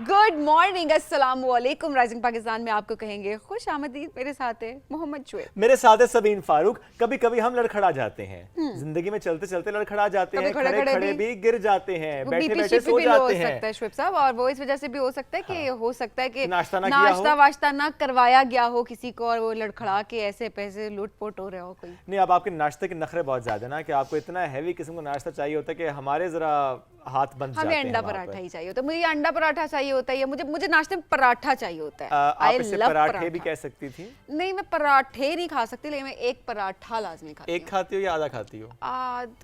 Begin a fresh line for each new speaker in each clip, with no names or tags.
Good morning, अस्सलाम वालेकुम। Rising Pakistan में आपको कहेंगे खुश आमदीद। मेरे साथ है मोहम्मद शुएब,
मेरे साथ है सबीन फारूक। कभी कभी हम लड़खड़ा जाते हैं, जिंदगी में चलते चलते लड़खड़ा जाते हैं, खड़े खड़े भी गिर जाते हैं, बैठे बैठे सो जाते हैं।
सकता है शुएब साहब, और वो इस वजह से भी हो सकता है कि हो सकता है कि
नाश्ता
वाश्ता ना करवाया गया हो किसी को, और वो लड़खड़ा के ऐसे पैसे लूटपोट हो रहे हो कोई।
नहीं, अब आपके नाश्ते के नखरे बहुत ज्यादा ना कि आपको इतना हैवी किस्म का नाश्ता चाहिए होता है कि हमारे जरा हाथ बंद जाते हैं।
हमें अंडा पराठा ही चाहिए होता है, मुझे अंडा पराठा चाहिए होता है, या मुझे नाश्ते में पराठा चाहिए होता है।
आप इसे पराठे भी कह सकती थी।
नहीं, मैं पराठे नहीं खा सकती, लेकिन मैं एक पराठा लाजमी खाती हूँ।
एक खाती हो या आधा खाती हो?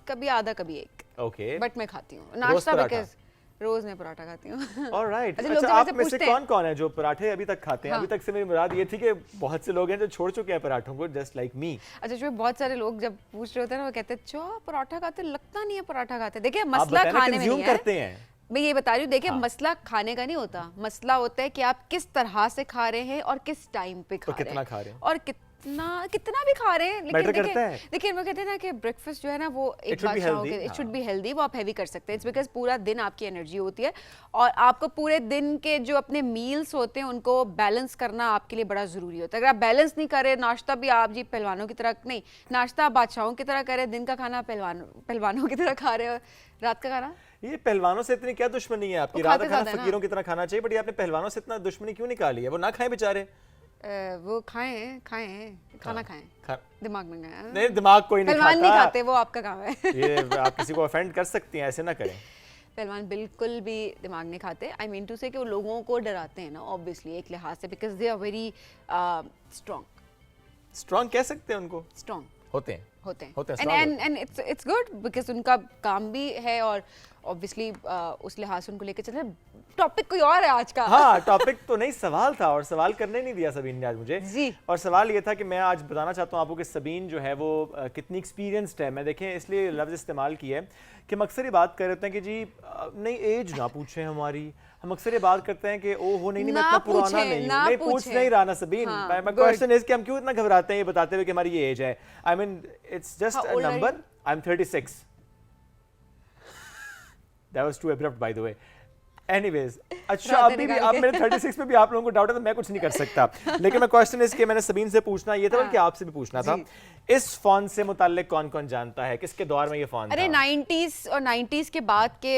कभी आधा कभी एक।
ओके,
बट मैं खाती हूँ नाश्ता, बिकॉज़ रोज मैं पराठा खाती हूँ।
ऑलराइट।
अच्छा,
अच्छा, आप में से कौन है जो पराठे अभी तक खाते हैं?
हाँ।
अभी तक से मेरी मुराद ये थी कि बहुत से लोग हैं जो छोड़ चुके हैं पराठों को, जस्ट लाइक मी।
अच्छा, जो बहुत सारे लोग जब पूछ रहे होते हैं ना, वो कहते हैं चो पराठा खाते, लगता नहीं है पराठा खाते। देखिए, मसला खाने में नहीं है,
करते हैं।
मैं ये बता रही हूँ। देखिए,
हाँ।
मसला खाने का नहीं होता, मसला होता है कि आप किस तरह से खा रहे हैं और किस टाइम पे खा रहे हैं,
कितना खा रहे हैं,
और कितना भी खा रहे हैं। लेकिन देखिए वो कहते हैं ना कि ब्रेकफास्ट जो है ना, वो एक बादशाह के, इट शुड बी हेल्दी, वो आप हैवी कर सकते हैं। इट्स बिकॉज पूरा दिन आपकी एनर्जी होती है, और आपको पूरे दिन के जो अपने मील्स होते हैं उनको बैलेंस करना आपके लिए बड़ा ज़रूरी होता है। अगर आप बैलेंस नहीं करें, नाश्ता भी आप जी पहलवानों की तरह नहीं, नाश्ता आप बादशाहों की तरह करें, दिन का खाना पहलवानों की तरह खा रहे हो, रात का खाना।
ये पहलवानों से इतनी क्या दुश्मनी है आपकी? रात का खाना फकीरों की तरह खाना चाहिए, बट ये आपने पहलवानों से इतना दुश्मनी क्यों निकाली है? वो ना खाएं बेचारे।
वो खाएं खाना खाएं, दिमाग में खाएं।
नहीं, दिमाग कोई नहीं खाता।
पहलवान नहीं खाते, वो आपका काम है।
ये आप किसी को ऑफेंड कर सकती हैं, ऐसे ना करें।
पहलवान बिल्कुल भी दिमाग नहीं खाते। आई मीन टू से कि वो लोगों को डराते हैं ना, ऑब्वियसली एक लिहाज से, because they are very
strong कह सकते हैं उनको।
स्ट्रॉन्ग
होते हैं
एंड इट्स गुड, बिकॉज उनका काम भी है, और ऑब्वियसली उस लिहाज से उनको लेके चल रहे। टॉपिक कोई और है आज का।
हाँ, टॉपिक तो नहीं, सवाल था, और सवाल करने नहीं दिया सबीन ने आज मुझे
जी।
और सवाल ये था कि मैं आज बताना चाहता हूँ आपको कि सबीन जो है वो कितनी एक्सपीरियंस्ड है। मैं देखें इसलिए लफ्ज़ इस्तेमाल किया है कि हम अक्सर ये बात कर रहे हैं कि जी नहीं, एज ना पूछें हमारी। हम अक्सर ये बात करते हैं कि ओ हो नहीं मैं इतना पुराना नहीं हूँ। नहीं, पूछ नहीं रहा ना सबीन। माय क्वेश्चन इज कि हम क्यों इतना घबराते हैं ये बताते हुए कि हमारी ये एज है। I mean it's just a number. I am 36। That was too abrupt, by the way. Anyways, अच्छा, अभी भी आप मेरे 36 पे भी आप लोगों को डाउट है तो मैं कुछ नहीं कर सकता। लेकिन मैं क्वेश्चन इसके मैंने सबीन से पूछना ये था, बल्कि आपसे भी पूछना था, इस फोन से मुताल्लिक कौन कौन जानता है, किसके दौर में ये फोन था?
अरे 90s और 90s के बाद के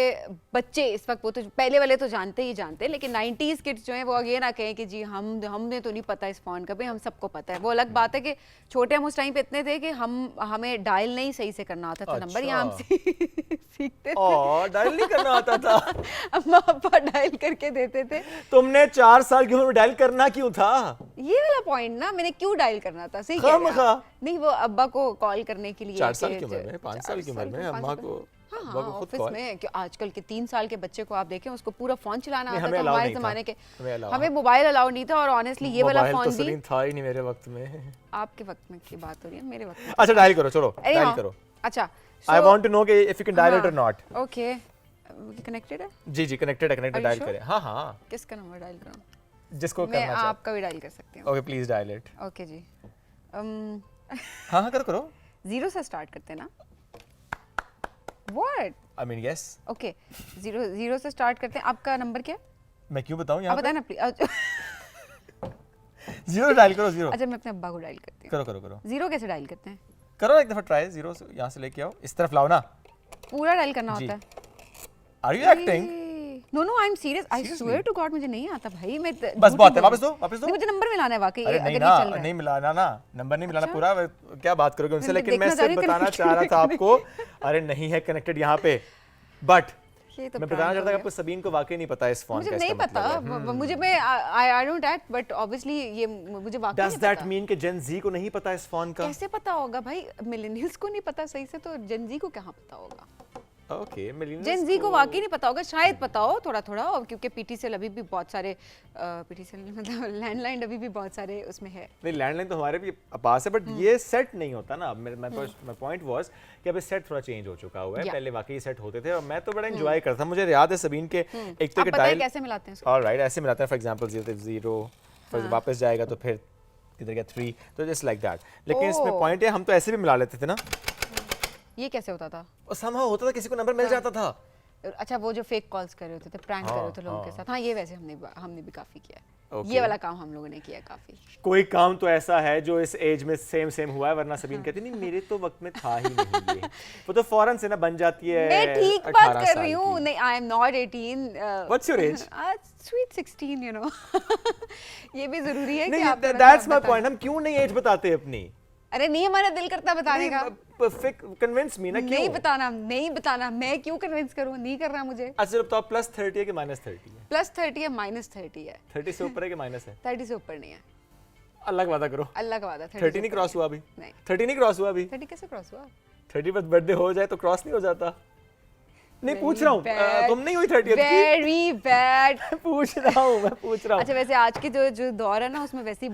बच्चे इस वक्त, वो तो पहले वाले तो जानते ही जानते हैं, लेकिन 90s किड्स जो हैं वो ये ना कहें कि जी हमने तो नहीं पता इस फोन का। भाई हम सबको पता है। वो अलग बात है कि छोटे हम उस टाइम पे इतने थे कि हमें डायल नहीं सही से करना आता था। नंबर यहाँ हम सीखते थे।
डायल नहीं करना आता था।
अम्मा पापा डायल करके देते थे।
तुमने 4 साल की उम्र में डायल करना क्यों था?
ये वाला पॉइंट ना, मैंने क्यों डायल करना था? सही कह रहे हैं। नहीं, वो अब्बा को कॉल करने के लिए
4 साल की उम्र में, 5 साल की उम्र में अम्मा को।
हाँ, ऑफिस में। आजकल के 3 साल के बच्चे को आप देखें, उसको पूरा फोन चलाना आता था।
हमारे
जमाने के हमें मोबाइल अलाउ नहीं था, और ऑनेस्टली ये वाला फोन भी
था ही नहीं मेरे वक्त में।
आपके वक्त में की बात हो रही है, मेरे वक्त में।
अच्छा, डायल करो, चलो डायल करो।
अच्छा,
आई वांट टू नो कि if you can dial it और नॉट।
ओके, कनेक्टेड है?
जी, कनेक्टेड है, डायल करें। हाँ।
किसका नंबर डायल करूं?
जिसको करना चाहे।
मैं आपका भी डायल कर सकती हूं।
Okay, please dial it.
Okay जी।
हाँ, करो।
0 से स्टार्ट करते हैं ना? What?
I mean, yes.
Okay, 0 से स्टार्ट करते हैं। आपका नंबर क्या है?
मैं क्यों बताऊं यहाँ पे?
बताए ना प्लीज।
0 डायल करो, 0।
अच्छा, मैं अपने अब्बा को डायल करती हूँ।
करो।
0 कैसे डायल करते हैं?
करो एक दफा ट्राई। 0 से यहाँ से लेके आओ, इस तरफ लाओ ना।
पूरा डायल करना होता है?
Are you acting?
No, I am serious. I swear to God, मुझे नहीं आता भाई। मैं
बस बहुत है, वापस दो।
नहीं, मुझे नंबर मिलाना है वाकई।
अरे नहीं मिलाना ना, नंबर नहीं मिलाना पूरा। क्या बात करोगे उनसे? लेकिन मैं सिर्फ बताना चाह रहा था आपको, अरे नहीं है कनेक्टेड यहाँ पे, बट मैं बताना चाहता था कि आपको सबीन को वाकई नहीं पता इस फोन का।
मुझे नहीं पता, मुझे I don't that, but obviously ये मुझे वाकई नहीं
पता। Does that mean कि जेन जी को नहीं पता इस फोन का?
कैसे पता होगा भाई? मिलेनियल्स को नहीं पता सही से, तो जेन जी को कहाँ पता होगा?
ओके, मिलेनियल्स
जेन जी को वाकई नहीं पता होगा, शायद पता हो थोड़ा, और क्योंकि पीटीसीएल अभी भी बहुत सारे पीटीसीएल मतलब लैंडलाइन अभी भी बहुत सारे उसमें है।
नहीं, लैंडलाइन तो हमारे भी पास है, बट ये सेट नहीं होता ना। माय पॉइंट वाज कि अभी सेट थोड़ा चेंज हो चुका हुआ है। पहले वाकई सेट होते थे और मैं तो बड़ा एंजॉय करता था। मुझे याद है सबीन के एक तो डायल
कैसे मिलाते हैं?
ऑलराइट, ऐसे मिलाते हैं। फॉर एग्जांपल 0 फिर वापस जाएगा तो फिर इधर गया 3, तो जस्ट लाइक दैट। लेकिन इसमें पॉइंट है, हम तो ऐसे भी मिला लेते थे ना।
ये कैसे होता था?
और समहाउ होता था, किसी को नंबर मिल जाता था।
अच्छा वो जो फेक कॉल्स कर रहे होते थे, प्रैंक कर रहे होते लोगों के साथ, हाँ ये वैसे हमने भी काफी किया है।
Okay.
ये वाला काम हम लोगों ने किया काफी।
कोई काम तो ऐसा है जो इस एज में सेम हुआ है, वरना सबीन कहती नहीं मेरे तो वक्त में था ही नहीं ये। वो तो फौरन से ना बन जाती है।
मैं ठीक बात कर रही हूँ, नहीं I am not 18।
What's your age?
Sweet 16, you know। ये भी जरूरी है कि
नहीं,
आप
that's my point, हम क्यों नहीं एज बताते अपनी?
अरे नहीं, हमारा दिल करता बताने का।
कन्विंस मी ना, क्यों
नहीं बताना, मैं क्यों कन्विंस करूं, नहीं करना मुझे।
अच्छा तो आप +30 है कि -30 है?
+30 है -30 है।
30 से ऊपर है कि माइनस है?
30 से ऊपर नहीं है।
अल्लाह का वादा करो।
अल्लाह का वादा।
30 नहीं क्रॉस हुआ अभी?
नहीं
30 नहीं क्रॉस हुआ अभी?
30 कैसे क्रॉस हुआ?
30 पर बर्थडे हो जाए तो क्रॉस नहीं हो जाता? नहीं पूछ रहा हूँ, तुम नहीं हुई 30th की?
Very bad.
पूछ रहा हूँ।
अच्छा वैसे आज की जो दौर है ना उसमें वैसे ही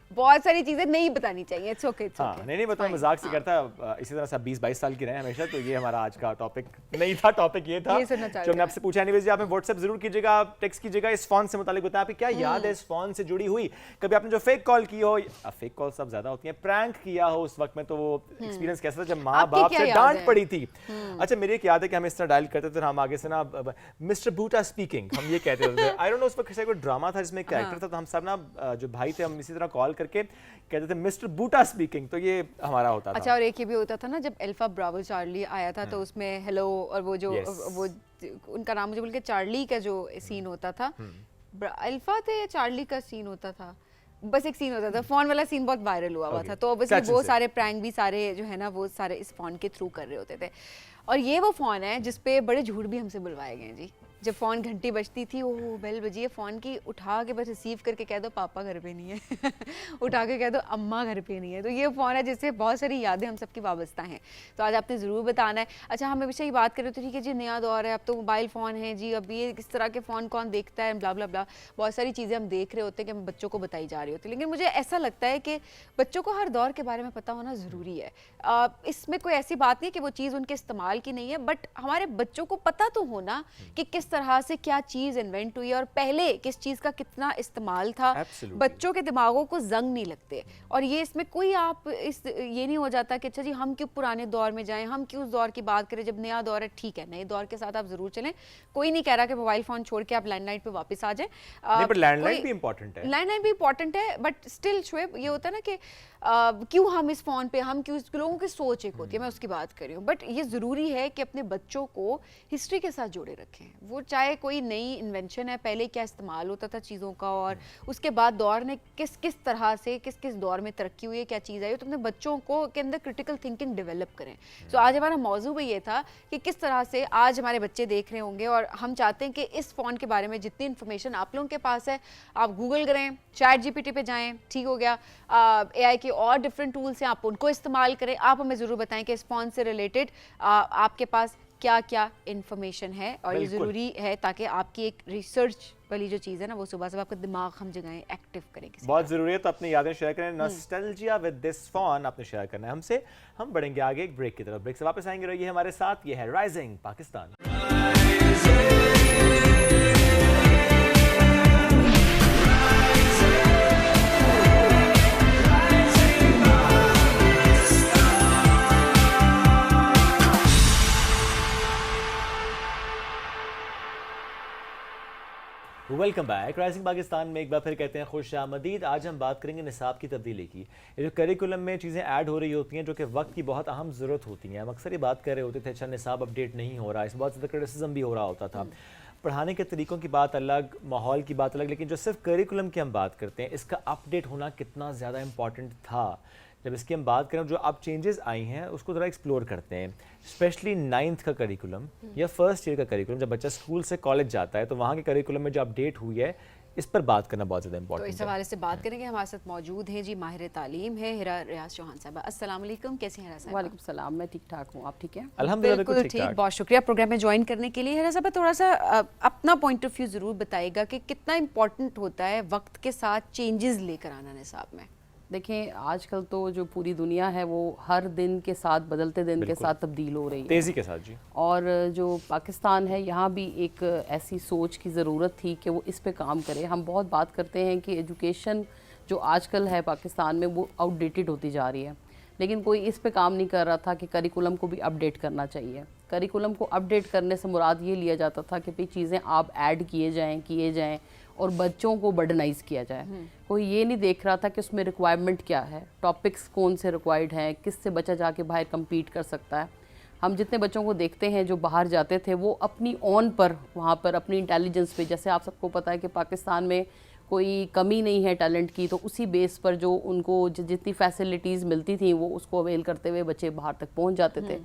बहुत सारी चीजें नहीं बतानी चाहिए। It's okay, it's okay.
नहीं बताओ, मजाक से करता है। इसी तरह से 20-22 साल की रहे हमेशा। तो ये हमारा आज का टॉपिक नहीं था, टॉपिक ये था जो हमने आपसे पूछा। एनीवेज जी, आपने व्हाट्सएप जरूर कीजिएगा, टेक्स्ट कीजिएगा, इस फोन से मुतालिक बताएं आपकी क्या याद है इस फोन से जुड़ी हुई। कभी आपने जो फेक कॉल की हो, फेक कॉल सब ज्यादा होती है, प्रैंक किया हो उस वक्त में, तो वो एक्सपीरियंस कैसा था जब माँ बाप से डांट पड़ी थी। अच्छा मेरी एक याद है कि हम इस तरह डायल करते थे, हम आगे से ना मिस्टर बूटा स्पीकिंग हम ये कहते थे। आई डोंट नो उस वक्त कोई ड्रामा था जिसमें कैरेक्टर था, तो हम सब ना जो भाई थे हम इसी तरह कॉल करके कहते थे मिस्टर बूटा स्पीकिंग, तो ये हमारा होता था।
अच्छा और एक ये भी होता था ना जब अल्फा ब्रावो चार्ली आया था, तो उसमें हेलो और वो जो वो उनका नाम मुझे बोल के चार्ली का जो सीन होता था, अल्फा थे चार्ली का सीन होता था, बस एक सीन होता था, फोन वाला सीन बहुत वायरल हुआ था। तो ऑब्वियसली वो सारे प्रैंक भी सारे जो है ना वो सारे इस फोन के थ्रू कर रहे होते थे। और ये वो फोन है जिसपे बड़े झूठ भी हमसे बुलवाए गए जी। जब फ़ोन घंटी बजती थी, ओह बेल बजी है फ़ोन की, उठा के बस रिसीव करके कह दो पापा घर पे नहीं है उठा के कह दो अम्मा घर पे नहीं है। तो ये फ़ोन है जिससे बहुत सारी यादें हम सबकी वाबस्ता हैं। तो आज आपने ज़रूर बताना है। अच्छा हम हमेशा ये बात कर रहे थे, ठीक है जी नया दौर है, अब तो मोबाइल फ़ोन है जी, अब ये किस तरह के फ़ोन कौन देखता है, ब्ला ब्ला ब्ला, बहुत सारी चीज़ें हम देख रहे होते हैं कि हम बच्चों को बताई जा रही होती है। लेकिन मुझे ऐसा लगता है कि बच्चों को हर दौर के बारे में पता होना ज़रूरी है। इसमें कोई ऐसी बात नहीं कि वो चीज़ उनके इस्तेमाल की नहीं है, बट हमारे बच्चों को पता तो होना कि किस तरह से क्या चीज़ इन्वेंट हुई है और पहले किस चीज़ का कितना इस्तेमाल था। बच्चों के दिमागों को जंग नहीं लगते, और ये इसमें कोई आप ये नहीं हो जाता कि अच्छा जी हम क्यों पुराने दौर में जाएं, हम क्यों उस दौर की बात करें जब नया दौर है। ठीक है, नए दौर के साथ आप जरूर चलें, कोई नहीं कह रहा कि मोबाइल फोन छोड़ के आप लैंडलाइन पे वापस आ जाएं।
लैंडलाइन भी इंपॉर्टेंट है,
लैंडलाइन भी इंपॉर्टेंट है, बट स्टिल शोएब ये होता है ना कि क्यों हम इस फोन पे, हम क्यों, लोगों की सोच एक होती है, मैं उसकी बात कर रही हूँ। बट ये ज़रूरी है कि अपने बच्चों को हिस्ट्री के साथ जोड़े रखें। वो चाहे कोई नई इन्वेंशन है, पहले क्या इस्तेमाल होता था चीज़ों का, और उसके बाद दौर ने किस किस तरह से किस किस दौर में तरक्की हुई है, क्या चीज़ आई है, तो अपने बच्चों को के अंदर क्रिटिकल थिंकिंग डेवलप करें। तो आज हमारा मौजू भी ये था कि किस तरह से आज हमारे बच्चे देख रहे होंगे, और हम चाहते हैं कि इस फ़ोन के बारे में जितनी इन्फॉर्मेशन आप लोगों के पास है, आप गूगल करें, चैट जीपीटी पे जाएं, ठीक हो गया, एआई के और डिफरेंट टूल्स हैं, आप उनको इस्तेमाल करें। आप हमें ज़रूर बताएं कि इस फ़ोन से रिलेटेड आपके पास क्या क्या इन्फॉर्मेशन है, और ये ज़रूरी है ताकि आपकी एक रिसर्च वाली जो चीज़ है ना वो सुबह सुबह आपका दिमाग हम जगहें एक्टिव करें। बहुत
ज़रूरी है, तो अपनी यादें शेयर करें, नॉस्टैल्जिया विद दिस फोन आपने शेयर करना है हमसे। हम बढ़ेंगे आगे एक ब्रेक की तरफ, ब्रेक से वापस आएंगे, रहिए हमारे साथ। ये है rising Pakistan. Welcome back. Rising Pakistan में एक बार फिर कहते हैं खुश आमदीद। आज हम बात करेंगे निसाब की तब्दीली की। ये जो करिकुलम में चीज़ें ऐड हो रही होती हैं जो कि वक्त की बहुत अहम ज़रूरत होती हैं। हम अक्सर ये बात कर रहे होते थे अच्छा निसाब अपडेट नहीं हो रहा, इसमें बहुत ज़्यादा क्रिटिसिज्म भी हो रहा होता था। पढ़ाने के तरीक़ों की बात अलग, माहौल की बात अलग, लेकिन जो सिर्फ करिकुलम की हम बात करते हैं इसका अपडेट होना कितना ज़्यादा इंपॉर्टेंट था। जब इसकी हम बात करें, जो अब चेंजेस आई हैं उसको ज़रा एक्सप्लोर करते हैं। स्पेशली 9th का करिकुलम या फर्स्ट ईयर का करिकुलम, जब बच्चा स्कूल से कॉलेज जाता है तो वहाँ के करिकुलम में जो अपडेट हुई है इस पर बात करना बहुत ज़्यादा इंपॉर्टेंट है।
तो इस हवाले से बात करेंगे। हमारे साथ मौजूद हैं जी माहिर तालीम है हिरा रियाज चौहान साहब। अस्सलाम वालेकुम, कैसी हैं हिरा साहब?
वालेकुम सलाम, मैं ठीक ठाक हूँ, आप ठीक हैं?
अल्हम्दुलिल्लाह
बिल्कुल ठीक, बहुत शुक्रिया प्रोग्राम में ज्वाइन करने के लिए। हिरा साहब थोड़ा सा अपना पॉइंट ऑफ व्यू ज़रूर बताइएगा कि कितना इंपॉर्टेंट होता है वक्त के साथ चेंजेस लेकर आना निसाब में।
देखें आजकल तो जो पूरी दुनिया है वो हर दिन के साथ, बदलते दिन के साथ तब्दील हो रही है,
तेज़ी के साथ जी।
और जो पाकिस्तान है यहाँ भी एक ऐसी सोच की ज़रूरत थी कि वो इस पे काम करे। हम बहुत बात करते हैं कि एजुकेशन जो आजकल है पाकिस्तान में वो आउटडेटेड होती जा रही है, लेकिन कोई इस पे काम नहीं कर रहा था कि करिकुलम को भी अपडेट करना चाहिए। करिकुलम को अपडेट करने से मुराद ये लिया जाता था कि भाई चीज़ें आप ऐड किए जाएं और बच्चों को बर्डनाइज किया जाए। कोई ये नहीं देख रहा था कि उसमें रिक्वायरमेंट क्या है, टॉपिक्स कौन से रिक्वायर्ड हैं, किससे बच्चा जाके बाहर कम्पीट कर सकता है। हम जितने बच्चों को देखते हैं जो बाहर जाते थे वो अपनी ऑन पर वहाँ पर अपनी इंटेलिजेंस पे, जैसे आप सबको पता है कि पाकिस्तान में कोई कमी नहीं है टैलेंट की, तो उसी बेस पर जो उनको जितनी फैसिलिटीज़ मिलती थी वो उसको अवेल करते हुए बच्चे बाहर तक पहुँच जाते थे।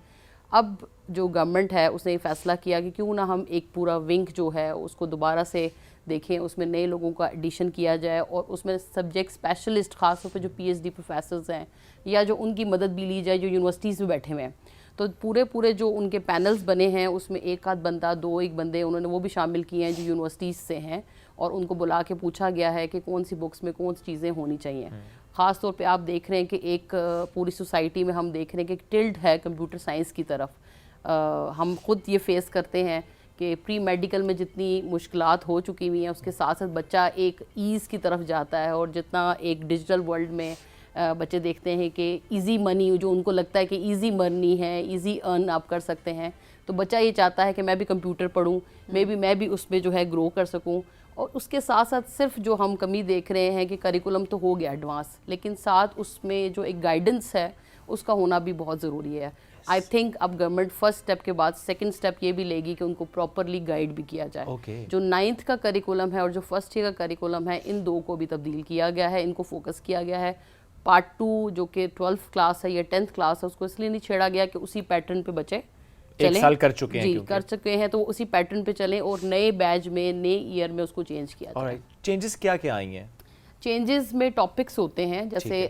अब जो गवर्नमेंट है उसने ये फैसला किया कि क्यों ना हम एक पूरा विंग जो है उसको दोबारा से देखें, उसमें नए लोगों का एडिशन किया जाए और उसमें सब्जेक्ट स्पेशलिस्ट ख़ास तौर पे जो पीएचडी प्रोफेसर्स हैं या जो उनकी मदद भी ली जाए जो यूनिवर्सिटीज़ में बैठे हुए हैं। तो पूरे जो उनके पैनल्स बने हैं उसमें एक आध बंदा, दो एक बंदे उन्होंने वो भी शामिल किए हैं जो यूनिवर्सिटीज़ से हैं और उनको बुला के पूछा गया है कि कौन सी बुक्स में कौन सी चीज़ें होनी चाहिए। ख़ास तौर पे आप देख रहे हैं कि एक पूरी सोसाइटी में हम देख रहे हैं कि टिल्ड है कंप्यूटर साइंस की तरफ। हम खुद ये फेस करते हैं कि प्री मेडिकल में जितनी मुश्किलात हो चुकी हुई हैं उसके साथ साथ बच्चा एक ईज़ की तरफ जाता है और जितना एक डिजिटल वर्ल्ड में बच्चे देखते हैं कि इजी मनी, जो उनको लगता है कि इजी मनी है, इजी अर्न आप कर सकते हैं, तो बच्चा ये चाहता है कि मैं भी कंप्यूटर पढूं, मैं भी उसमें जो है ग्रो कर सकूं। और उसके साथ साथ सिर्फ जो हम कमी देख रहे हैं कि करिकुलम तो हो गया एडवांस, लेकिन साथ उसमें जो एक गाइडेंस है उसका होना भी बहुत ज़रूरी है। आई थिंक अब गवर्नमेंट फर्स्ट स्टेप के बाद सेकंड स्टेप ये भी लेगी कि उनको प्रॉपरली गाइड भी किया जाए। जो 9th का करिकुलम है और जो फर्स्ट ईयर का करिकुलम है, इन दो को भी तब्दील किया गया है, इनको फोकस किया गया है। पार्ट 2 जो कि 12th क्लास है या 10th क्लास है उसको इसलिए नहीं छेड़ा गया कि उसी पैटर्न पे बच्चे
एक साल कर चुके हैं,
जी कर चुके हैं, तो उसी पैटर्न पे चलें और नए बैच में नए ईयर में उसको चेंज किया जाए।
चेंजेस क्या क्या आई हैं?
चेंजेस में टॉपिक्स होते हैं, जैसे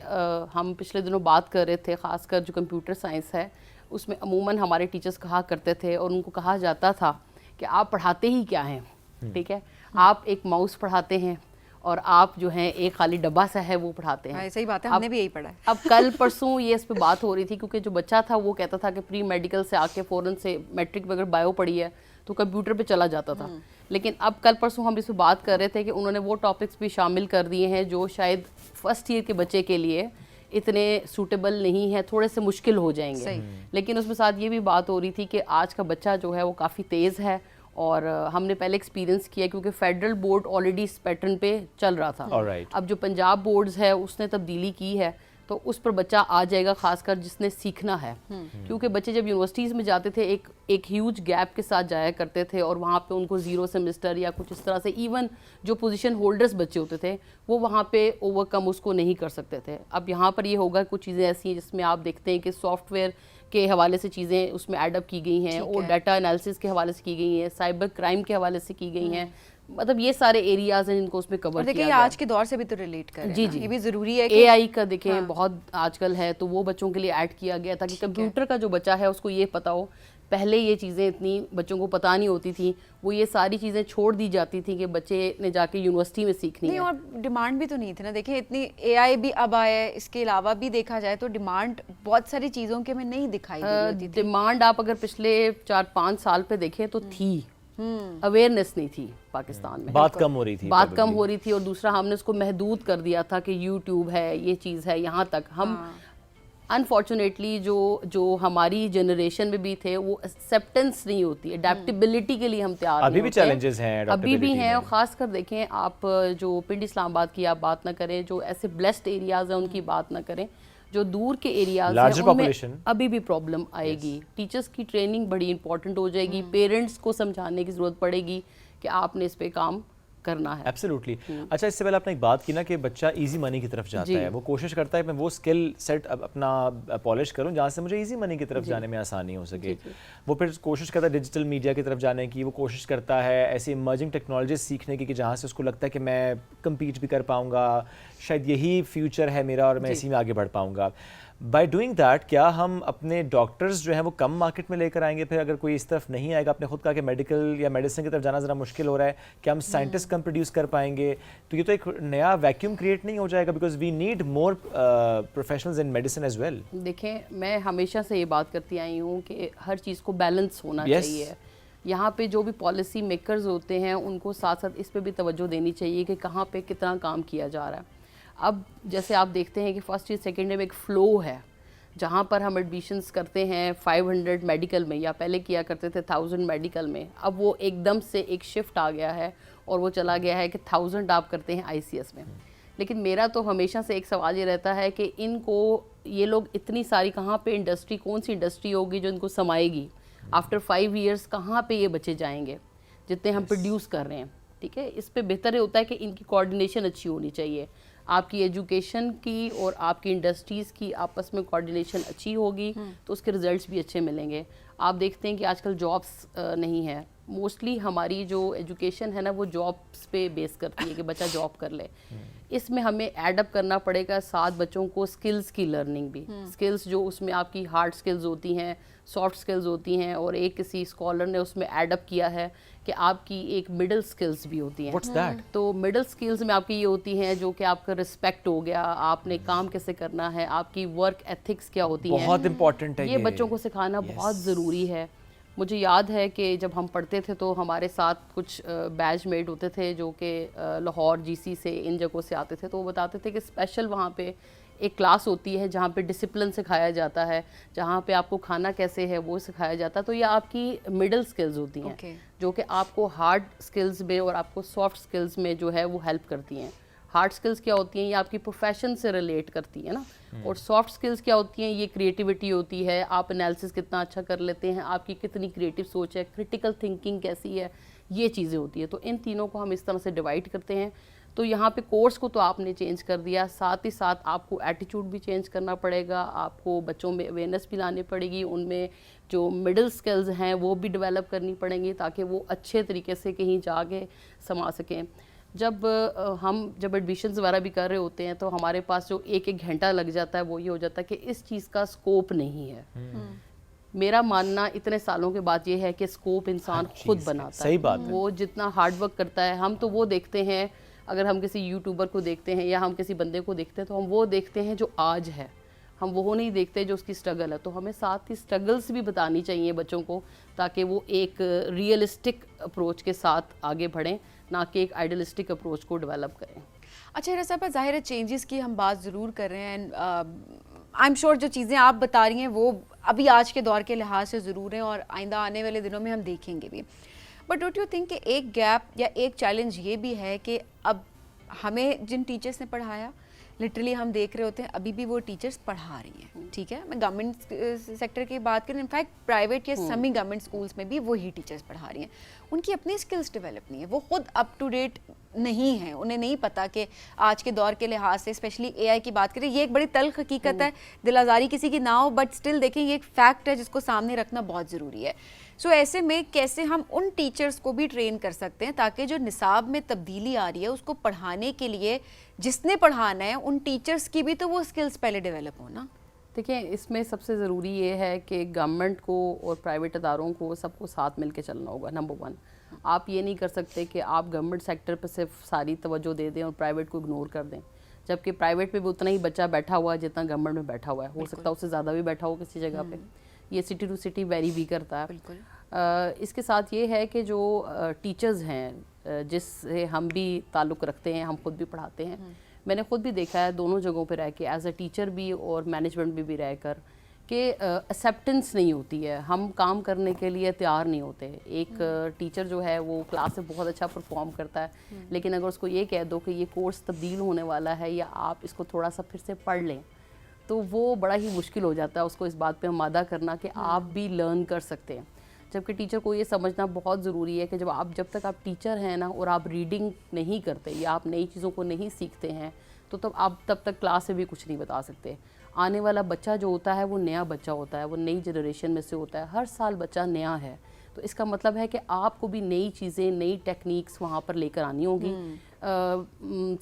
हम पिछले दिनों बात कर रहे थे, खासकर जो कंप्यूटर साइंस है उसमें अमूमन हमारे टीचर्स कहा करते थे और उनको कहा जाता था कि आप पढ़ाते ही क्या हैं, ठीक है, आप एक माउस पढ़ाते हैं और आप जो हैं एक खाली डब्बा सा है वो पढ़ाते हैं।
सही बात है, हमने भी यही पढ़ा है।
अब कल परसों ये इस पे बात हो रही थी क्योंकि जो बच्चा था वो कहता था कि प्री मेडिकल से आके फ़ौरन से मैट्रिक में अगर बायो पढ़ी है तो कंप्यूटर पे चला जाता था। लेकिन अब कल परसों हम इस पे बात कर रहे थे कि उन्होंने वो टॉपिक्स भी शामिल कर दिए हैं जो शायद फर्स्ट ईयर के बच्चे के लिए इतने सूटेबल नहीं है, थोड़े से मुश्किल हो जाएंगे। लेकिन उसमें साथ ये भी बात हो रही थी कि आज का बच्चा जो है वो काफ़ी तेज़ है और हमने पहले एक्सपीरियंस किया क्योंकि फेडरल बोर्ड ऑलरेडी इस पैटर्न पे चल रहा था। अब जो पंजाब बोर्ड्स है उसने तब्दीली की है तो उस पर बच्चा आ जाएगा, खासकर जिसने सीखना है। क्योंकि बच्चे जब यूनिवर्सिटीज़ में जाते थे एक ह्यूज गैप के साथ जाया करते थे और वहाँ पे उनको 0 सेमेस्टर या कुछ इस तरह से, इवन जो पोजीशन होल्डर्स बच्चे होते थे वो वहाँ पे ओवरकम उसको नहीं कर सकते थे। अब यहाँ पर ये होगा कुछ चीज़ें ऐसी हैं जिसमें आप देखते हैं कि सॉफ्टवेयर के हवाले से चीज़ें उसमें एडअप की गई हैं और डाटा एनालिसिस के हवाले से की गई हैं, साइबर क्राइम के हवाले से की गई हैं। मतलब ये सारे एरियाज हैं जिनको उसमें कवर किया गया।
आज के दौर से भी तो रिलेट कर रहे हैं। जी, ये भी ज़रूरी है कि
एआई का देखें बहुत आजकल है, तो वो बच्चों के लिए ऐड किया गया ताकि कंप्यूटर का जो बच्चा है उसको ये पता हो। पहले ये चीज़ें इतनी बच्चों को पता नहीं होती थी, वो ये सारी चीज़ें छोड़ दी जाती थी कि बच्चे ने जाके यूनिवर्सिटी में सीखनी है।
और डिमांड भी तो नहीं थी ना, देखिए इतनी एआई भी अब आया है, इसके अलावा भी देखा जाए तो डिमांड बहुत सारी चीज़ों के में नहीं दिखाई देती थी।
डिमांड आप अगर पिछले 4-5 साल पे देखें तो थी, अवेयरनेस नहीं थी पाकिस्तान में,
बात कम हो रही थी
और दूसरा हमने उसको महदूद कर दिया था कि यूट्यूब है, ये चीज़ है, यहाँ तक हम अनफॉर्चुनेटली जो हमारी जनरेशन में भी थे वो एक्सेप्टेंस नहीं होती, अडेप्टेबिलिटी के लिए हम तैयार
अभी भी चैलेंजेस हैं,
अभी भी हैं। और ख़ासकर देखें आप जो पिंड इस्लामाबाद की आप बात ना करें, जो ऐसे ब्लेस्ड एरियाज़ हैं उनकी बात ना करें, जो दूर के एरियाज हैं उनमें अभी भी प्रॉब्लम आएगी। टीचर्स की ट्रेनिंग बड़ी इंपॉर्टेंट हो जाएगी, पेरेंट्स को समझाने की ज़रूरत पड़ेगी कि आपने इस पे काम करना है।
एब्सोल्युटली। अच्छा, इससे पहले आपने एक बात की ना कि बच्चा इजी मनी की तरफ जाता है, वो कोशिश करता है मैं वो स्किल सेट अपना पॉलिश करूं जहाँ से मुझे इजी मनी की तरफ जाने में आसानी हो सके। वो फिर कोशिश करता है डिजिटल मीडिया की तरफ जाने की, वो कोशिश करता है ऐसी इमर्जिंग टेक्नोलॉजी सीखने की कि जहाँ से उसको लगता है कि मैं कम्पीट भी कर पाऊँगा, शायद यही फ्यूचर है मेरा और मैं इसी में आगे बढ़ पाऊँगा। बाय डूइंग दैट क्या हम अपने डॉक्टर्स जो हैं वो कम मार्केट में लेकर आएंगे? फिर अगर कोई इस तरफ नहीं आएगा, आपने खुद कहा कि मेडिकल या मेडिसिन की तरफ जाना ज़रा मुश्किल हो रहा है, क्या हम साइंटिस्ट कम प्रोड्यूस कर पाएंगे? तो ये तो एक नया वैक्यूम क्रिएट नहीं हो जाएगा, because we need more professionals in medicine as well.
देखें, मैं हमेशा से ये बात करती आई हूँ कि हर चीज़ को बैलेंस होना चाहिए। यहाँ पे जो भी पॉलिसी मेकर्स होते हैं उनको साथ साथ इस पर भी तवज्जो देनी चाहिए कि कहाँ पे कितना काम किया जा रहा है। अब जैसे आप देखते हैं कि फर्स्ट ईयर सेकेंड ईयर में एक फ़्लो है, जहाँ पर हम एडमिशन्स करते हैं 500 मेडिकल में, या पहले किया करते थे 1000 मेडिकल में, अब वो एकदम से एक शिफ्ट आ गया है और वो चला गया है कि 1000 आप करते हैं ICS में। लेकिन मेरा तो हमेशा से एक सवाल ये रहता है कि इनको, ये लोग इतनी सारी, कहाँ पे इंडस्ट्री, कौन सी इंडस्ट्री होगी जो इनको समाएगी आफ्टर 5 ईयर्स, कहाँ पे ये बच्चे जाएंगे जितने हम प्रोड्यूस कर रहे हैं। ठीक है, इस पे बेहतर होता है कि इनकी कोऑर्डिनेशन अच्छी होनी चाहिए। आपकी एजुकेशन की और आपकी इंडस्ट्रीज़ की आपस में कोऑर्डिनेशन अच्छी होगी तो उसके रिजल्ट्स भी अच्छे मिलेंगे। आप देखते हैं कि आजकल जॉब्स नहीं है, मोस्टली हमारी जो एजुकेशन है ना वो जॉब्स पे बेस करती है कि बच्चा जॉब कर ले। इसमें हमें एडअप करना पड़ेगा साथ बच्चों को स्किल्स की लर्निंग भी, स्किल्स जो उसमें आपकी हार्ड स्किल्स होती हैं, सॉफ्ट स्किल्स होती हैं, और एक किसी स्कॉलर ने उसमें एडअप किया है कि आपकी एक मिडिल स्किल्स भी होती हैं।
What's that?
तो मिडिल स्किल्स में आपकी ये होती हैं जो कि आपका रिस्पेक्ट हो गया, आपने काम कैसे करना है, आपकी वर्क एथिक्स क्या होती हैं,
बहुत इंपॉर्टेंट है
ये बच्चों को सिखाना बहुत ज़रूरी है। मुझे याद है कि जब हम पढ़ते थे तो हमारे साथ कुछ बैचमेट होते थे जो कि लाहौर GC से, इन जगहों से आते थे, तो वो बताते थे कि स्पेशल वहाँ पे एक क्लास होती है जहाँ पे डिसिप्लिन सिखाया जाता है, जहाँ पे आपको खाना कैसे है वो सिखाया जाता है। तो ये आपकी मिडिल स्किल्स होती हैं जो कि आपको हार्ड स्किल्स में और आपको सॉफ्ट स्किल्स में जो है वो हेल्प करती हैं। हार्ड स्किल्स क्या होती हैं, ये आपकी प्रोफेशन से रिलेट करती है ना, और सॉफ्ट स्किल्स क्या होती हैं, ये क्रिएटिविटी होती है, आप एनालिसिस कितना अच्छा कर लेते हैं, आपकी कितनी क्रिएटिव सोच है, क्रिटिकल थिंकिंग कैसी है, ये चीज़ें होती है। तो इन तीनों को हम इस तरह से डिवाइड करते हैं। तो यहाँ पे कोर्स को तो आपने चेंज कर दिया, साथ ही साथ आपको एटीट्यूड भी चेंज करना पड़ेगा, आपको बच्चों में अवेयरनेस भी लानी पड़ेगी, उनमें जो मिडिल स्किल्स हैं वो भी डेवलप करनी पड़ेंगी ताकि वो अच्छे तरीके से कहीं जाके समा सकें। जब जब एडमिशन्स वगैरह भी कर रहे होते हैं तो हमारे पास जो एक घंटा लग जाता है वो ये हो जाता है कि इस चीज़ का स्कोप नहीं है। मेरा मानना इतने सालों के बाद ये है कि स्कोप इंसान खुद बनाता है।
सही बात है।
वो जितना हार्ड वर्क करता है, हम तो वो देखते हैं, अगर हम किसी यूट्यूबर को देखते हैं या हम किसी बंदे को देखते हैं तो हम वो देखते हैं जो आज है, हम वो नहीं देखते जो उसकी स्ट्रगल है। तो हमें साथ ही स्ट्रगल्स भी बतानी चाहिए बच्चों को ताकि वो एक रियलिस्टिक अप्रोच के साथ आगे बढ़ें, ना कि एक आइडियलिस्टिक अप्रोच को डेवलप करें।
अच्छा रसा पर ज़ाहिर है चेंजेस की हम बात ज़रूर कर रहे हैं, एंड आई एम श्योर जो चीज़ें आप बता रही हैं वो अभी आज के दौर के लिहाज से ज़रूर हैं और आइंदा आने वाले दिनों में हम देखेंगे भी। बट डोंट यू थिंक कि एक गैप या एक चैलेंज ये भी है कि अब हमें जिन टीचर्स ने पढ़ाया, लिटरली हम देख रहे होते हैं अभी भी वो टीचर्स पढ़ा रही हैं, ठीक है, मैं गवर्नमेंट सेक्टर की बात करें, इनफैक्ट प्राइवेट या सेमी गवर्नमेंट स्कूल्स में भी वही टीचर्स पढ़ा रही हैं, उनकी अपनी स्किल्स डेवलप नहीं है, वो खुद अप टू डेट नहीं है, उन्हें नहीं पता कि आज के दौर के लिहाज से स्पेशली AI की बात करें, ये एक बड़ी तल्ख हकीकत है, दिल आज़ारी किसी की ना हो, बट स्टिल देखें ये एक फैक्ट है जिसको सामने रखना बहुत ज़रूरी है। सो ऐसे में कैसे हम उन टीचर्स को भी ट्रेन कर सकते हैं ताकि जो निसाब में तब्दीली आ रही है उसको पढ़ाने के लिए जिसने पढ़ाना है उन टीचर्स की भी तो वो स्किल्स पहले डेवलप हो ना।
देखिए, इसमें सबसे ज़रूरी ये है कि गवर्नमेंट को और प्राइवेट अदारों को सबको साथ मिल के चलना होगा। नंबर 1, आप ये नहीं कर सकते कि आप गवर्नमेंट सेक्टर पर सिर्फ सारी तवज्जो दे दें और प्राइवेट को इग्नोर कर दें, जबकि प्राइवेट में भी उतना ही बच्चा बैठा हुआ है जितना गवर्नमेंट में बैठा हुआ है, हो सकता है उससे ज़्यादा भी बैठा हो किसी जगह पे। ये सिटी टू सिटी वेरी भी करता है। इसके साथ ये है कि जो टीचर्स हैं जिससे हम भी ताल्लुक़ रखते हैं, हम खुद भी पढ़ाते हैं, मैंने खुद भी देखा है दोनों जगहों पे रह के, एज अ टीचर भी और मैनेजमेंट में भी रहकर, कि एक्सेप्टेंस नहीं होती है, हम काम करने के लिए तैयार नहीं होते। एक टीचर जो है वो क्लास में बहुत अच्छा परफॉर्म करता है, लेकिन अगर उसको ये कह दो कि ये कोर्स तब्दील होने वाला है या आप इसको थोड़ा सा फिर से पढ़ लें, तो वो बड़ा ही मुश्किल हो जाता है उसको इस बात पे आमादा करना कि आप भी लर्न कर सकते हैं। जबकि टीचर को ये समझना बहुत ज़रूरी है कि जब तक आप टीचर हैं ना और आप रीडिंग नहीं करते या आप नई चीज़ों को नहीं सीखते हैं तो तब तक क्लास से भी कुछ नहीं बता सकते। आने वाला बच्चा जो होता है वो नया बच्चा होता है, वो नई जनरेशन में से होता है, हर साल बच्चा नया है, तो इसका मतलब है कि आपको भी नई चीज़ें, नई टेक्निक्स वहाँ पर लेकर आनी होगी।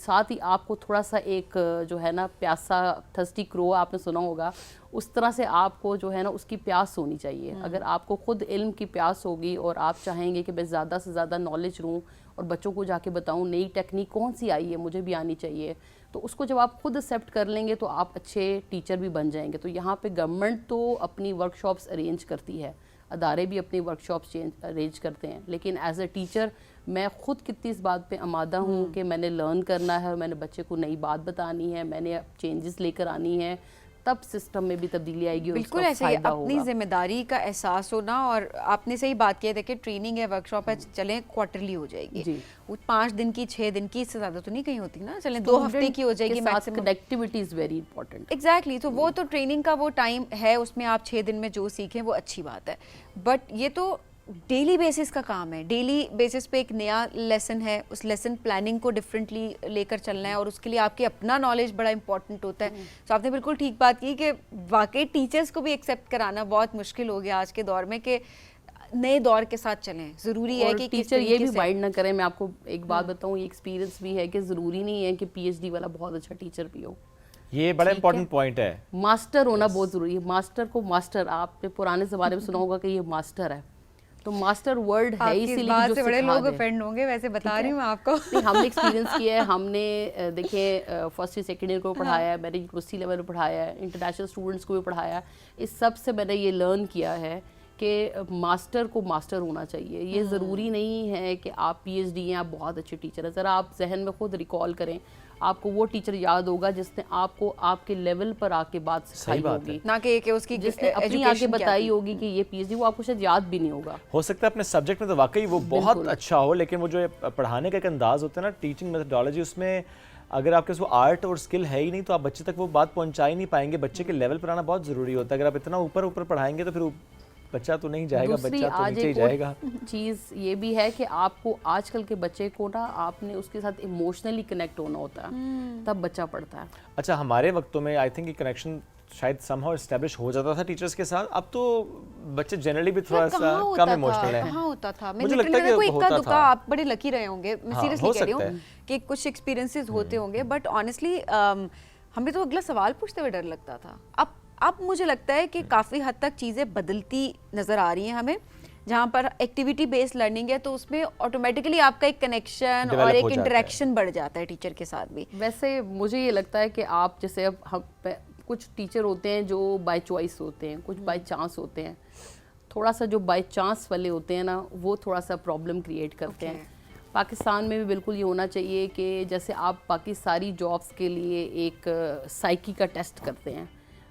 साथ ही आपको थोड़ा सा एक जो है ना प्यासा, थर्स्टी क्रो आपने सुना होगा, उस तरह से आपको जो है ना उसकी प्यास होनी चाहिए। अगर आपको खुद इल्म की प्यास होगी और आप चाहेंगे कि मैं ज़्यादा से ज़्यादा नॉलेज लूँ और बच्चों को जाके बताऊँ नई टेक्निक कौन सी आई है, मुझे भी आनी चाहिए, तो उसको जब आप खुद एक्सेप्ट कर लेंगे तो आप अच्छे टीचर भी बन जाएंगे। तो यहाँ पे गवर्नमेंट तो अपनी वर्कशॉप्स अरेंज करती है, अदारे भी अपनी वर्कशॉप्स अरेंज करते हैं, लेकिन एज अ टीचर मैं खुद कितनी इस बात पे आमादा हूँ कि मैंने लर्न करना है, मैंने बच्चे को नई बात बतानी है, मैंने चेंजेस लेकर आनी है तब सिस्टम में भी तबदीली आएगी और
बिल्कुल
उसका
ऐसे ही
फायदा
अपनी
होगा।
जिम्मेदारी का एहसास होना। और आपने सही बात की है, देखिए ट्रेनिंग है, वर्कशॉप है, चलें क्वार्टरली हो जाएगी
जी।
वो 5 दिन की 6 दिन की, इससे ज़्यादा तो नहीं कहीं होती ना, चलें 2 हफ्ते की हो जाएगी maximum.
Connectivity is very important.
Exactly तो वो तो ट्रेनिंग का वो टाइम है, उसमें आप 6 दिन में जो सीखें वो अच्छी बात है। बट ये तो डेली बेसिस का काम है, डेली बेसिस पे एक नया लेसन है, उस लेसन प्लानिंग को डिफरेंटली लेकर चलना है और उसके लिए आपके अपना नॉलेज बड़ा इंपॉर्टेंट होता है। तो आपने बिल्कुल ठीक बात की कि वाकई टीचर्स को भी एक्सेप्ट कराना बहुत मुश्किल हो गया आज के दौर में कि नए दौर के साथ चलें। ज़रूरी है कि
टीचर ये भी माइंड ना करें। मैं आपको एक बात बताऊं, ये एक्सपीरियंस भी है कि ज़रूरी नहीं है कि पीएचडी वाला बहुत अच्छा टीचर भी हो।
ये बड़ा इंपॉर्टेंट पॉइंट है,
मास्टर होना बहुत ज़रूरी है। मास्टर को मास्टर, आपने पुराने ज़माने में सुना होगा कि ये मास्टर है, तो मास्टर वर्ड है इसीलिए जो
से बड़े
सिखा
लोग
दे।
ऑफेंड होंगे, वैसे बता रही हूँ आपको।
नहीं, हमने एक्सपीरियंस किया है। हमने देखिए फर्स्ट ईयर सेकेंड ईयर को पढ़ाया है, मैंने यूनिवर्सिटी लेवल में पढ़ाया है, इंटरनेशनल स्टूडेंट्स को भी पढ़ाया है। इस सब से मैंने ये लर्न किया है कि मास्टर को मास्टर होना चाहिए। ये ज़रूरी नहीं है कि आप पीएचडी हैं, आप बहुत अच्छे टीचर हैं। ज़रा आप जहन में खुद रिकॉल करें, आपको वो टीचर याद होगा जिसने आपको आपके लेवल पर आके बात सिखाई होगी,
ना कि उसकी
जिसने अपनी आगे बताई होगी कि ये पीएचडी, वो आपको शायद याद भी नहीं होगा।
हो सकता है अपने सब्जेक्ट में तो वाकई वो बहुत अच्छा हो, लेकिन वो जो पढ़ाने का एक अंदाज होता है ना, टीचिंग मेथडोलॉजी, उसमें अगर आपके पास वो आर्ट और स्किल है ही नहीं तो आप बच्चे तक वो बात पहुंचा ही नहीं पाएंगे। बच्चे के लेवल पर आना बहुत ज़रूरी होता है। अगर आप इतना ऊपर ऊपर पढ़ाएंगे तो फिर बच्चा तो नहीं जाएगा, बच्चा तो नीचे ही जाएगा।
चीज़ ये भी है कि आपको आजकल के बच्चे को ना, आपने उसके साथ इमोशनली कनेक्ट होना होता है, तब बच्चा पढ़ता है।
अच्छा, हमारे वक्तों में आई थिंक ये कनेक्शन शायद समहाउ एस्टैब्लिश हो जाता था टीचर्स के साथ। अब तो बच्चे जनरली भी थोड़ा सा कम इमोशनल है।
कहाँ होता था?
मुझे लगता है कि
कोई
होता
दुका
था।
आप बड़े लकी रहे होंगे, मैं सीरियसली कह रही हूँ कि कुछ एक्सपीरियंसेस होते होंगे, बट ऑनेस्टली हमें तो अगला सवाल पूछते हुए डर लगता था। अब मुझे लगता है कि काफ़ी हद तक चीज़ें बदलती नज़र आ रही हैं हमें। जहाँ पर एक्टिविटी बेस्ड लर्निंग है तो उसमें ऑटोमेटिकली आपका एक कनेक्शन और एक इंटरेक्शन बढ़ जाता है टीचर के साथ भी।
वैसे मुझे ये लगता है कि आप जैसे अब हम कुछ टीचर होते हैं जो बाय चॉइस होते हैं, कुछ बाय चांस होते हैं। थोड़ा सा जो बाय चांस वाले होते हैं ना, वो थोड़ा सा प्रॉब्लम क्रिएट करते हैं। पाकिस्तान में भी बिल्कुल ये होना चाहिए कि जैसे आप बाकी सारी जॉब्स के लिए एक साइकी का टेस्ट करते हैं,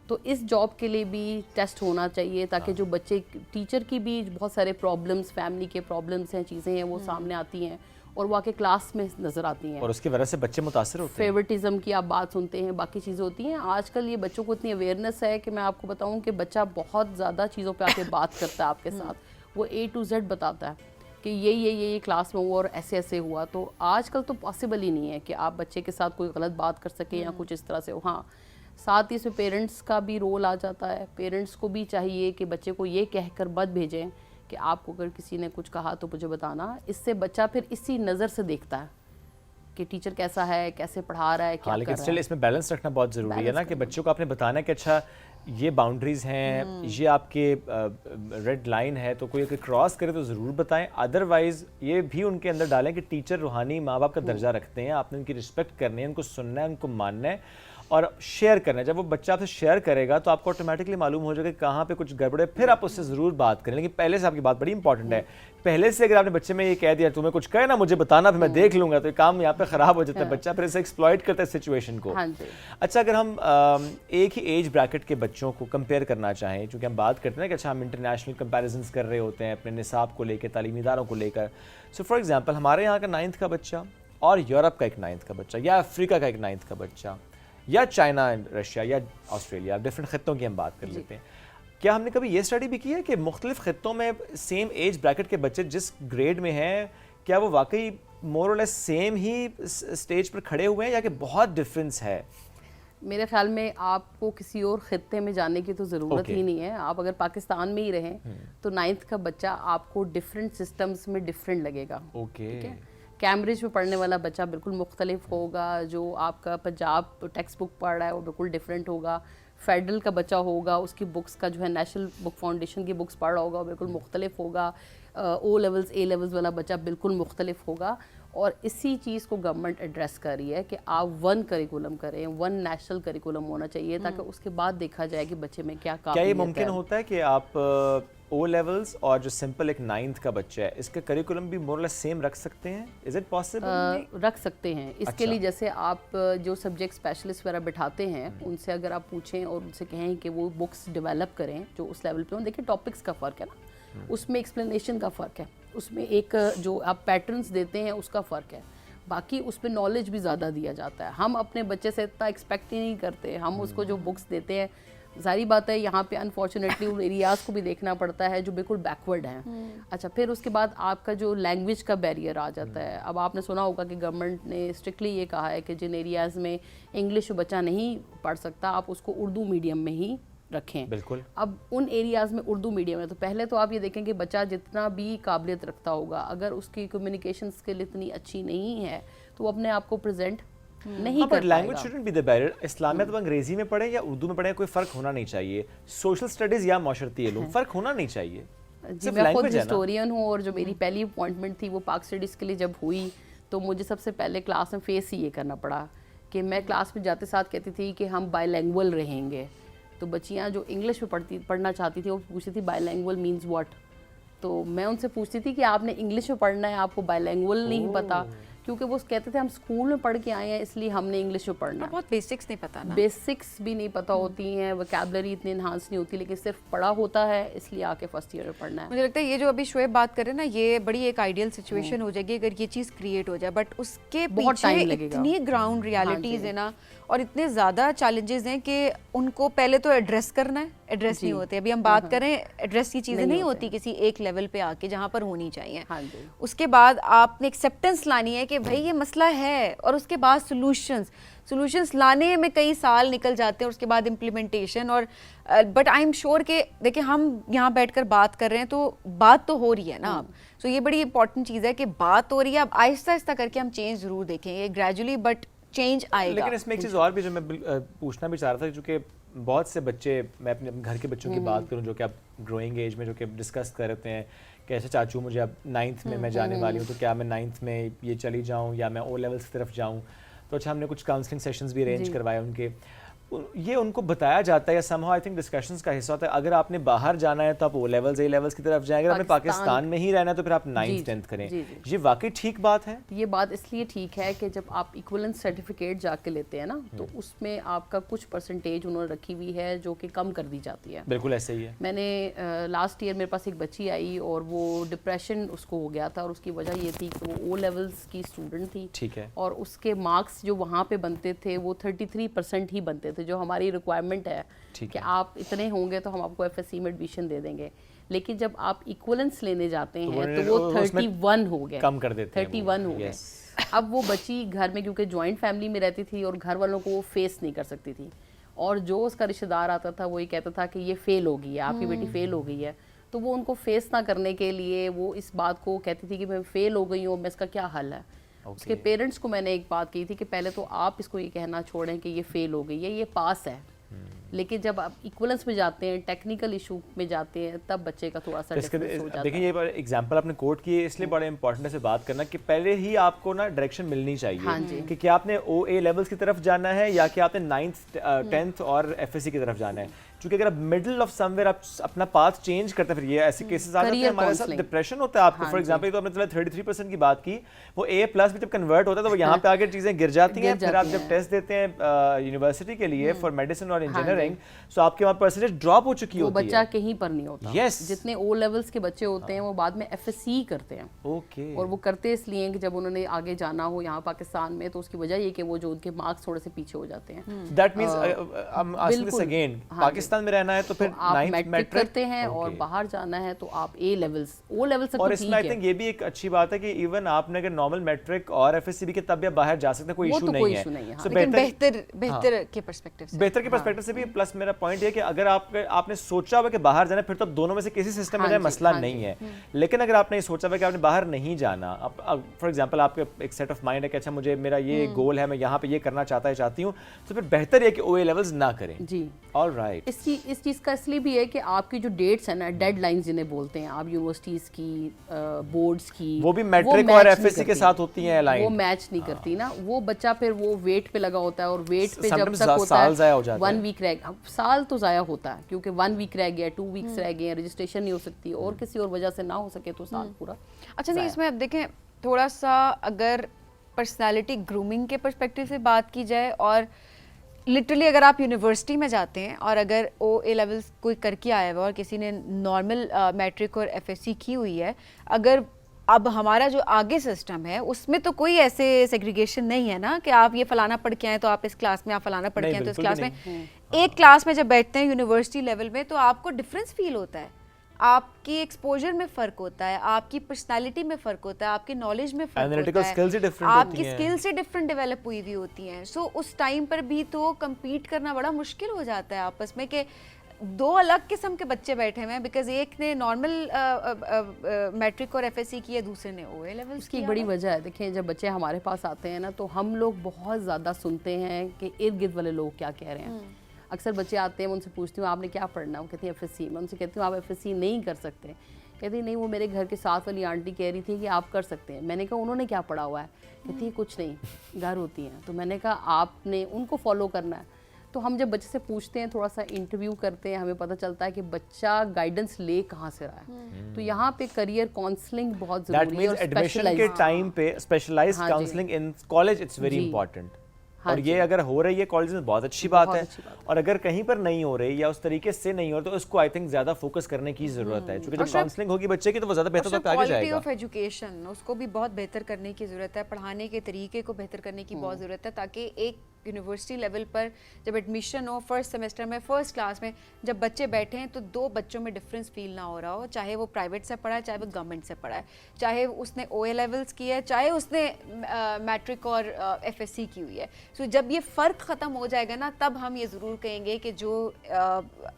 तो इस जॉब के लिए भी टेस्ट होना चाहिए, ताकि जो बच्चे, टीचर की भी बहुत सारे प्रॉब्लम्स, फैमिली के प्रॉब्लम्स हैं, चीज़ें हैं, वो सामने आती हैं और वो आके क्लास में नज़र आती हैं,
और उसकी वजह से बच्चे मुतासर होते हैं।
फेवरेटिज्म की आप बात सुनते हैं, बाकी चीज़ें होती हैं। आजकल ये बच्चों को इतनी अवेयरनेस है कि मैं आपको बताऊं कि बच्चा बहुत ज़्यादा चीज़ों पे आके बात करता है आपके साथ, वो A to Z बताता है कि ये क्लास में हुआ और ऐसे ऐसे हुआ। तो आजकल तो पॉसिबल ही नहीं है कि आप बच्चे के साथ कोई गलत बात कर सकें या कुछ इस तरह से हो। हाँ, साथ ही इसमें पेरेंट्स का भी रोल आ जाता है। पेरेंट्स को भी चाहिए कि बच्चे को ये कहकर मत भेजें कि आपको अगर किसी ने कुछ कहा तो मुझे बताना। इससे बच्चा फिर इसी नज़र से देखता है कि टीचर कैसा है, कैसे पढ़ा रहा है, क्या कर रहा है।
इसमें बैलेंस रखना बहुत ज़रूरी है ना, कि बच्चों को आपने बताना है कि अच्छा ये बाउंड्रीज हैं, ये आपके रेड लाइन है, तो कोई अगर क्रॉस करे तो ज़रूर बताएं। अदरवाइज़ ये भी उनके अंदर डालें कि टीचर रूहानी माँ बाप का दर्जा रखते हैं, आपने उनकी रिस्पेक्ट करनी है, उनको सुनना है, उनको मानना है और शेयर करना है। जब वो बच्चा आपसे शेयर करेगा तो आपको ऑटोमेटिकली मालूम हो जाएगा कि कहाँ पे कुछ गड़बड़ है, फिर आप उससे ज़रूर बात करें। लेकिन पहले से आपकी बात बड़ी इंपॉर्टेंट है। पहले से अगर आपने बच्चे में ये कह दिया तुम्हें कुछ कहे ना मुझे बताना, फिर मैं देख लूँगा, तो ये काम यहाँ पे ख़राब हो जाता है। बच्चा फिर इसे एक्सप्लॉइट करता है सिचुएशन को। अच्छा, अगर हम एक ही एज ब्रैकेट के बच्चों को कंपेयर करना चाहें, चूँकि हम बात करते हैं कि अच्छा हम इंटरनेशनल कंपेरिजन्स कर रहे होते हैं अपने निसाब को लेकर, तालीमी इदारों को लेकर। सो फॉर एग्जाम्पल हमारे यहाँ का 9th का बच्चा और यूरोप का एक 9th का बच्चा, या अफ्रीका का एक 9th का बच्चा, या चाइना, रशिया या ऑस्ट्रेलिया, डिफरेंट खित्तों की हम बात कर लेते हैं। क्या हमने कभी ये स्टडी भी की है कि मुख्तलिफ खित्तों में सेम एज ब्रैकेट के बच्चे जिस ग्रेड में हैं, क्या वो वाकई मोर और लेस सेम ही स्टेज पर खड़े हुए हैं या कि बहुत डिफरेंस है?
मेरे ख्याल में आपको किसी और खित्ते में जाने की तो ज़रूरत ही नहीं है। आप अगर पाकिस्तान में ही रहें तो 9th का बच्चा आपको डिफरेंट सिस्टम्स में डिफरेंट लगेगा। कैम्ब्रिज में पढ़ने वाला बच्चा बिल्कुल मुख्तलिफ होगा, जो आपका पंजाब टेक्स्ट बुक पढ़ रहा है वो बिल्कुल डिफरेंट होगा। फेडरल का बच्चा होगा, उसकी बुक्स का जो है नेशनल बुक फाउंडेशन की बुक्स पढ़ रहा होगा, वो बिल्कुल मुख्तलिफ होगा। O लेवल्स A लेवल्स वाला बच्चा बिल्कुल मुख्तलिफ होगा। और इसी चीज़ को गवर्नमेंट एड्रेस कर रही है कि आप वन करिकुलम करें, वन नेशनल करिकुलम होना चाहिए, ताकि उसके बाद देखा जाए कि बच्चे में क्या
ये मुमकिन होता है कि आप ओ लेवल्स और जो सिंपल एक 9th का बच्चा है, इसका करिकुलम भी मोर लेस सेम रख सकते हैं? Is it possible?
रख सकते हैं। इसके लिए जैसे आप जो सब्जेक्ट स्पेशलिस्ट वगैरह बिठाते हैं, उनसे अगर आप पूछें और उनसे कहें कि वो बुक्स डेवलप करें जो उस लेवल पे हो, देखिए टॉपिक्स का फ़र्क है ना, उसमें एक्सप्लेनेशन का फ़र्क है, उसमें एक जो आप पैटर्न्स देते हैं उसका फ़र्क है, बाकी उस पर नॉलेज भी ज़्यादा दिया जाता है। हम अपने बच्चे से इतना एक्सपेक्ट ही नहीं करते, हम उसको जो बुक्स देते हैं, सारी बात है यहाँ पे अनफॉर्चुनेटली उन एरियाज़ को भी देखना पड़ता है जो बिल्कुल बैकवर्ड हैं। अच्छा, फिर उसके बाद आपका जो लैंग्वेज का बैरियर आ जाता है। अब आपने सुना होगा कि गवर्नमेंट ने स्ट्रिक्टली ये कहा है कि जिन एरियाज़ में इंग्लिश बच्चा नहीं पढ़ सकता, आप उसको उर्दू मीडियम में ही रखें।
बिल्कुल।
अब उन एरियाज़ में उर्दू मीडियम है, तो पहले तो आप ये देखें कि बच्चा जितना भी काबिलियत रखता होगा, अगर उसकी कम्युनिकेशन स्किल इतनी अच्छी नहीं है तो वो अपने आप को प्रेजेंट नहीं कर पाएगा।
Language shouldn't be the barrier. इस्लामियत अंग्रेजी में पढ़े या उर्दू में पढ़े, कोई फर्क होना नहीं चाहिए। सोशल स्टडीज या माशरती इल्म, फर्क होना नहीं चाहिए।
जी, मैं खुद हिस्टोरियन हूँ और जो मेरी पहली अपॉइंटमेंट थी वो पाक स्टडीज़ के लिए जब हुई, तो मुझे सबसे पहले क्लास में फेस ही ये करना पड़ा कि मैं क्लास में जाते साथ कहती थी कि हम बायलैंग्वेज रहेंगे। तो बच्चियाँ जो इंग्लिश में पढ़ना चाहती थी वो पूछती थी बायलैंग्वेज मीन्स व्हाट। तो मैं उनसे पूछती थी कि आपने इंग्लिश में पढ़ना है, आपको बायलैंग्वेज नहीं पता, क्योंकि वो कहते थे हम स्कूल में पढ़ के आए हैं इसलिए हमने इंग्लिश में पढ़ना है।
बहुत बेसिक्स नहीं पता ना,
बेसिक्स भी नहीं पता होती हैं, वोकैबुलरी इतनी इन्हांस नहीं होती, लेकिन सिर्फ पढ़ा होता है इसलिए आके फर्स्ट ईयर में पढ़ना है।
मुझे लगता है ये जो अभी शोएब बात कर रहे हैं ना, ये बड़ी एक आइडियल सिचुएशन हो जाएगी अगर ये चीज़ क्रिएट हो जाए, बट उसके पीछे इतनी ग्राउंड रियलिटीज़ है ना, और इतने ज़्यादा चैलेंजेस हैं कि उनको पहले तो एड्रेस करना है, एड्रेस नहीं होते। अभी हम बात करें, एड्रेस की चीज़ें नहीं होती किसी एक लेवल पे आके जहाँ पर होनी चाहिए। उसके बाद आपने एक्सेप्टेंस लानी है कि भाई ये मसला है, और उसके बाद सॉल्यूशंस लाने में कई साल निकल जाते हैं, उसके बाद इम्प्लीमेंटेशन। और बट आई एम श्योर कि देखिए हम यहाँ बैठकर बात कर रहे हैं तो बात तो हो रही है ना अब। सो ये बड़ी इंपॉर्टेंट चीज़ है कि बात हो रही है, अब आहिस्ता आहिस्ता करके हम चेंज ज़रूर देखेंगे, ग्रेजुअली, बट चेंज आएगा।
लेकिन इसमें एक चीज़ और भी जो मैं पूछना भी चाह रहा था, क्योंकि बहुत से बच्चे, मैं अपने घर के बच्चों की बात करूं जो कि अब ग्रोइंग एज में जो कि डिस्कस कर रहे हैं कि ऐसे चाचू मुझे अब 9th में मैं जाने वाली हूं, तो क्या मैं 9th में ये चली जाऊं या मैं ओ लेवल्स की तरफ जाऊं। तो अच्छा, हमने कुछ काउंसलिंग सेशंस भी अरेंज करवाए उनके, ये उनको बताया जाता है या समहाउ आई थिंक डिस्कशंस का हिस्सा होता है, अगर आपने बाहर जाना है तो आप ओ लेवल्स, ए लेवल्स की तरफ जाएं, अगर आपने पाकिस्तान में ही रहना है तो फिर आप 9th 10th करें। ये वाकई ठीक बात है?
ये बात इसलिए ठीक है कि जब आप इक्विवेलेंस सर्टिफिकेट जाके लेते हैं ना, तो उसमें आपका कुछ परसेंटेज उन्होंने रखी हुई है जो कि कम कर दी जाती है।
बिल्कुल ऐसे ही है।
मैंने लास्ट ईयर मेरे पास एक बच्ची आई और वो डिप्रेशन उसको हो गया था, और उसकी वजह ये थी कि वो ओ लेवल्स की स्टूडेंट थी।
ठीक है।
और उसके मार्क्स जो वहाँ पे बनते थे वो 33% ही बनते थे, जो हमारी रिक्वायरमेंट है कि आप इतने होंगे तो हम आपको एफएससी में एडमिशन दे देंगे। लेकिन जब आप इक्विवेलेंस लेने जाते हैं तो वो 31 हो गए,
कम कर देते हैं,
31 हो गए। अब वो बच्ची घर में, क्योंकि जॉइंट फैमिली में रहती थी और घर वालों को वो फेस नहीं कर सकती थी, और जो उसका रिश्तेदार आता था वो ये कहता था कि ये फेल हो गई है, आपकी बेटी फेल हो गई है। तो वो उनको फेस ना करने के लिए वो इस बात को कहती थी कि मैं फेल हो गई हूँ, मैं इसका क्या हल है। उसके पेरेंट्स को मैंने एक बात कही थी कि पहले तो आप इसको ये कहना छोड़ें कि ये फेल हो गई है, ये पास है। लेकिन जब आप इक्विवेलेंस में जाते हैं, टेक्निकल इशू में जाते हैं, तब बच्चे का थोड़ा सा डिफरेंस हो जाता है।
देखिए, ये एग्जांपल आपने कोट किए, इसलिए बड़ा इंपॉर्टेंट है से बात करना कि पहले ही आपको ना डायरेक्शन मिलनी चाहिए कि क्या आपने ओ ए लेवल्स की तरफ जाना है या कि आपने 9th 10th और एफएससी की तरफ जाना है। क्योंकि अगर आप मिडिल ऑफ समवेयर आप अपना पाथ चेंज करते हैं, फिर ये ऐसे केसेस आ जाते हैं हमारे साथ, डिप्रेशन होता है आपको। फॉर एग्जांपल, तो आपने 33% की बात की, वो A+ भी जब कन्वर्ट होता है तो वो यहाँ पे आगे चीजें गिर जाती हैं। फिर आप जब टेस्ट देते हैं यूनिवर्सिटी के लिए फॉर मेडिसिन और इंजीनियरिंग, सो आपके वहाँ परसेंटेज ड्रॉप हो चुकी होती है,
बच्चा कहीं पर नहीं होता।
यस,
जितने ओ लेवल्स के बच्चे होते हैं वो बाद में एफएससी करते हैं।
ओके।
और वो करते इसलिए कि जब उन्होंने आगे जाना हो यहाँ पाकिस्तान में, तो उसकी वजह ये कि वो जो उनके मार्क्स थोड़े से पीछे हो जाते हैं।
That means I am asking this again, Pakistan में रहना है तो फिर
आप मैट्रिक करते हैं और बाहर जाना है तो आप ए लेवल्स, ओ लेवल्स तक।
और इसमें आई थिंक ये भी एक अच्छी बात है कि इवन आपने अगर नॉर्मल मैट्रिक और एफएससी भी के तब भी आप बाहर जा सकते हैं, कोई इशू नहीं है।
सो बेहतर के पर्सपेक्टिव
से भी। प्लस मेरा पॉइंट ये कि अगर आपने सोचा हुआ कि बाहर जाना, फिर तो दोनों में से किसी सिस्टम में जाए, मसला नहीं है। लेकिन अगर आपने सोचा हुआ कि आपने बाहर नहीं जाना, फॉर एग्जांपल आपके एक सेट ऑफ माइंड है कि अच्छा मुझे मेरा ये गोल है, मैं यहाँ पे ये करना चाहती हूँ, तो फिर बेहतर है कि ओए लेवल्स ना करें।
जी,
ऑलराइट।
इस चीज़ का इसलिए भी है कि आपकी जो डेट्स है ना, डेडलाइंस जिन्हें बोलते हैं, आप यूनिवर्सिटीज़ की, बोर्ड्स की,
वो भी मैट्रिक और एफएससी के साथ होती हैं अलाइन,
वो मैच नहीं करती ना। वो बच्चा फिर वो वेट पे लगा होता है, और वेट पे जब
Sometimes
तक होता
साल ज़ाया हो
है
जाता
1
है।
वीक रह, साल तो ज़ाया होता है क्योंकि 1 वीक रह गया, 2 वीक्स रह गए, रजिस्ट्रेशन नहीं हो सकती, और किसी और वजह से ना हो सके तो साल पूरा।
अच्छा नहीं, इसमें अब देखें थोड़ा सा अगर पर्सनालिटी ग्रूमिंग के पर्सपेक्टिव से बात की जाए, और लिटरली अगर आप यूनिवर्सिटी में जाते हैं और अगर ओ लेवल्स कोई करके आया हुआ और किसी ने नॉर्मल मैट्रिक और एफएससी की हुई है, अगर अब हमारा जो आगे सिस्टम है उसमें तो कोई ऐसे सेग्रीगेशन नहीं है ना कि आप ये फलाना पढ़ के आए तो आप इस क्लास में, आप फलाना पढ़ के आए तो इस क्लास में। एक क्लास में जब बैठते हैं यूनिवर्सिटी लेवल में तो आपको डिफरेंस फील होता है, आपकी एक्सपोजर में फर्क होता है, आपकी पर्सनालिटी में फर्क होता है, आपकी नॉलेज में फर्क होता है,
स्किल्स ही डिफरेंट होती
आपकी
हैं,
स्किल्स से डिफरेंट डेवलप हुई हुई होती हैं। सो उस टाइम पर भी तो कम्पीट करना बड़ा मुश्किल हो जाता है आपस में कि दो अलग किस्म के बच्चे बैठे हुए हैं, बिकॉज एक ने नॉर्मल मैट्रिक और एफएससी की है, दूसरे ने ओए लेवल।
इसकी एक बड़ी वजह है, देखिए जब बच्चे हमारे पास आते हैं ना तो हम लोग बहुत ज़्यादा सुनते हैं कि इर्द गिर्द वाले लोग क्या कह रहे हैं। अक्सर बच्चे आते हैं, मैं उनसे पूछती हूँ आपने क्या पढ़ना, वो कहती है एफएससी। मैं उनसे कहती हूँ आप एफएससी नहीं कर सकते, कहती नहीं वो मेरे घर के साथ वाली आंटी कह रही थी कि आप कर सकते हैं। मैंने कहा उन्होंने क्या पढ़ा हुआ है, कहती है कुछ नहीं, घर होती हैं। तो मैंने कहा आपने उनको फॉलो करना है। तो हम जब बच्चे से पूछते हैं, थोड़ा सा इंटरव्यू करते हैं, हमें पता चलता है कि बच्चा गाइडेंस ले कहाँ से रहा है। तो यहाँ पे करियर काउंसलिंग बहुत जरूरी है, और
एडमिशन के टाइम पे specialised counselling in college it's very important. और ये अगर हो रही है कॉलेज में बहुत अच्छी बात है, और अगर कहीं पर नहीं हो रही या उस तरीके से नहीं हो रही तो उसको आई थिंक ज्यादा फोकस करने की जरूरत है, क्योंकि जब काउंसलिंग होगी बच्चे की तो वो ज्यादा बेहतर तक आगे जाएगा।
क्वालिटी ऑफ एजुकेशन उसको भी बहुत बेहतर करने की जरूरत है, पढ़ाने के तरीके को बेहतर करने की बहुत जरूरत है, ताकि एक यूनिवर्सिटी लेवल पर जब एडमिशन हो फर्स्ट सेमेस्टर में, फर्स्ट क्लास में जब बच्चे बैठे हैं तो दो बच्चों में डिफरेंस फील ना हो रहा हो, चाहे वो प्राइवेट से पढ़ा है, चाहे वो गवर्नमेंट से पढ़ा है, चाहे उसने ओए लेवल्स किया है, चाहे उसने मैट्रिक और एफएससी की हुई है। सो जब ये फ़र्क ख़त्म हो जाएगा ना, तब हम ये ज़रूर कहेंगे कि जो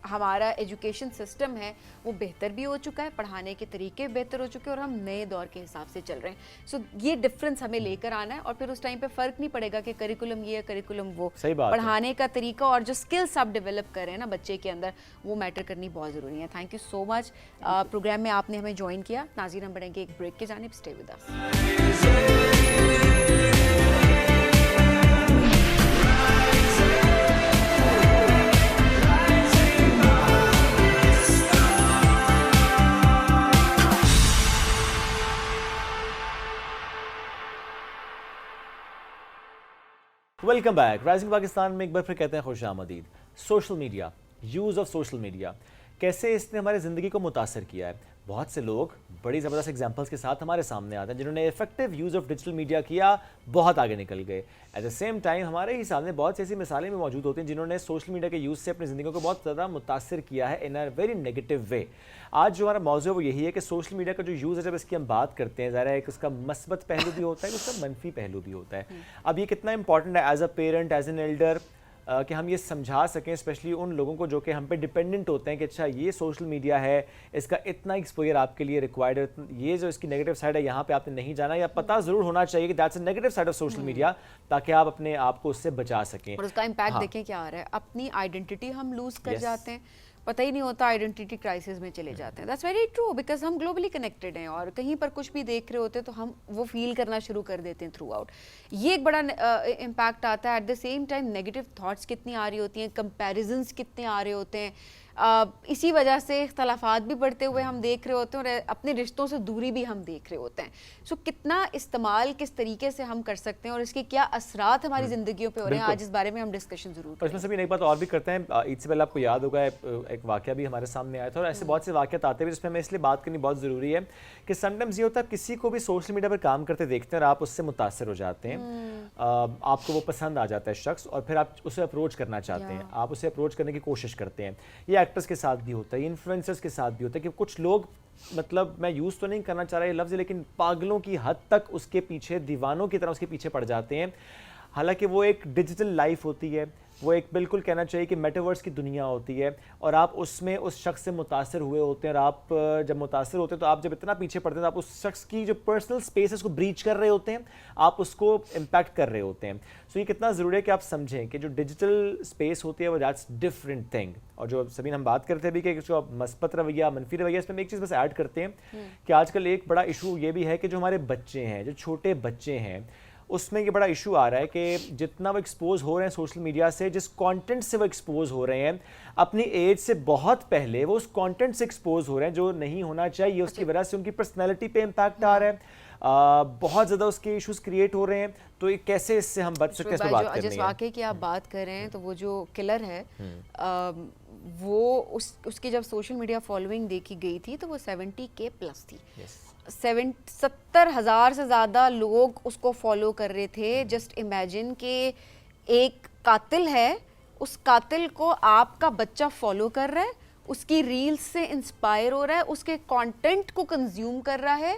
हमारा एजुकेशन सिस्टम है वो बेहतर भी हो चुका है, पढ़ाने के तरीके बेहतर हो चुके हैं और हम नए दौर के हिसाब से चल रहे हैं। सो ये डिफरेंस हमें लेकर आना है, और फिर उस टाइम पे फ़र्क नहीं पड़ेगा कि करिकुलम ये है करिकुलम वो।
सही बात
पढ़ाने का तरीका और जो स्किल्स आप डेवलप कर रहे हैं ना बच्चे के अंदर, वो मैटर करनी बहुत ज़रूरी है। Thank you so much, programme में आपने हमें ज्वाइन किया। नाज़रीन, हम बढ़ेंगे एक ब्रेक के जानिब, stay with us.
Welcome back. Rising Pakistan में एक बार फिर कहते हैं खुश आमदीद। Social media, use of social media, कैसे इसने हमारी ज़िंदगी को मुतासर किया है। बहुत से लोग बड़ी ज़बरदस्त एग्जांपल्स के साथ हमारे सामने आते हैं जिन्होंने effective use of digital media किया, बहुत आगे निकल गए। एट द सेम टाइम हमारे ही सामने बहुत सी ऐसी मिसालें भी मौजूद होती हैं जिन्होंने सोशल मीडिया के यूज़ से अपनी ज़िंदगी को बहुत ज़्यादा मुतासर किया है इन अ वेरी नेगेटिव वे। आज जो हमारा मौजू है वो यही है कि सोशल मीडिया का जो यूज़ है, जब इसकी हम बात करते हैं, ज़रा एक उसका मस्बत पहलू भी होता है, उसका मनफी पहलू भी होता है। अब ये कितना इंपॉर्टेंट है as a parent, as an elder, कि हम ये समझा सकें स्पेशली उन लोगों को जो कि हम पे डिपेंडेंट होते हैं कि अच्छा ये सोशल मीडिया है, इसका इतना एक्सपोजर आपके लिए रिक्वायर्ड है, ये जो इसकी नेगेटिव साइड है यहाँ पे आपने नहीं जाना, या पता ज़रूर होना चाहिए कि that's a negative side of social media, ताकि आप अपने आप को उससे बचा सकें।
और उसका इम्पैक्ट देखें क्या आ रहा है, अपनी आइडेंटिटी हम लूज कर जाते हैं, पता ही नहीं होता, आइडेंटिटी क्राइसिस में चले जाते हैं। दैट्स वेरी ट्रू, बिकॉज हम ग्लोबली कनेक्टेड हैं और कहीं पर कुछ भी देख रहे होते हैं तो हम वो फील करना शुरू कर देते हैं थ्रू आउट। ये एक बड़ा इम्पैक्ट आता है। At the same time negative thoughts कितनी आ रही होती हैं, कंपैरिजंस कितने आ रहे होते हैं, इसी वजह से इख्तलाफात भी बढ़ते हुए हम देख रहे होते हैं और अपने रिश्तों से दूरी भी हम देख रहे होते हैं। सो कितना इस्तेमाल किस तरीके से हम कर सकते हैं और इसके क्या असरात हमारी ज़िंदगियों पे हो रहे हैं, आज इस बारे में हम डिस्कशन जरूर करेंगे।
इसमें से भी एक बात और भी करते हैं, ईद से पहले आपको याद होगा एक वाक़या भी हमारे सामने आया था, और ऐसे बहुत से वाक़यात आते हैं जिसमें हमें इसलिए बात करनी बहुत ज़रूरी है कि समटाइम्स ये होता है किसी को भी सोशल मीडिया पर काम करते देखते हैं और आप उससे मुतासर हो जाते हैं, आपको वो पसंद आ जाता है शख्स, और फिर आप उसे अप्रोच करना चाहते हैं, आप उसे अप्रोच करने की कोशिश करते हैं। ये एक्टर्स के साथ भी होता है, इन्फ्लुएंसर्स के साथ भी होता है कि कुछ लोग, मतलब मैं यूज़ तो नहीं करना चाह रहा ये लफ्ज़, लेकिन पागलों की हद तक उसके पीछे, दीवानों की तरह उसके पीछे पड़ जाते हैं। हालांकि वो एक डिजिटल लाइफ होती है, वो एक बिल्कुल कहना चाहिए कि मेटावर्स की दुनिया होती है, और आप उसमें उस शख्स से मुतासर हुए होते हैं, और आप जब मुतासर होते हैं तो आप जब इतना पीछे पड़ते हैं तो आप उस शख्स की जो पर्सनल स्पेस है उसको ब्रीच कर रहे होते हैं, आप उसको इम्पैक्ट कर रहे होते हैं। सो ये कितना ज़रूरी है कि आप समझें कि जो डिजिटल स्पेस होती है वो दैट्स डिफरेंट थिंग। और जो सभी हम बात करते हैं भी कि जो मस्बत रवैया, मनफी रवैया, इसमें एक चीज़ बस ऐड करते हैं कि आजकल एक बड़ा इशू ये भी है कि जो हमारे बच्चे हैं, जो छोटे बच्चे हैं, उसमें ये बड़ा इशू आ रहा है कि जितना वो एक्सपोज हो रहे हैं सोशल मीडिया से, जिस कंटेंट से वो एक्सपोज हो रहे हैं, अपनी एज से बहुत पहले वो उस कंटेंट से एक्सपोज हो रहे हैं जो नहीं होना चाहिए। उसकी वजह से उनकी पर्सनैलिटी पे इम्पैक्ट आ रहा है, बहुत ज़्यादा उसके इश्यूज क्रिएट हो रहे हैं। तो ये कैसे इससे हम बच सकते हैं, इस पर बात करनी है।
जिस वाक़े की आप बात कर रहे हैं, तो वो जो किलर है वो उसकी जब सोशल मीडिया फॉलोइंग देखी गई थी तो वो 70K प्लस थी। 70,000 से ज़्यादा लोग उसको फॉलो कर रहे थे। जस्ट इमेजिन कि एक कातिल है, उस कातिल को आपका बच्चा फॉलो कर रहा है, उसकी रील्स से इंस्पायर हो रहा है, उसके कंटेंट को कंज्यूम कर रहा है,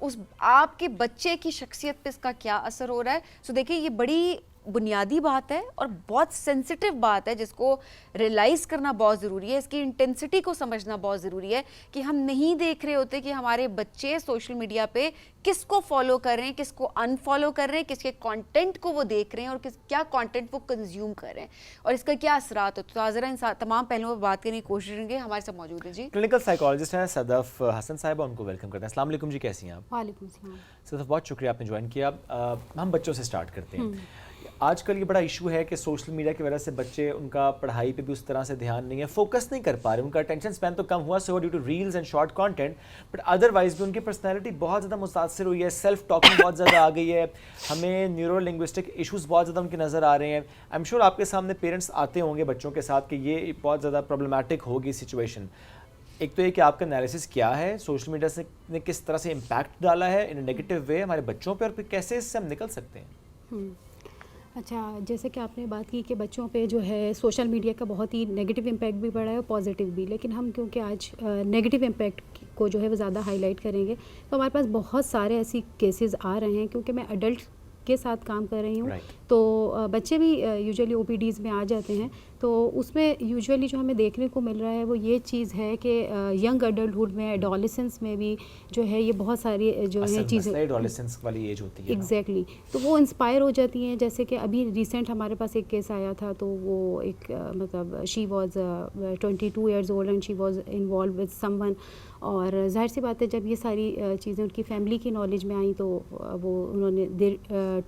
उस आपके बच्चे की शख्सियत पे इसका क्या असर हो रहा है। सो देखिए, ये बड़ी बुनियादी बात है और बहुत सेंसिटिव बात है जिसको रियलाइज़ करना बहुत ज़रूरी है। इसकी इंटेंसिटी को समझना बहुत ज़रूरी है कि हम नहीं देख रहे होते कि हमारे बच्चे सोशल मीडिया पे किसको फॉलो कर रहे हैं, किसको अनफॉलो कर रहे हैं, किसके कंटेंट को वो देख रहे हैं और क्या कंटेंट वो कंज्यूम कर रहे हैं और इसका क्या असरात होते हैं। तो ज़रा तमाम पहलुओं पर बात करने की कोशिश करेंगे। हमारे साथ मौजूद है जी
क्लिनिकल साइकोलॉजिस्ट हैं सदफ हसन साहिबा, उनको वेलकम करते हैं। अस्सलाम वालेकुम जी, कैसी हैं आप?
वालेकुम सलाम।
सदफ, बहुत शुक्रिया आपने ज्वाइन किया। हम बच्चों से स्टार्ट करते हैं। आजकल ये बड़ा इशू है कि सोशल मीडिया की वजह से बच्चे, उनका पढ़ाई पे भी उस तरह से ध्यान नहीं है, फोकस नहीं कर पा रहे, उनका अटेंशन स्पैन तो कम हुआ so due to reels and short content, but otherwise भी उनकी पर्सनैलिटी बहुत ज़्यादा मुतासर हुई है, सेल्फ टॉकिंग बहुत ज़्यादा आ गई है, हमें न्यूरो लिंग्विस्टिक इशूज़ बहुत ज़्यादा उनके नज़र आ रहे हैं। आई एम श्योर आपके सामने पेरेंट्स आते होंगे बच्चों के साथ कि ये बहुत ज़्यादा प्रॉब्लमैटिक होगी सिचुएशन। एक तो ये कि आपका एनालिसिस क्या है, सोशल मीडिया से ने किस तरह से इम्पैक्ट डाला है इन नेगेटिव वे हमारे बच्चों पे, और फिर कैसे इससे हम निकल सकते हैं?
अच्छा, जैसे कि आपने बात की कि बच्चों पे जो है सोशल मीडिया का बहुत ही नेगेटिव इम्पैक्ट भी पड़ा है और पॉजिटिव भी, लेकिन हम क्योंकि आज नेगेटिव इम्पैक्ट को जो है वो ज़्यादा हाईलाइट करेंगे, तो हमारे पास बहुत सारे ऐसी केसेस आ रहे हैं। क्योंकि मैं अडल्ट के साथ काम कर रही हूँ, तो बच्चे भी यूजुअली ओपीडीज़ में आ जाते हैं। तो उसमें यूजुअली जो हमें देखने को मिल रहा है वो ये चीज़ है कि यंग अडल्टहुड में, एडोलेसेंस में भी जो है ये बहुत सारी जो है चीज़ें,
एडोलेसेंस वाली एज होती है।
एग्जैक्टली, तो वो इंस्पायर हो जाती हैं। जैसे कि अभी रिसेंट हमारे पास एक केस आया था, तो वो एक मतलब she was 22 years old and she was involve with someone, और जाहिर सी बात है जब ये सारी चीज़ें उनकी फैमिली की नॉलेज में आई तो वो उन्होंने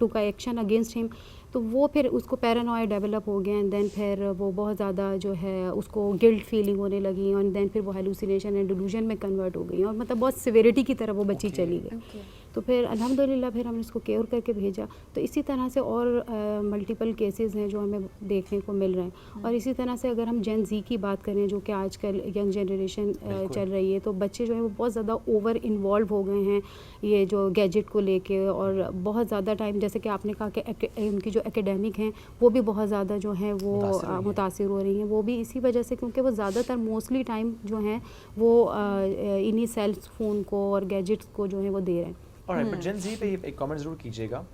टुक एक्शन अगेंस्ट हिम। तो वो फिर उसको पैरानॉइड डेवलप हो गया, एंड देन फिर वो बहुत ज़्यादा जो है उसको गिल्ट फीलिंग होने लगी, और देन फिर वो हेलुसिनेशन एंड डिलूजन में कन्वर्ट हो गई, और मतलब बहुत सिविरिटी की तरफ वो बच्ची चली गई। तो फिर अल्हम्दुलिल्लाह फिर हमने इसको केयर करके भेजा। तो इसी तरह से और मल्टीपल केसेस हैं जो हमें देखने को मिल रहे हैं। और इसी तरह से अगर हम जेन ज़ी की बात करें, जो कि आजकल यंग जनरेशन चल रही है, तो बच्चे जो हैं वो बहुत ज़्यादा ओवर इन्वॉल्व हो गए हैं ये जो गैजेट को लेके, और बहुत ज़्यादा टाइम, जैसे कि आपने कहा कि उनकी जो एकेडमिक हैं वो भी बहुत ज़्यादा जो है वो मुतासिर हो रही हैं। वो भी इसी वजह से क्योंकि वो ज़्यादातर मोस्टली टाइम जो है वो इन्हीं सेल फ़ोन को और गैजेट्स को जो है वो दे रहे हैं।
ऑलराइट, बट जेन ज़ी पे एक कमेंट ज़रूर कीजिएगा।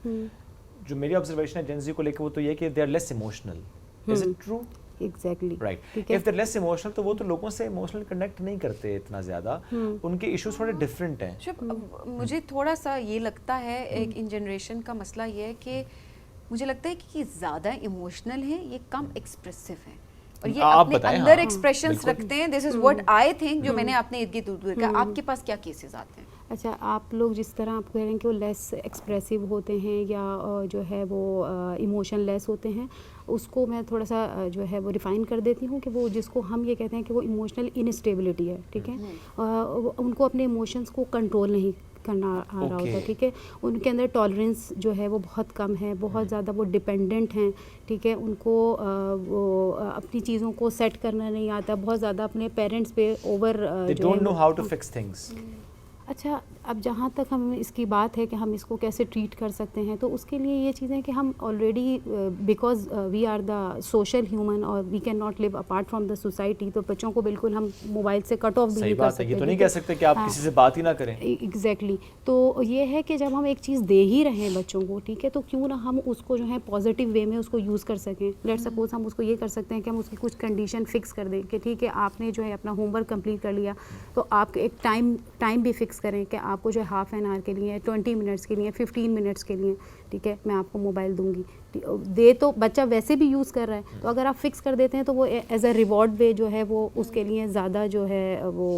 जो मेरी ऑब्जर्वेशन है जेन ज़ी को लेकर वो तो ये कि they are less emotional. Is it true?
Exactly,
right. If they less emotional तो वो तो लोगों से इमोशनल कनेक्ट नहीं करते इतना ज़्यादा, उनके इश्यूज थोड़े डिफरेंट हैं।
मुझे थोड़ा सा ये लगता है एक इन जनरेशन का मसला ये है कि मुझे लगता है कि ज़्यादा इमोशनल हैं, ये कम एक्सप्रेसिव हैं और ये अपने अंदर एक्सप्रेशंस रखते हैं। This is what I think, जो मैंने अपने इर्द गिर्द देखा। आपके पास क्या केसेस आते हैं?
अच्छा, आप लोग जिस तरह आप कह रहे हैं कि वो लेस एक्सप्रेसिव होते हैं या जो है वो इमोशन लेस होते हैं, उसको मैं थोड़ा सा जो है वो रिफ़ाइन कर देती हूँ कि वो जिसको हम ये कहते हैं कि वो इमोशनल इनस्टेबिलिटी है, ठीक है। उनको अपने इमोशंस को कंट्रोल नहीं करना आ रहा होता, ठीक है। उनके अंदर टॉलरेंस जो है वो बहुत कम है, बहुत ज़्यादा वो डिपेंडेंट हैं, ठीक है। उनको वो अपनी चीज़ों को सेट करना नहीं आता, बहुत ज़्यादा अपने पेरेंट्स पे over
they don't know how to fix things.
अच्छा, अब जहाँ तक हम इसकी बात है कि हम इसको कैसे ट्रीट कर सकते हैं, तो उसके लिए ये चीज़ें कि हम already because we are the social human और we can not live apart from the society, तो बच्चों को बिल्कुल हम मोबाइल से कट ऑफ भी नहीं कर सकते।
ये तो नहीं कह सकते कि आप किसी से बात ही ना करें।
एग्जैक्टली तो ये है कि जब हम एक चीज़ दे ही रहे हैं बच्चों को, ठीक है, तो क्यों ना हम उसको जो है पॉजिटिव वे में उसको यूज़ कर सकें। लेट सपोज हम उसको ये कर सकते हैं कि हम उसकी कुछ कंडीशन फिक्स कर दें कि ठीक है, आपने जो है अपना होमवर्क कंप्लीट कर लिया, तो आप एक टाइम भी फिक्स करें कि आपको जो है हाफ एन आवर के लिए, 20 मिनट्स के लिए, 15 मिनट्स के लिए, ठीक है, मैं आपको मोबाइल दूंगी। दे तो बच्चा वैसे भी यूज़ कर रहा है, तो अगर आप फिक्स कर देते हैं तो वो एज अ रिवॉर्ड वे जो है वो उसके लिए ज़्यादा जो है वो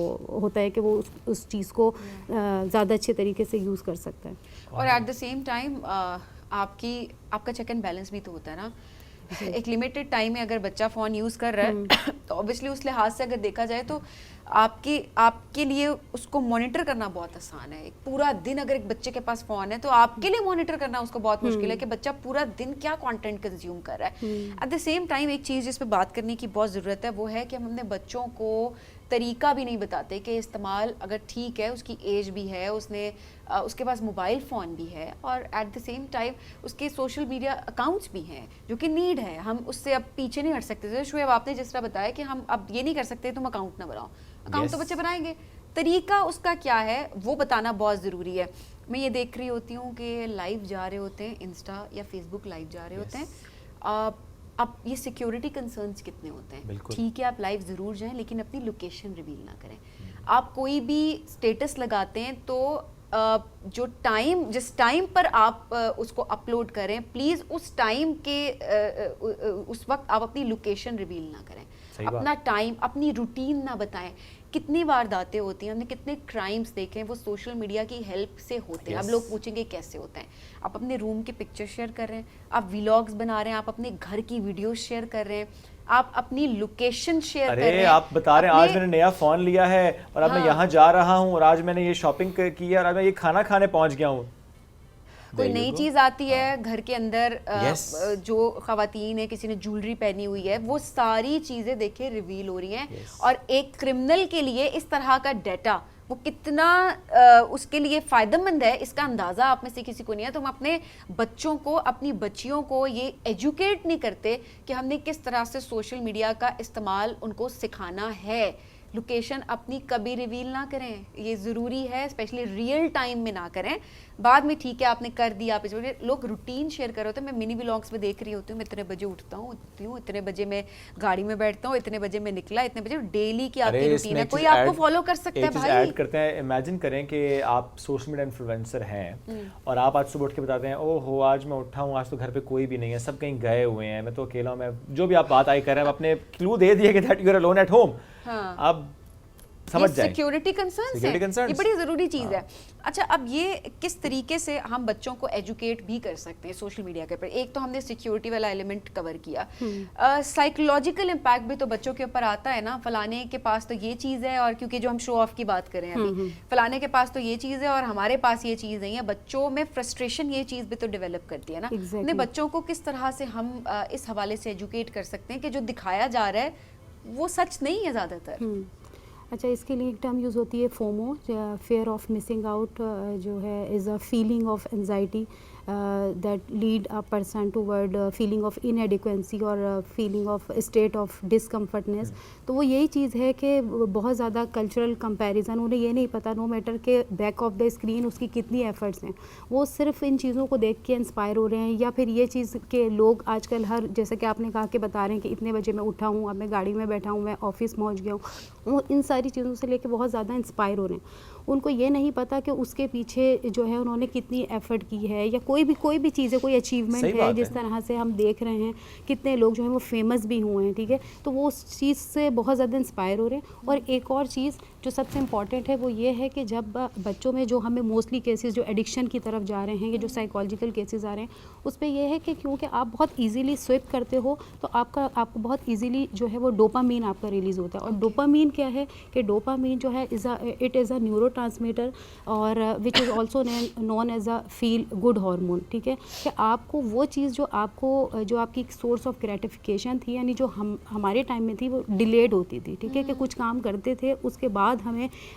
होता है कि वो उस चीज़ को ज़्यादा अच्छे तरीके से यूज़ कर सकता है।
और एट द सेम टाइम आपका चेक एंड बैलेंस भी तो होता है ना। एक लिमिटेड टाइम में अगर बच्चा फ़ोन यूज़ कर रहा है तो ऑब्वियसली उस लिहाज से अगर देखा जाए तो आपके लिए उसको मॉनिटर करना बहुत आसान है। एक पूरा दिन अगर एक बच्चे के पास फ़ोन है तो आपके लिए मॉनिटर करना उसको बहुत मुश्किल है कि बच्चा पूरा दिन क्या कंटेंट कंज्यूम कर रहा है। एट द सेम टाइम एक चीज़ जिस पे बात करने की बहुत ज़रूरत है वो है कि हम अपने बच्चों को तरीका भी नहीं बताते कि इस्तेमाल अगर ठीक है, उसकी एज भी है, उसके पास मोबाइल फ़ोन भी है और एट द सेम टाइम उसके सोशल मीडिया अकाउंट्स भी हैं जो कि नीड है। हम उससे अब पीछे नहीं हट सकते। जैसे शुएब आपने जिस तरह बताया कि हम अब ये नहीं कर सकते तुम अकाउंट ना बनाओ, अकाउंट तो बच्चे बनाएंगे, तरीका उसका क्या है वो बताना बहुत ज़रूरी है। मैं ये देख रही होती हूँ कि लाइव जा रहे होते हैं, इंस्टा या फेसबुक लाइव जा रहे होते हैं। अब ये सिक्योरिटी कंसर्न्स कितने होते हैं। ठीक है, आप लाइव ज़रूर जाएं लेकिन अपनी लोकेशन रिवील ना करें। आप कोई भी स्टेटस लगाते हैं तो जिस टाइम पर आप उसको अपलोड करें, प्लीज़ उस टाइम के उस वक्त आप अपनी लोकेशन रिवील ना करें, अपना टाइम, अपनी रूटीन ना बताएं। कितनी वारदातें होती हैं, हमने कितने क्राइम्स देखे हैं, वो सोशल मीडिया की हेल्प से होते हैं। अब लोग पूछेंगे कैसे होते हैं। आप अपने रूम के पिक्चर शेयर कर रहे हैं, आप व्लॉग्स बना रहे हैं, आप अपने घर की वीडियोस शेयर कर रहे हैं, आप अपनी लोकेशन शेयर कर रहे हैं।
आप बता रहे हैं आज मैंने नया फ़ोन लिया है और अब मैं यहाँ जा रहा हूँ और आज मैंने ये शॉपिंग की है और आज मैं ये खाना खाने पहुँच गया हूँ।
कोई नई चीज़ आती है घर के अंदर, जो ख़वातीन है, किसी ने ज्वेलरी पहनी हुई है, वो सारी चीज़ें देखिए रिवील हो रही हैं। और एक क्रिमिनल के लिए इस तरह का डाटा वो कितना उसके लिए फ़ायदेमंद है, इसका अंदाज़ा आप में से किसी को नहीं है। तो हम अपने बच्चों को, अपनी बच्चियों को ये एजुकेट नहीं करते कि हमने किस तरह से सोशल मीडिया का इस्तेमाल उनको सिखाना है। लोकेशन अपनी कभी रिवील ना करें, ये ज़रूरी है, स्पेशली रियल टाइम में ना करें। बाद में ठीक है आपने कर दिया, आप लोग रूटीन शेयर कर रहे होते हैं। मैं मिनी व्लॉग्स में देख रही होती हूँ, मैं इतने बजे उठता हूँ, इतने बजे मैं गाड़ी में बैठता हूँ, इतने बजे मैं निकला, इतने बजे, डेली की आपकी रूटीन है, कोई आपको फॉलो कर सकता है भाई।
ऐड करते हैं, इमेजिन करें कि आप सोशल मीडिया इन्फ्लुएंसर हैं और आप आज सुबह उठ के बताते हैं ओहो आज मैं उठा हूँ, आज तो घर पे कोई भी नहीं है, सब कहीं गए हुए हैं, मैं तो अकेला हूँ। मैं जो भी आप बात आई कर रहे हैं, आपने क्लू दे दिया कि that you are alone at home. अब समझ जाए
सिक्योरिटी कंसर्न्स है, ये बड़ी ज़रूरी चीज़ है। अच्छा, अब ये किस तरीके से हम बच्चों को एजुकेट भी कर सकते हैं सोशल मीडिया के ऊपर? एक तो हमने सिक्योरिटी वाला एलिमेंट कवर किया, साइकोलॉजिकल इम्पैक्ट भी तो बच्चों के ऊपर आता है ना। फलाने के पास तो ये चीज़ है, और क्योंकि जो हम शो ऑफ की बात करें अभी, फलाने के पास तो ये चीज़ है और हमारे पास ये चीज़ नहीं है। बच्चों में फ्रस्ट्रेशन ये चीज़ भी तो डेवलप करती है ना। अपने बच्चों को किस तरह से हम इस हवाले से एजुकेट कर सकते हैं कि जो दिखाया जा रहा है वो सच नहीं है ज़्यादातर।
अच्छा, इसके लिए एक टर्म यूज़ होती है FOMO, fair of missing out, जो है is a feeling of anxiety that lead a person toward feeling of inadequacy और feeling of state of discomfortness। तो वो यही चीज़ है कि बहुत ज़्यादा कल्चरल कंपैरिजन, उन्हें ये नहीं पता नो मैटर के बैक ऑफ द स्क्रीन उसकी कितनी एफर्ट्स हैं, वो सिर्फ इन चीज़ों को देख के इंस्पायर हो रहे हैं। या फिर ये चीज़ के लोग आजकल हर, जैसे कि आपने कहा कि बता रहे हैं कि इतने बजे मैं उठा हूँ, अब मैं गाड़ी में बैठा हूँ, मैं ऑफिस पहुँच गया हूँ, वो इन सारी चीज़ों से लेके बहुत ज़्यादा इंस्पायर हो रहे हैं। उनको ये नहीं पता कि उसके पीछे जो है उन्होंने कितनी एफर्ट की है, या कोई भी चीज़ है, कोई अचीवमेंट है। जिस तरह से हम देख रहे हैं कितने लोग जो हैं वो फेमस भी हुए हैं, ठीक है, तो वो उस चीज़ से बहुत ज़्यादा इंस्पायर हो रहे हैं। और एक और चीज़ जो सबसे इम्पॉर्टेंट है वो ये है कि जब बच्चों में जो हमें मोस्टली केसेस जो एडिक्शन की तरफ जा रहे हैं, या जो साइकोलॉजिकल केसेस आ रहे हैं, उस पर यह है कि क्योंकि आप बहुत ईजीली स्विप करते हो तो आपको बहुत ईजीली जो है वो डोपामीन आपका रिलीज़ होता है। और डोपामीन क्या है कि डोपामीन जो है it is a neurotransmitter और which is also known as a feel good hormone, ठीक है, कि आपको वो चीज़ जो आपकी सोर्स ऑफ ग्रेटिफिकेशन थी, यानी जो हमारे टाइम में थी, वो डिलेड होती थी, ठीक है, कि कुछ काम करते थे उसके बाद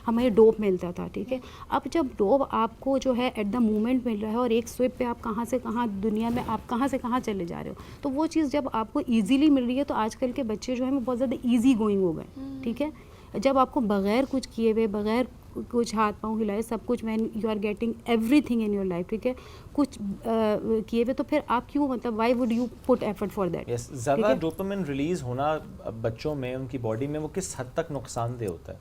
हमें डोप मिलता था, ठीक है। अब जब डोप आपको जो है एट द मोमेंट मिल रहा है और एक स्विप पे आप कहाँ से कहाँ दुनिया में आप कहाँ से कहाँ चले जा रहे हो, तो वो चीज़ जब आपको ईजीली मिल रही है, तो आजकल के बच्चे जो हैं वो बहुत ज़्यादा ईजी गोइंग हो गए, ठीक है। जब आपको बगैर कुछ किए हुए, बगैर कुछ हाथ पाँव हिलाए, सब कुछ when you are getting everything in your life, ठीक है, कुछ किए हुए, तो फिर आप क्यों, मतलब why would you put effort for that?
Yes, ज़्यादा डोपामिन रिलीज होना बच्चों में, उनकी बॉडी में, वो किस हद तक नुकसानदेह होता है?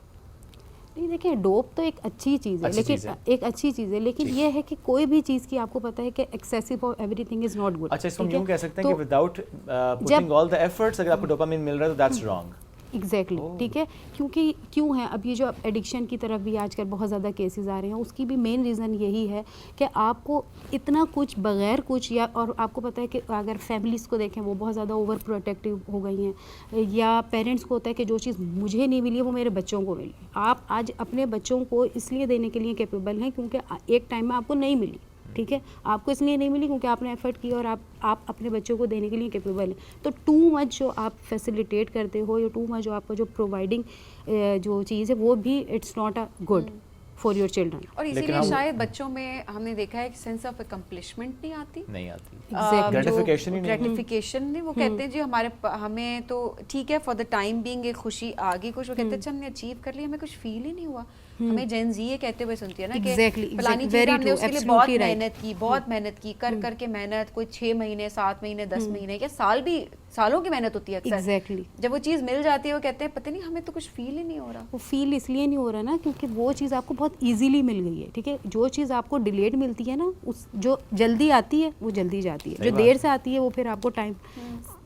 नहीं, देखिए, डोप तो एक अच्छी चीज़ है, लेकिन एक अच्छी चीज़ है, लेकिन ये है कि कोई भी चीज़ की आपको पता है कि excessive of everything is not good.
अच्छा, इसको हम यूँ कह सकते हैं कि without putting all the efforts अगर आपको डोपामिन मिल रहा है तो दैट्स रॉन्ग।
एग्जैक्टली, ठीक है, क्योंकि क्यों है, अब ये जो एडिक्शन की तरफ भी आजकल बहुत ज़्यादा केसेस आ रहे हैं, उसकी भी मेन रीज़न यही है कि आपको इतना कुछ बगैर कुछ, या और आपको पता है कि अगर फैमिलीज़ को देखें वो बहुत ज़्यादा ओवर प्रोटेक्टिव हो गई हैं, या पेरेंट्स को होता है कि जो चीज़ मुझे नहीं मिली है वो मेरे बच्चों को मिली। आप आज अपने बच्चों को इसलिए देने के लिए कैपेबल हैं क्योंकि एक टाइम में आपको नहीं मिली, ठीक है, आपको इसलिए नहीं मिली क्योंकि आपने एफर्ट किया और आप अपने बच्चों को देने के लिए कैपेबल हैं। तो टू मच जो आप फैसिलिटेट करते हो, या टू मच जो आपका जो प्रोवाइडिंग जो चीज़ है, वो भी it's not a good for your children.
और इसीलिए शायद बच्चों में हमने देखा है कि सेंस ऑफ अकम्पलिशमेंट नहीं आती। ग्रेटिफिकेशन नहीं, वो कहते हैं जी हमें तो ठीक है, फॉर द टाइम बीइंग एक खुशी आ गई कुछ, वो कहते हैं अच्छा हमने अचीव कर लिया, हमें कुछ फील ही नहीं हुआ। हमें जेन जी ये कहते हुए सुनती है ना कि फलानी चीज़ हमने उसके लिए बहुत मेहनत की कर करके मेहनत, कोई 6 महीने 7 महीने 10 महीने या सालों की मेहनत होती है अक्सर। जब वो चीज़ मिल जाती है वो कहते हैं पता नहीं हमें तो कुछ फील ही नहीं हो रहा।
वो फील इसलिए नहीं हो रहा ना क्योंकि वो चीज़ आपको बहुत ईजीली मिल गई है, ठीक है। जो चीज़ आपको डिलेड मिलती है ना, उस जो जल्दी आती है वो जल्दी जाती है, जो देर से आती है वो फिर आपको टाइम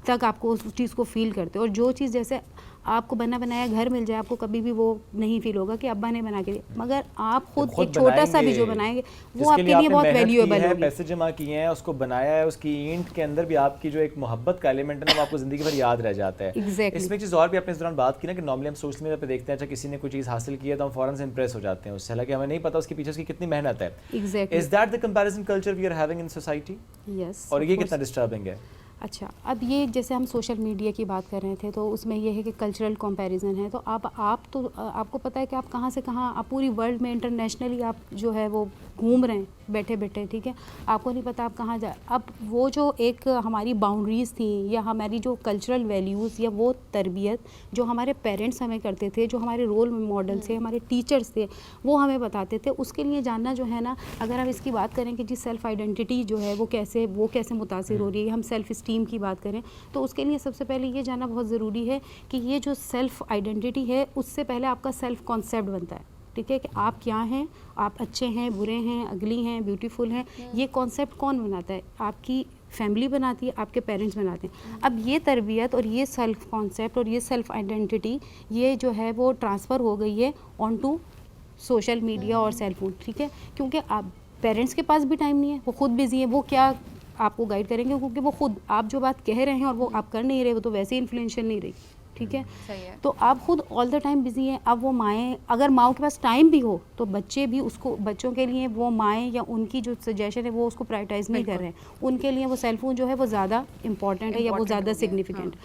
तक आपको उस चीज़ को फील करते हो। और जो चीज़ जैसे आपको बना बनाया घर मिल जाए, आपको कभी भी वो नहीं फील होगा कि अब्बा ने बना के दिया, मगर आप खुद एक छोटा सा भी जो बनाएंगे वो आपके लिए बहुत वैल्यूएबल होगी।
पैसे जमा किए हैं, उसको बनाया है, उसकी ईंट के अंदर भी आपकी जो एक मोहब्बत का एलिमेंट है ना, वो आपको जिंदगी भर याद रह जाता है। इसमें चीज़ और भी आपने इस दौरान बात की ना कि नॉर्मली हम सोशल मीडिया पे देखते हैं, अच्छा किसी ने कोई चीज़ हासिल की है तो हम फौरन से इंप्रेस हो जाते हैं उससे, हालांकि हमें नहीं पता उसके पीछे उसकी कितनी मेहनत है। Is that the comparison culture we are having in society?
Yes.
और ये कितना डिस्टर्बिंग है?
अच्छा, अब ये जैसे हम सोशल मीडिया की बात कर रहे थे, तो उसमें ये है कि कल्चरल कंपैरिजन है। तो आप तो आपको पता है कि आप कहाँ से कहाँ, आप पूरी वर्ल्ड में इंटरनेशनली आप जो है वो घूम रहे हैं बैठे बैठे, ठीक है, आपको नहीं पता आप कहाँ जा। अब वो जो एक हमारी बाउंड्रीज़ थी या हमारी जो कल्चरल वैल्यूज़ या वो तरबियत जो हमारे पेरेंट्स हमें करते थे, जो हमारे रोल मॉडल थे, हमारे टीचर्स थे, वो हमें बताते थे, उसके लिए जानना जो है ना, अगर हम इसकी बात करें कि जी सेल्फ़ आइडेंटिटी जो है वो कैसे मुतासिर हो रही है, हम सेल्फ़ स्टीम की बात करें, तो उसके लिए सबसे पहले ये जानना बहुत ज़रूरी है कि ये जो सेल्फ़ आइडेंटिटी है उससे पहले आपका सेल्फ़ कॉन्सेप्ट बनता है, ठीक है, कि आप क्या हैं, आप अच्छे हैं, बुरे हैं, अगली हैं, ब्यूटीफुल हैं। ये कॉन्सेप्ट कौन बनाता है? आपकी फैमिली बनाती है, आपके पेरेंट्स बनाते हैं। अब ये तरबियत और ये सेल्फ़ कॉन्सेप्ट और ये सेल्फ़ आइडेंटिटी ये जो है वो ट्रांसफ़र हो गई है ऑन टू सोशल मीडिया और सेल फोन, ठीक है, क्योंकि आप पेरेंट्स के पास भी टाइम नहीं है, वो खुद बिजी है, वो क्या आपको गाइड करेंगे, क्योंकि वो खुद आप जो बात कह रहे हैं और वो आप कर नहीं रहे, वो तो वैसे ही इन्फ्लुएंशियल नहीं रही, ठीक है।
सही है।
तो आप खुद ऑल द टाइम बिजी हैं। अब वो माएँ, अगर माओ के पास टाइम भी हो तो बच्चे भी उसको, बच्चों के लिए वो माएँ या उनकी जो सजेशन है वो उसको प्रायोरिटाइज नहीं कर रहे हैं, उनके लिए वो सेल फोन जो है वो ज़्यादा इंपॉर्टेंट है या वो ज़्यादा सिग्निफिकेंट।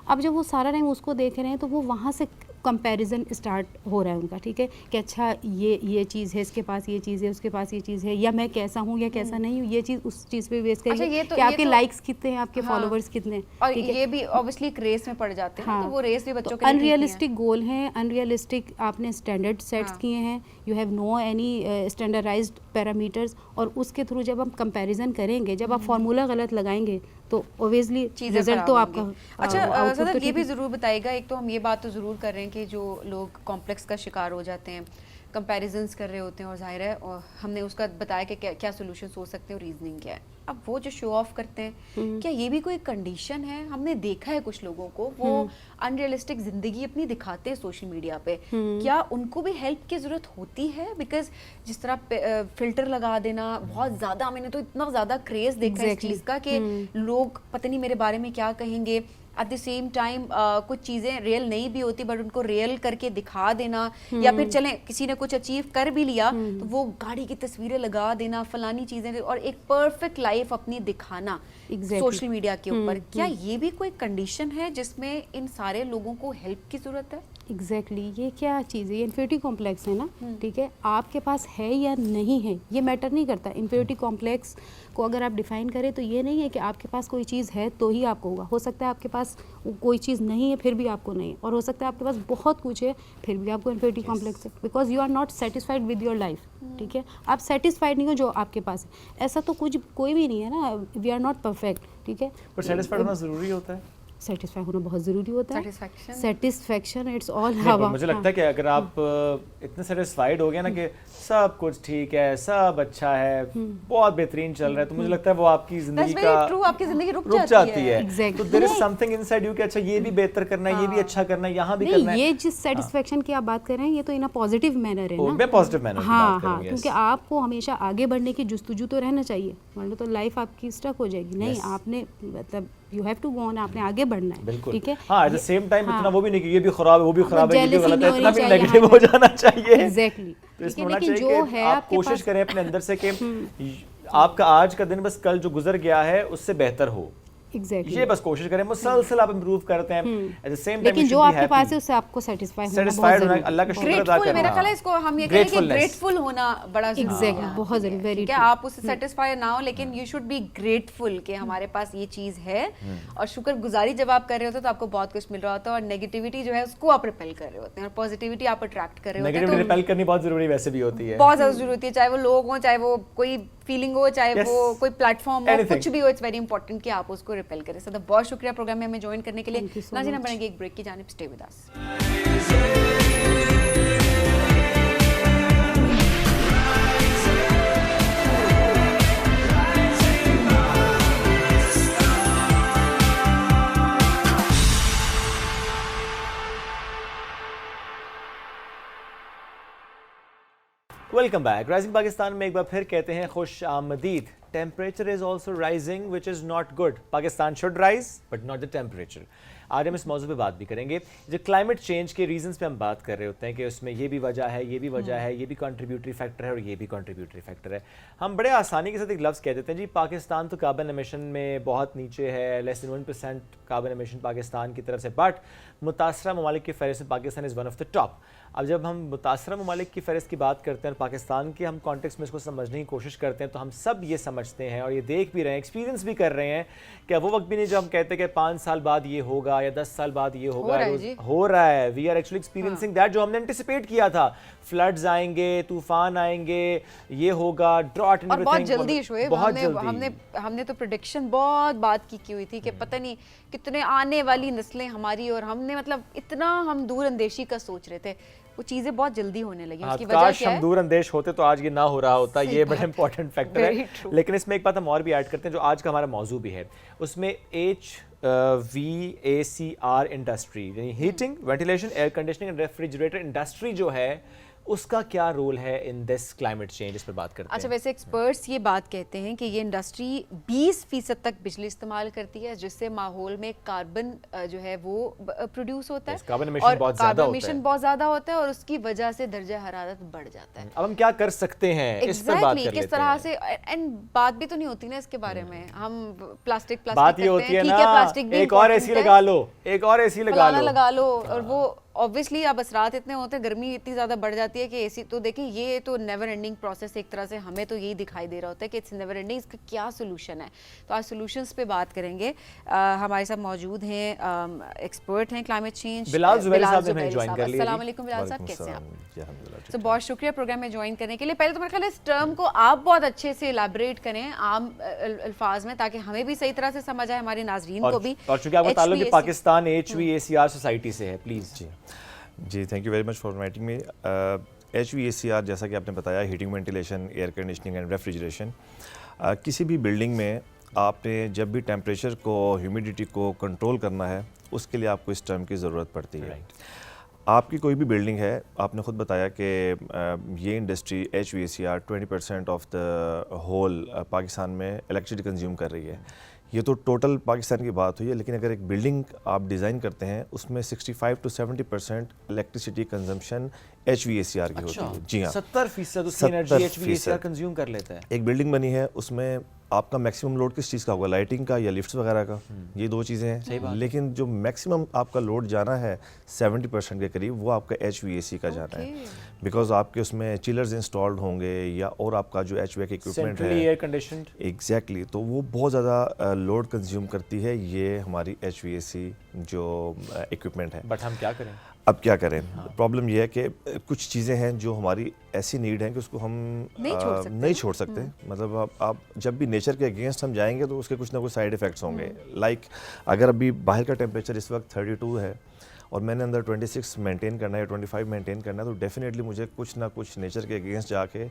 अब जब वो सारा टाइम उसको देख रहे हैं तो वो वहाँ से कंपैरिजन स्टार्ट हो रहा है उनका, ठीक है, कि अच्छा ये चीज़ है, इसके पास ये चीज़ है, उसके पास ये चीज़ है, या मैं कैसा हूँ या कैसा नहीं हूँ, ये चीज़ उस चीज़ पे बेस करिए कि आपके लाइक्स कितने हैं, आपके फॉलोवर्स कितने,
और ये भी ऑब्वियसली एक रेस में पड़ जाते हैं। तो वो रेस भी बच्चों के लिए
अनरियलिस्टिक गोल हैं, अनरियलिस्टिक आपने स्टैंडर्ड सेट्स किए हैं, you have no any standardised parameters, और उसके थ्रू जब हम कंपैरिजन करेंगे, जब आप फार्मूला गलत लगाएंगे तो ऑब्वियसली रिजल्ट तो आपका।
अच्छा सदर, ये भी ज़रूर बताइएगा, एक तो हम ये बात तो ज़रूर कर रहे हैं कि जो लोग कॉम्प्लेक्स का शिकार हो जाते हैं, कंपैरिजन्स कर रहे होते हैं, और जाहिर है और हमने उसका बताया कि क्या सोल्यूशन हो सकते हैं और रीजनिंग क्या है। अब वो जो शो ऑफ करते हैं, क्या ये भी कोई कंडीशन है? हमने देखा है कुछ लोगों को वो अनरियलिस्टिक जिंदगी अपनी दिखाते हैं सोशल मीडिया पे, क्या उनको भी हेल्प की ज़रूरत होती है? बिकॉज जिस तरह फिल्टर लगा देना बहुत ज़्यादा, मैंने तो इतना ज़्यादा क्रेज़ देखा है इस चीज़ का कि लोग पता नहीं मेरे बारे में क्या कहेंगे, एट द सेम टाइम कुछ चीज़ें रियल नहीं भी होती बट उनको रियल करके दिखा देना, या फिर चलें किसी ने कुछ अचीव कर भी लिया तो वो गाड़ी की तस्वीरें लगा देना, फलानी चीज़ें, और एक परफेक्ट लाइफ अपनी दिखाना सोशल मीडिया के ऊपर, क्या ये भी कोई कंडीशन है जिसमें इन सारे लोगों को हेल्प की ज़रूरत है?
एग्जैक्टली ये क्या चीज़ है, ये इन्फिनिटी कॉम्प्लेक्स है ना, ठीक है, आपके पास है या नहीं है ये मैटर नहीं करता। इन्फिनिटी कॉम्प्लेक्स को अगर आप डिफाइन करें तो ये नहीं है कि आपके पास कोई चीज़ है तो ही आपको होगा, हो सकता है आपके पास कोई चीज़ नहीं है फिर भी आपको नहीं, और हो सकता है आपके पास बहुत कुछ है फिर भी आपको इन्फिनिटी कॉम्प्लेक्स है, because you are not satisfied with your life, ठीक है, आप सेटिस्फाइड नहीं हो जो आपके पास है, ऐसा तो कुछ कोई भी नहीं है ना, वी आर नॉट परफेक्ट, ठीक है,
पर सेटिस्फाइड होना ज़रूरी होता है,
सेटिस्फाई होना बहुत ज़रूरी होता है, सेटिस्फैक्शन इट्स ऑल
नहीं,
हवा।
मुझे लगता है कि अगर आप इतने सेटिस्फाइड हो गए ना कि सब कुछ ठीक है, सब अच्छा है, बहुत बेहतरीन चल रहा है, तो मुझे लगता है वो आपकी जिंदगी का
आपकी जिंदगी रुक
जाती है।
Exactly.
तो there is something inside you कि अच्छा ये भी बेहतर करना है, ये भी अच्छा करना है, यहाँ भी करना है।
ये जिस सेटिस्फेक्शन की आप बात कर रहे हैं ये तो इन अ पॉजिटिव मैनर है ना,
मैं पॉजिटिव मैनर की
हाँ
बात
हाँ,
करूंगा,
क्योंकि आपको हमेशा आगे बढ़ने की जुस्तजू तो रहना चाहिए, वरना तो लाइफ आपकी स्टक हो जाएगी। नहीं, आपने मतलब you have to go on, आपने आगे बढ़ना है, ठीक है।
हाँ, एट द सेम टाइम इतना वो भी नहीं कि ये भी खराब है वो भी खराब है, ये भी
jealousy
गलत है,
नहीं
इतना भी
होनी चाहिए,
नेगेटिव हो जाना चाहिए।
एग्जैक्टली,
तो इसमें
ठीक है,
होना
लेकिन
चाहिए
जो
कि
है
आप
आपके
कोशिश
पास,
करें अपने अंदर से कि आपका आज का दिन बस कल जो गुजर गया है उससे बेहतर हो,
एग्जैक्टली,
ये बस कोशिश करें, मुसलसल आप इंप्रूव करते हैं, एट द सेम टाइम
लेकिन जो आपके पास है उससे आपको सेटिस्फाई होना बहुत
सेटिस्फाइड होना,
जरूरी
अल्लाह का शुक्र अदा
ग्रेटफुल,
करना,
मेरा ख्याल है इसको हम ये कहें कि
Gratefulness.
ग्रेटफुल होना बड़ा जरूरी
एग्जैक्टली,
है।
बहुत जरूरी, वेरी
क्या आप उससे सेटिस्फाई ना हो, लेकिन यू शुड बी ग्रेटफुल कि हमारे पास ये चीज है, और शुक्रगुजारी जब आप कर रहे होते हैं तो आपको बहुत कुछ मिल रहा होता है, और नेगेटिविटी जो है उसको आप रिपेल कर रहे होते हैं और पॉजिटिविटी आप अट्रैक्ट कर रहे होते हैं।
नेगेटिव
तो
रिपेल करनी बहुत जरूरी वैसे भी होती है,
बहुत ज्यादा जरूरी होती है, चाहे वो लोग हो, चाहे वो कोई फीलिंग हो, चाहे
Yes.
वो कोई प्लेटफॉर्म हो,
Anything.
कुछ भी हो, इट्स वेरी इंपॉर्टेंट कि आप उसको रिपेल करें। सो बहुत शुक्रिया प्रोग्राम में हमें ज्वाइन करने के लिए।
Thank you so
नाज़रीन,
much.
बनेंगे एक ब्रेक की जानिब, stay with us.
Welcome back. Rising Pakistan में एक बार फिर कहते हैं खुश आमदीद। Temperature is also rising which is not good. Pakistan should rise but not the temperature. आज हम इस मौजू पे बात भी करेंगे। जो क्लाइमेट चेंज के रीजंस पे हम बात कर रहे होते हैं कि उसमें ये भी वजह है, ये भी वजह है, ये भी कंट्रीब्यूटरी फैक्टर है और ये भी कंट्रीब्यूटरी फैक्टर है। हम बड़े आसानी के साथ एक लफ्ज़ कह देते हैं जी पाकिस्तान तो कार्बन एमिशन में बहुत नीचे है, less than 1% carbon emission Pakistan की तरफ से, बट मुतासरा ममालिक की फहरिस्त में Pakistan is one of the top. अब जब हम मुतासरा ममालिक की फहरिस्त की बात करते हैं और पाकिस्तान के हम कॉन्टेक्स्ट में इसको समझने की कोशिश करते हैं तो हम सब ये समझते हैं और ये देख भी रहे हैं, एक्सपीरियंस भी कर रहे हैं कि वो वक्त भी नहीं जब हम कहते हैं कि 5 साल बाद ये होगा या 10 साल बाद ये होगा, हो रहा है। We are actually experiencing that, जो हमने एंटिसिपेट किया था। फ्लड्स आएंगे, तूफान आएंगे, ये होगा, ड्रॉट एंड
और बहुत जल्दी शुएब,
हमने
हमने तो प्रेडिक्शन बहुत बात की हुई थी कि पता नहीं कितने आने वाली नस्लें हमारी, और हमने मतलब इतना हम दूर अंदेशी का सोच रहे थे, वो चीजें बहुत जल्दी होने लगी। उसकी वजह
काश
क्या
हम
है?
दूर अंदेश होते तो आज ये ना हो रहा होता, ये बड़ा इंपॉर्टेंट फैक्टर है। लेकिन इसमें एक बात हम और भी ऐड करते हैं जो आज का हमारा मौजू भी है, उसमें HVACR इंडस्ट्री यानी heating, ventilation, air conditioning and refrigerator industry जो है उसका क्या रोल है इन दिस क्लाइमेट चेंज, इस पर बात करते हैं।
अच्छा, वैसे एक्सपर्ट्स ये बात कहते हैं कि ये इंडस्ट्री 20% तक बिजली इस्तेमाल करती है, जिससे माहौल में कार्बन जो है वो प्रोड्यूस होता है,
कार्बन एमिशन बहुत ज़्यादा होता है,
बहुत ज़्यादा होता है, और उसकी वजह से दर्जा हरारत बढ़ जाता है।
अब हम क्या कर सकते हैं इस पर बात कर लेते हैं।
किस तरह से, एंड बात भी तो नहीं होती ना इसके बारे में, हम प्लास्टिक
बात ये होती है ना, एक और एसी लगा लो, एक और एसी लगा लो,
और वो ऑब्वियसली अब असरात इतने होते हैं, गर्मी इतनी ज़्यादा बढ़ जाती है कि एसी तो देखिए ये तो नेवर एंडिंग प्रोसेस एक तरह से, हमें तो यही दिखाई दे रहा होता है कि इट्स नेवर एंडिंग, इसका क्या सोल्यूशन है। तो आज सोल्यूशंस पे बात करेंगे। हमारे साथ मौजूद हैं एक्सपर्ट हैं क्लाइमेट चेंज,
बिलाल ज़ुबैरी साहब ने हमें ज्वाइन कर लिया।
अस्सलाम वालेकुम बिलाल साहब, कैसे हैं आप? तो बहुत शुक्रिया प्रोग्राम में ज्वाइन करने के लिए। पहले तो मेरे ख्याल है इस टर्म को आप बहुत अच्छे से इलाबरेट करें आम अल्फाज में, ताकि हमें भी सही तरह से समझ आए, हमारे नाजरीन को भी।
और चूंकि आपका ताल्लुक पाकिस्तान HVACR सोसाइटी से है, प्लीज
जी thank you very much for inviting me. HVACR जैसा कि आपने बताया, heating, ventilation, air conditioning and refrigeration. किसी भी बिल्डिंग में आपने जब भी टेम्परेचर को, ह्यूमिडिटी को कंट्रोल करना है, उसके लिए आपको इस टर्म की ज़रूरत पड़ती है। आपकी कोई भी बिल्डिंग है, आपने ख़ुद बताया कि ये industry HVACR 20% of the whole Pakistan में इलेक्ट्रिसिटी कंज्यूम कर रही है। ये तो टोटल पाकिस्तान की बात हुई है, लेकिन अगर एक बिल्डिंग आप डिज़ाइन करते हैं उसमें 65 to 70% इलेक्ट्रिसिटी कंजम्पशन HVACR की होती है। जी हाँ,
70% उसकी एनर्जी HVACR कंज्यूम कर लेता है।
एक बिल्डिंग बनी है उसमें आपका मैक्सिमम लोड किस चीज़ का होगा, लाइटिंग का या लिफ्ट्स वगैरह का, ये दो चीज़ें हैं। लेकिन जो मैक्सिमम आपका लोड जाना है 70% के करीब वो आपका HVAC का जाना है, बिकॉज आपके उसमें चिलर्स इंस्टॉल्ड होंगे या और आपका जो HVAC इक्विपमेंट है
एयर कंडीशनड,
एग्जैक्टली, तो वो बहुत ज़्यादा लोड कंज्यूम करती है ये हमारी HVAC जो इक्विपमेंट है।
बट हम क्या करें?
अब क्या करें, प्रॉब्लम ये है कि कुछ चीज़ें हैं जो हमारी ऐसी नीड है कि उसको हम नहीं छोड़ सकते। मतलब आप जब भी नेचर के अगेंस्ट हम जाएंगे तो उसके कुछ ना कुछ साइड इफ़ेक्ट्स होंगे। लाइक अगर अभी बाहर का टेम्परेचर इस वक्त 32 है और मैंने अंदर 26 मेंटेन करना है या 25 मेंटेन करना है, तो डेफिनेटली मुझे कुछ ना कुछ नेचर के अगेंस्ट जाके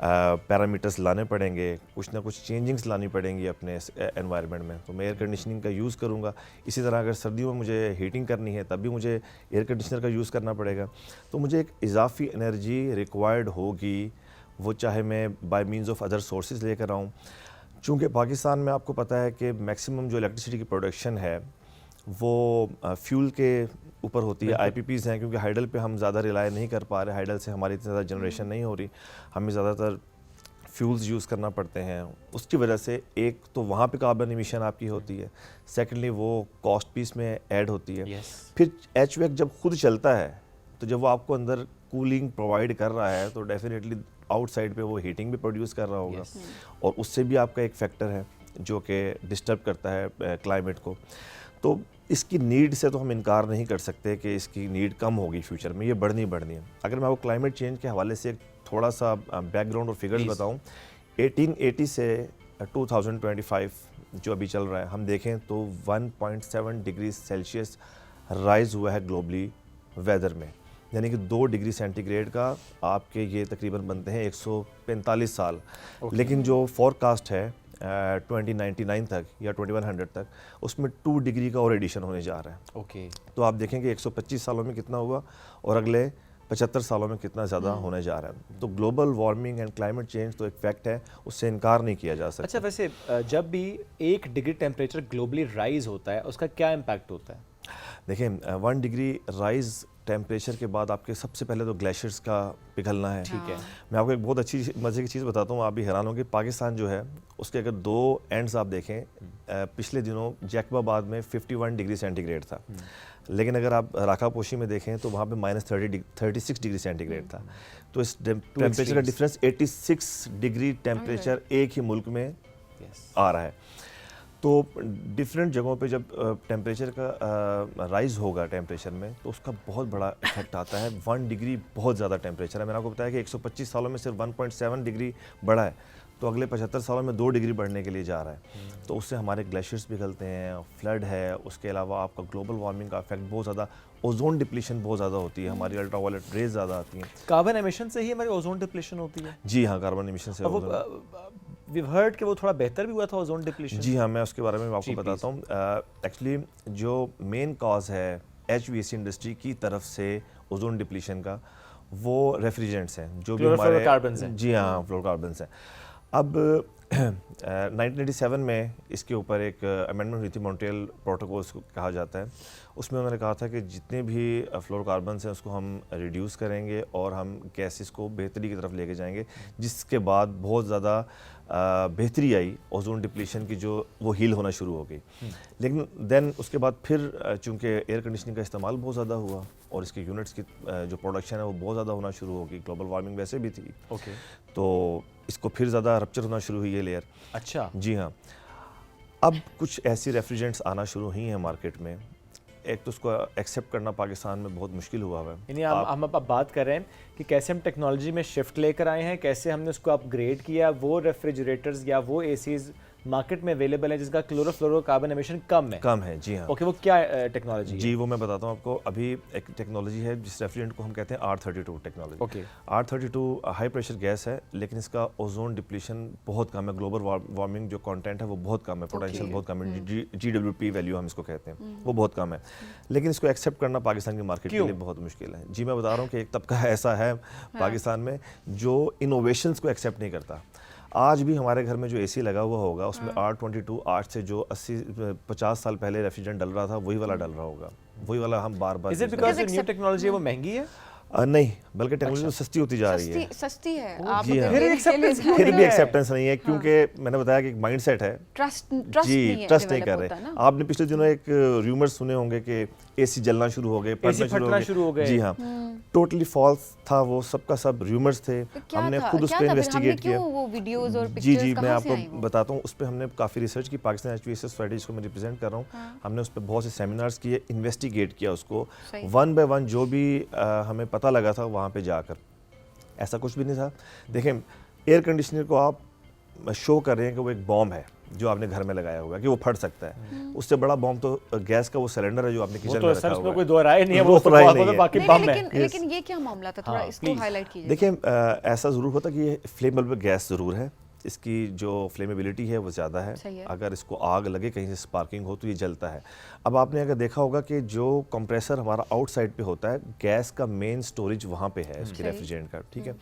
पैरामीटर्स लाने पड़ेंगे, कुछ ना कुछ चेंजिंग्स लानी पड़ेंगी अपने एनवायरनमेंट में। तो मैं एयर कंडीशनिंग का यूज़ करूँगा। इसी तरह अगर सर्दियों में मुझे हीटिंग करनी है तब भी मुझे एयर कंडीशनर का यूज़ करना पड़ेगा। तो मुझे एक इजाफी एनर्जी रिक्वायर्ड होगी, वो चाहे मैं bye means of other sources लेकर आऊँ। चूँकि पाकिस्तान में आपको पता है कि मैक्सिमम जो इलेक्ट्रिसिटी की प्रोडक्शन है वो फ्यूल के ऊपर होती है। IPPs हैं, क्योंकि हाइडल पे हम ज़्यादा रिलाय नहीं कर पा रहे, हाइडल से हमारी इतनी ज़्यादा जनरेशन नहीं हो रही, हमें ज़्यादातर फ्यूल्स यूज़ करना पड़ते हैं। उसकी वजह से एक तो वहाँ पे कार्बन इमिशन आपकी होती है, सेकेंडली वो कॉस्ट पीस में ऐड होती है। फिर HVAC जब खुद चलता है तो जब वो आपको अंदर कूलिंग प्रोवाइड कर रहा है तो डेफिनेटली आउटसाइड पे वो हीटिंग भी प्रोड्यूस कर रहा होगा, और उससे भी आपका एक फैक्टर है जो कि डिस्टर्ब करता है क्लाइमेट को। तो इसकी नीड से तो हम इनकार नहीं कर सकते कि इसकी नीड कम होगी फ्यूचर में, ये बढ़नी है। अगर मैं आपको क्लाइमेट चेंज के हवाले से एक थोड़ा सा बैकग्राउंड और फिगर्स बताऊं, 1880 से 2025 जो अभी चल रहा है, हम देखें तो 1.7 डिग्री सेल्सियस राइज़ हुआ है ग्लोबली वेदर में, यानी कि 2 डिग्री सेंटीग्रेड का आपके ये तकरीबन बनते हैं 145 साल। लेकिन जो फोरकास्ट है 2099 तक या 2100 तक, उसमें 2 डिग्री का और एडिशन होने जा रहा है। तो आप देखेंगे 125 सालों में कितना हुआ और अगले 75 सालों में कितना ज़्यादा होने जा रहा है। तो global warming and climate change तो एक फैक्ट है, उससे इनकार नहीं किया जा सकता।
अच्छा, वैसे जब भी 1 डिग्री टेम्परेचर ग्लोबली राइज होता है उसका क्या इम्पैक्ट होता है?
देखिए 1 डिग्री राइज टेम्परेचर के बाद आपके सबसे पहले तो ग्लेशियर्स का पिघलना है।
ठीक है।
मैं आपको एक बहुत अच्छी मज़े की चीज़ बताता हूँ, आप भी हैरान होंगे। पाकिस्तान जो है उसके अगर 2 एंड्स आप देखें, पिछले दिनों जैकबाबाद में 51 डिग्री सेंटीग्रेड था, लेकिन अगर आप राकापोशी में देखें तो वहाँ पे -36 डिग्री सेंटीग्रेड था। तो इस टेम्परेचर का डिफरेंस 86 डिग्री टेम्परेचर एक ही मुल्क में आ रहा है। तो डिफरेंट जगहों पे जब टेम्परेचर का राइज़ होगा टेम्परेचर में तो उसका बहुत बड़ा इफेक्ट आता है। 1 डिग्री बहुत ज़्यादा टेम्परेचर है। मैंने आपको बताया कि 125 सालों में सिर्फ 1.7 डिग्री बढ़ा है, तो अगले 75 सालों में 2 डिग्री बढ़ने के लिए जा रहा है। तो उससे हमारे ग्लेशियर्स पिघलते हैं, फ्लड है, उसके अलावा आपका ग्लोबल वार्मिंग का इफेक्ट बहुत ज़्यादा, ओजोन डिप्लीशन बहुत ज़्यादा होती है, हमारी अल्ट्रावायलेट रेज ज़्यादा आती हैं।
कार्बन एमिशन से ही हमारी ओजोन डिप्लीशन होती है?
जी हाँ, कार्बन एमिशन से।
we've heard कि वो थोड़ा बेहतर भी हुआ था ओजोन डिप्लीशन।
जी हाँ, मैं उसके बारे में आपको बताता हूँ। एक्चुअली जो मेन कॉज है HVAC इंडस्ट्री की तरफ से ओजोन डिप्लीशन का, वो रेफ्रिजरेंट्स हैं जो भी हमारे
कार्बन्स हैं।
जी हाँ, फ्लोरोकार्बन्स हैं। अब 1987 में इसके ऊपर एक अमेंडमेंट हुई थी, मॉन्ट्रियल प्रोटोकॉल उसको कहा जाता है। उसमें उन्होंने कहा था कि जितने भी फ्लोरोकार्बन्स हैं उसको हम रिड्यूस करेंगे और हम गैसेस को बेहतरी की तरफ लेके जाएंगे, जिसके बाद बहुत ज़्यादा बेहतरी आई, ओजोन डिप्लीशन की जो वो हील होना शुरू हो गई। लेकिन देन उसके बाद फिर चूँकि एयर कंडीशनिंग का इस्तेमाल बहुत ज़्यादा हुआ और इसके यूनिट्स की जो प्रोडक्शन है वो बहुत ज़्यादा होना शुरू हो गई, ग्लोबल वार्मिंग वैसे भी थी, तो इसको फिर ज़्यादा रप्चर होना शुरू हुई है लेयर।
अच्छा।
जी हाँ, अब कुछ ऐसी रेफ्रिजरेंट्स आना शुरू हुई हैं मार्केट में। एक तो उसको एक्सेप्ट करना पाकिस्तान में बहुत मुश्किल हुआ है।
यानी हम अब बात कर रहे हैं कि कैसे हम टेक्नोलॉजी में शिफ्ट लेकर आए हैं, कैसे हमने उसको अपग्रेड किया। वो रेफ्रिजरेटर्स या वो एसीज मार्केट में अवेलेबल है जिसका क्लोरोफ्लोरोकार्बन एमिशन कम है। जी हाँ। वो क्या टेक्नोलॉजी है?
जी, वो मैं बताता हूँ आपको। अभी एक टेक्नोलॉजी है जिस रेफ्रिजरेंट को हम कहते हैं R32 technology. R32 high pressure gas है, लेकिन इसका ओजोन डिप्लीशन बहुत कम है, ग्लोबल वार्मिंग जो कंटेंट है वो बहुत कम है, पोटेंशियल बहुत कम है, GWP वैल्यू हम इसको कहते हैं, वो बहुत कम है। लेकिन इसको एक्सेप्ट करना पाकिस्तान की मार्केट के लिए बहुत मुश्किल है। जी, मैं बता रहा हूँ कि एक तबका ऐसा है पाकिस्तान में जो इनोवेशंस को एक्सेप्ट नहीं करता। आज भी हमारे घर में जो एसी लगा हुआ होगा उसमें R22 आज से जो 80-50 साल पहले रेफ्रिजरेंट डल रहा था वही वाला डल रहा होगा, वही वाला हम बार बार
is it because new technology है वो महंगी है?
नहीं, बल्कि टेक्नोलॉजी तो सस्ती होती जा रही है।
सस्ती है, आप
जी हाँ।
फिर
फिर भी एक्सेप्टेंस नहीं है, क्योंकि मैंने बताया कि एक माइंडसेट है,
ट्रस्ट
ट्रस्ट नहीं कर रहे। आपने पिछले दिनों एक रूमर सुने होंगे कि एसी जलना शुरू हो गए,
फटना शुरू हो गए।
जी हाँ, टोटली फॉल्स था वो, सबका सब रूमर्स थे। हमने खुद उस पर इन्वेस्टिगेट किया।
वो वीडियोस और
जी जी, मैं आपको बताता हूँ, उस पर हमने काफ़ी रिसर्च की। पाकिस्तान HVAC सोसाइटी जिसको मैं रिप्रेजेंट कर रहा हूँ, हमने उस पर बहुत से सेमिनार्स किए, इन्वेस्टिगेट किया उसको, 1 बाय 1 जो भी हमें पता लगा था वहाँ पे जाकर। ऐसा कुछ भी नहीं था। देखें, एयर कंडीशनर को आप शो कर रहे हैं कि वो एक बॉम्ब है जो आपने घर में लगाया हुआ है, कि वो फट सकता है। उससे बड़ा बॉम्ब तो गैस का वो सिलेंडर है जो आपने किचन में रखा हुआ है।
कोई दो राय नहीं है, वो तो बाकी बम है।
लेकिन ये क्या मामला था, थोड़ा इसको हाईलाइट कीजिए।
देखिए, ऐसा ज़रूर होता कि ये फ्लेमेबल गैस ज़रूर है, इसकी जो फ्लेमेबिलिटी है वो ज़्यादा है। अगर इसको आग लगे, कहीं से स्पार्किंग हो तो ये जलता है। अब आपने अगर देखा होगा कि जो कंप्रेसर हमारा आउटसाइड पे होता है, गैस का मेन स्टोरेज वहाँ पे है उसके रेफ्रिजरेंट का, ठीक है।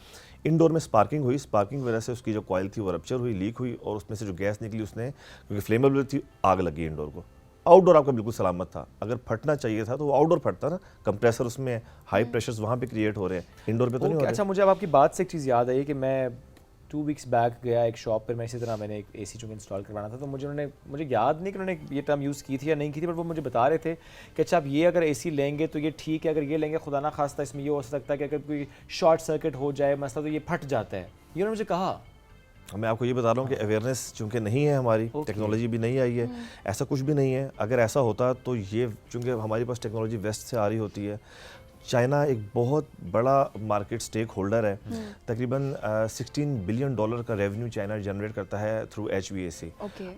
इंडोर में स्पार्किंग हुई, स्पार्किंग की वजह से उसकी जो कॉइल थी वो रप्चर हुई, लीक हुई, और उसमें से जो गैस निकली उसने, क्योंकि फ्लेमेबल थी, आग लगी इंडोर को। आउटडोर आपका बिल्कुल सलामत था। अगर फटना चाहिए था तो वो आउटडोर फटता ना, कंप्रेसर उसमें हाई प्रेशर्स वहाँ पे क्रिएट हो रहे हैं, इंडोर पे तो नहीं हो रहे।
अच्छा, मुझे अब आपकी बात से एक चीज़ याद आई कि मैं 2 वीक्स बैक गया एक शॉप पर, मैं इसी तरह मैंने एक एसी चूँकि इंस्टॉल करवाना था, तो मुझे याद नहीं कि उन्होंने ये टर्म यूज़ की थी या नहीं की थी, बट वो मुझे बता रहे थे कि अच्छा आप ये अगर एसी लेंगे तो ये ठीक है, अगर ये लेंगे खुदा ना खास्ता इसमें ये हो सकता है कि अगर कोई शॉर्ट सर्किट हो जाए मसला तो ये फट जाता है। ये उन्होंने मुझे कहा।
मैं आपको ये बता रहा हूँ कि अवेयरनेस चूँकि नहीं है हमारी, टेक्नोलॉजी भी नहीं आई है, ऐसा कुछ भी नहीं है। अगर ऐसा होता तो ये, चूँकि हमारे पास टेक्नोलॉजी वेस्ट से आ रही होती है, चाइना एक बहुत बड़ा मार्केट स्टेक होल्डर है, तकरीबन $16 बिलियन का रेवेन्यू चाइना जनरेट करता है थ्रू HVAC।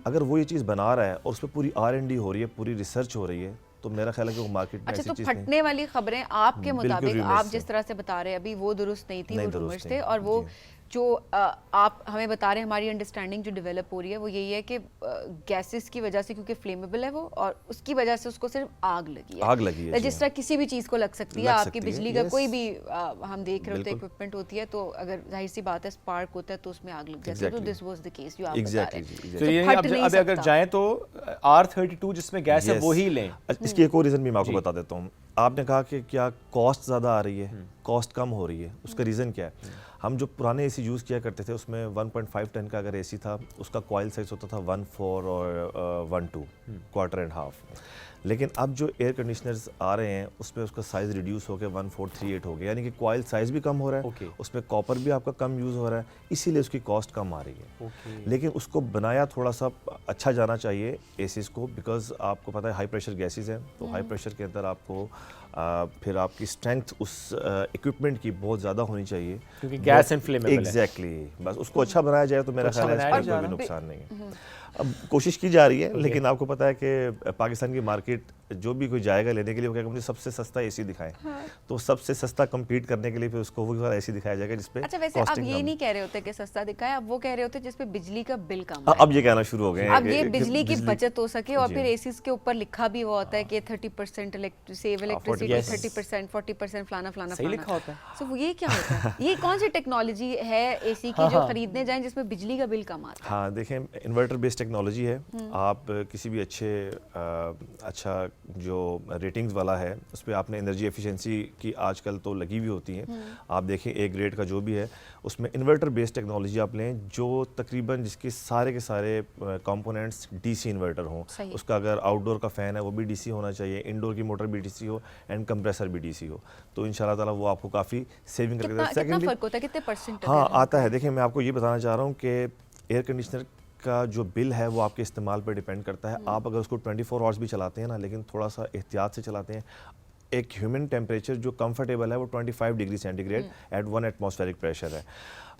अगर वो ये चीज़ बना रहा है और उस पर पूरी R&D हो रही है, पूरी रिसर्च हो रही है, तो मेरा ख्याल है कि वो मार्केट में
अच्छा,
ऐसी
तो
चीज़
फटने वाली खबरें आपके मुताबिक, आप जिस तरह से बता रहे हैं अभी, वो दुरुस्त नहीं थी, वो रूमर्स थे। और वो जो आप हमें बता रहे हैं, हमारी अंडरस्टैंडिंग जो डेवलप हो रही है वो यही है कि गैसेस की वजह से, क्योंकि फ्लेमेबल है वो, और उसकी वजह से उसको सिर्फ आग लगी है। जिस तरह किसी भी चीज़ को लग सकती है, आपकी बिजली का कोई भी हम देख रहे होते हैं इक्विपमेंट होती है, तो अगर जाहिर सी बात है स्पार्क होता है तो उसमें आग लग जाती है। तो दिस वाज द केस जो आप बता रहे हैं।
तो ये अब अगर जाएं तो R32 जिसमें गैस है वो ही लें।
इसकी एक और रीज़न भी मैं आपको बता देता हूँ। आपने कहा कि क्या कॉस्ट ज़्यादा आ रही है, कॉस्ट कम हो रही है, उसका रीज़न क्या है? हम जो पुराने एसी यूज़ किया करते थे उसमें 1.5 टन का अगर एसी था, उसका कॉइल साइज होता था 1.4 और 1.2, क्वार्टर एंड हाफ। लेकिन अब जो एयर कंडीशनर्स आ रहे हैं उसमें उसका साइज़ रिड्यूस होकर 1438 हो गया, यानी कि कॉइल साइज़ भी कम हो रहा है, उसमें कॉपर भी आपका कम यूज़ हो रहा है, इसीलिए उसकी कॉस्ट कम आ रही है। लेकिन उसको बनाया थोड़ा सा अच्छा जाना चाहिए एसीज़ को, बिकॉज आपको पता है हाई प्रेशर गैसेज हैं, तो हाई प्रेशर के अंदर आपको फिर आपकी स्ट्रेंथ उस इक्विपमेंट की बहुत ज़्यादा होनी चाहिए,
क्योंकि गैस एंड फ्लेमेबल है।
एग्जैक्टली, बस उसको अच्छा बनाया जाए तो मेरा ख्याल है इसका कोई भी नुकसान नहीं है। अब कोशिश की जा रही है, लेकिन आपको पता है कि पाकिस्तान की मार्केट जो भी कोई जाएगा लेने के लिए, वो क्या मुझे सबसे सस्ता एसी दिखाएं, तो सबसे सस्ता compete करने के लिए फिर उसको वो एसी दिखाया जाएगा जिसपे।
अच्छा, वैसे अब ये नहीं कह रहे होते कि सस्ता दिखाएं, अब वो कह रहे होते जिसपे बिजली का बिल कम है।
अब ये कहना शुरू हो गए हैं,
अब ये बिजली की बचत हो सके, और फिर एसीज के ऊपर लिखा भी हुआ होता है कि 30% सेव इलेक्ट्रिसिटी, 30%, 40% फलाना फलाना
सही लिखा होता है।
तो ये क्या होता है? ये कौन सी टेक्नोलॉजी है एसी की जो खरीदने जाएं जिसमें बिजली का बिल कम आता है?
हाँ, देखें, इन्वर्टर बेस्ड टेक्नोलॉजी है। आप किसी भी अच्छा जो रेटिंग्स वाला है उस पर आपने एनर्जी एफिशिएंसी की आजकल तो लगी हुई होती हैं। आप देखें A ग्रेड का जो भी है उसमें इन्वर्टर बेस्ड टेक्नोलॉजी आप लें, जो तकरीबन जिसके सारे के सारे कंपोनेंट्स डीसी इन्वर्टर हों। उसका अगर आउटडोर का फ़ैन है वो भी डीसी होना चाहिए, इंडोर की मोटर भी डीसी हो, एंड कंप्रेसर भी डीसी हो, तो इंशाल्लाह ताला वो आपको काफ़ी सेविंग करके देगा।
कितना फर्क होता है, कितने परसेंट?
हाँ, आता है। देखिए, मैं आपको ये बताना चाह रहा हूँ कि एयर कंडीशनर का जो बिल है वो आपके इस्तेमाल पर डिपेंड करता है। आप अगर उसको 24 आवर्स भी चलाते हैं ना, लेकिन थोड़ा सा एहतियात से चलाते हैं, एक ह्यूमन टेम्परेचर जो कंफर्टेबल है वो 25 degree centigrade at 1 atmospheric pressure है।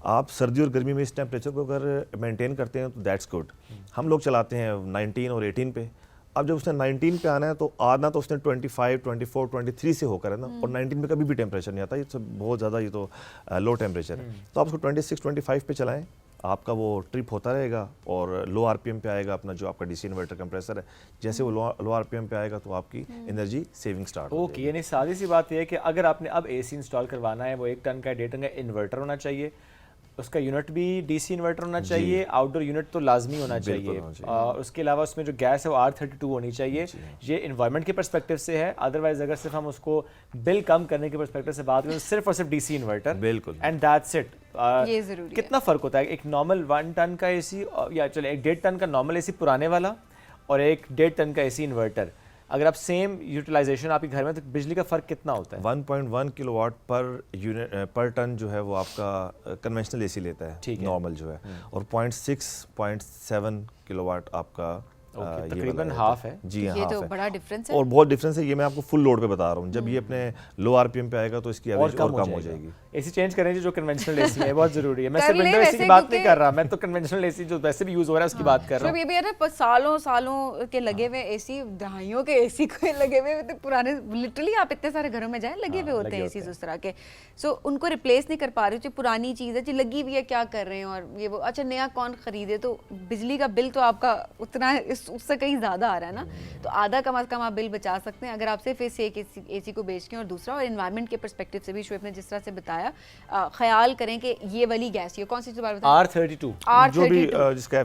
आप सर्दी और गर्मी में इस टेम्परेचर को अगर मेंटेन करते हैं तो दैट्स गुड। हम लोग चलाते हैं 19 और 18 पे। अब जब उसने 19 पे आना है तो आना तो उसने 25, 24, 23 से होकर है ना, और 19 पे कभी भी टेम्परेचर नहीं आता, ये तो बहुत ज़्यादा, ये तो लो टेम्परेचर है। तो आप उसको 26, 25 पे चलाएं, आपका वो ट्रिप होता रहेगा और लो आरपीएम पे आएगा अपना जो आपका डीसी इन्वर्टर कंप्रेसर है। जैसे वो लो आरपीएम पे आएगा तो आपकी एनर्जी सेविंग स्टार्ट हो
जाएगी। यानी सादी सी बात यह है कि अगर आपने अब एसी इंस्टॉल करवाना है, वो 1 टन का 1.5 टन का इन्वर्टर होना चाहिए, उसका यूनिट भी डीसी इन्वर्टर होना चाहिए, आउटडोर यूनिट तो लाजमी होना चाहिए, और उसके अलावा उसमें जो गैस है वो R32 होनी चाहिए। ये इन्वायरमेंट के पर्सपेक्टिव से है, अदरवाइज अगर सिर्फ हम उसको बिल कम करने के पर्सपेक्टिव से बात करें तो सिर्फ और सिर्फ डीसी इन्वर्टर,
बिल्कुल,
एंड दैट्स इट।
ये जरूरी
कितना फ़र्क होता है एक नॉर्मल 1 टन का एसी, या चलो एक 1.5 टन का नॉर्मल एसी पुराने वाला और एक 1.5 टन का एसी इन्वर्टर, अगर आप सेम यूटिलाइजेशन आपके घर में, तो बिजली का फ़र्क कितना होता है?
1.1 किलोवाट पर यूनिट पर टन जो है वो आपका कन्वेंशनल एसी लेता है, नॉर्मल जो है, और 0.7 किलोवाट आपका
तकरीबन हाफ है।
जी हाँ,
ये तो बड़ा डिफरेंस है,
और बहुत डिफरेंस है। ये मैं आपको फुल लोड पे बता रहा हूँ, जब ये अपने लो आरपीएम पे आएगा तो इसकी एवरेज और कम हो जाएगी।
एसी चेंज करें जो कन्वेंशनल एसी है, बहुत जरूरी है। मैं सिर्फ विंडो एसी की बात नहीं कर रहा, मैं तो कन्वेंशनल एसी जो वैसे भी यूज हो रहा है उसकी बात कर रहा हूँ।
ये भी है ना, सालों सालों के लगे हुए एसी, दहाइयों के एसी को लगे हुए तो पुराने, लिटरली आप इतने सारे घरों में जाएं लगे हुए होते हैं एसी उस तरह के। सो उनको रिप्लेस नहीं कर पा रहे, जो पुरानी चीज़ है जो लगी हुई है, क्या कर रहे हैं, और ये वो अच्छा नया कौन खरीदे, तो बिजली का बिल तो आपका उतना उससे कहीं ज़्यादा आ रहा है ना, तो आधा कम से कम आप बिल बचा सकते हैं अगर आप सिर्फ एक एसी को बेच के। और दूसरा, और एनवायरनमेंट के पर्सपेक्टिव से भी शोएब ने जिस तरह से बताया, ख्याल करें कि ये वाली गैस, ये कौन सी बात बताएं?
R32
जो भी जिसका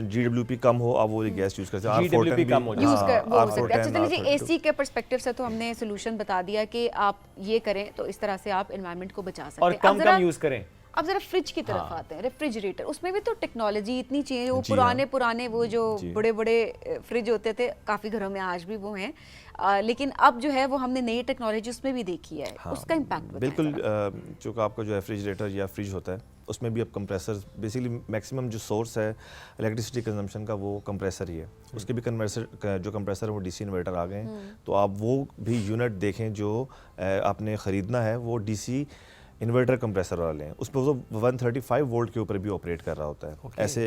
GWP कम हो, आप वो गैस यूज करते हैं।
GWP कम हो
यूज कर वो हो सकता है। अच्छा चलिए जी, एसी के पर्सपेक्टिव से तो हमने सोल्यूशन बता दिया कि आप ये करें तो इस तरह से आप एनवायरनमेंट को बचा सकते हैं,
और कम यूज करें।
अब जरा फ्रिज की तरफ आते हैं, रेफ्रिजरेटर, उसमें भी तो टेक्नोलॉजी इतनी चाहिए। वो पुराने वो जो बड़े फ्रिज होते थे, काफ़ी घरों में आज भी वो हैं, लेकिन अब जो है वो हमने नई टेक्नोलॉजी उसमें भी देखी है, उसका इम्पैक्ट
बिल्कुल। चूँकि आपका जो रेफ्रिजरेटर या फ्रिज होता है उसमें भी अब कंप्रेसर, बेसिकली मैक्सिमम जो सोर्स है इलेक्ट्रिसिटी कंजम्पशन का वो कंप्रेसर ही है। उसके भी जो कंप्रेसर है वो डीसी इन्वर्टर आ गए हैं, तो आप वो भी यूनिट देखें जो आपने ख़रीदना है, वो डीसी इन्वर्टर कंप्रेसर वाले हैं, उसमें वो 135 वोल्ट के ऊपर भी ऑपरेट कर रहा होता है। ऐसे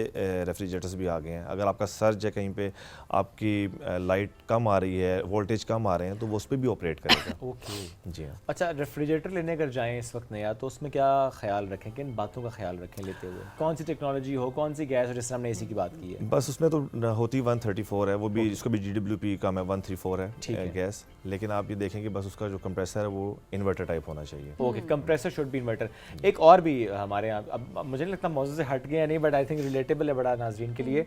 रेफ्रिजरेटर्स भी आ गए हैं। अगर आपका सर्ज है, कहीं पे आपकी लाइट कम आ रही है, वोल्टेज कम आ रहे हैं, तो वो उस पर भी ऑपरेट करेगा।
ओके
जी हाँ।
अच्छा, रेफ्रिजरेटर लेने अगर जाएं इस वक्त नया, तो उसमें क्या ख्याल रखें, किन बातों का ख्याल रखें लेते हुए? कौन सी टेक्नोलॉजी हो, कौन सी गैस हो, जिस तरह हमने एसी की बात की है?
बस उसमें तो होती 134 है, वो भी इसको भी GWP कम है, 134 है गैस, लेकिन आप ये देखें कि बस उसका जो कंप्रेसर है वो इन्वर्टर टाइप होना चाहिए।
Okay, compressor should be inverter. एक और भी हमारे यहाँ, अब मुझे नहीं लगता मौजूद से हट गया नहीं, बट आई थिंक रिलेटेबल है बड़ा नाज़रीन के लिए,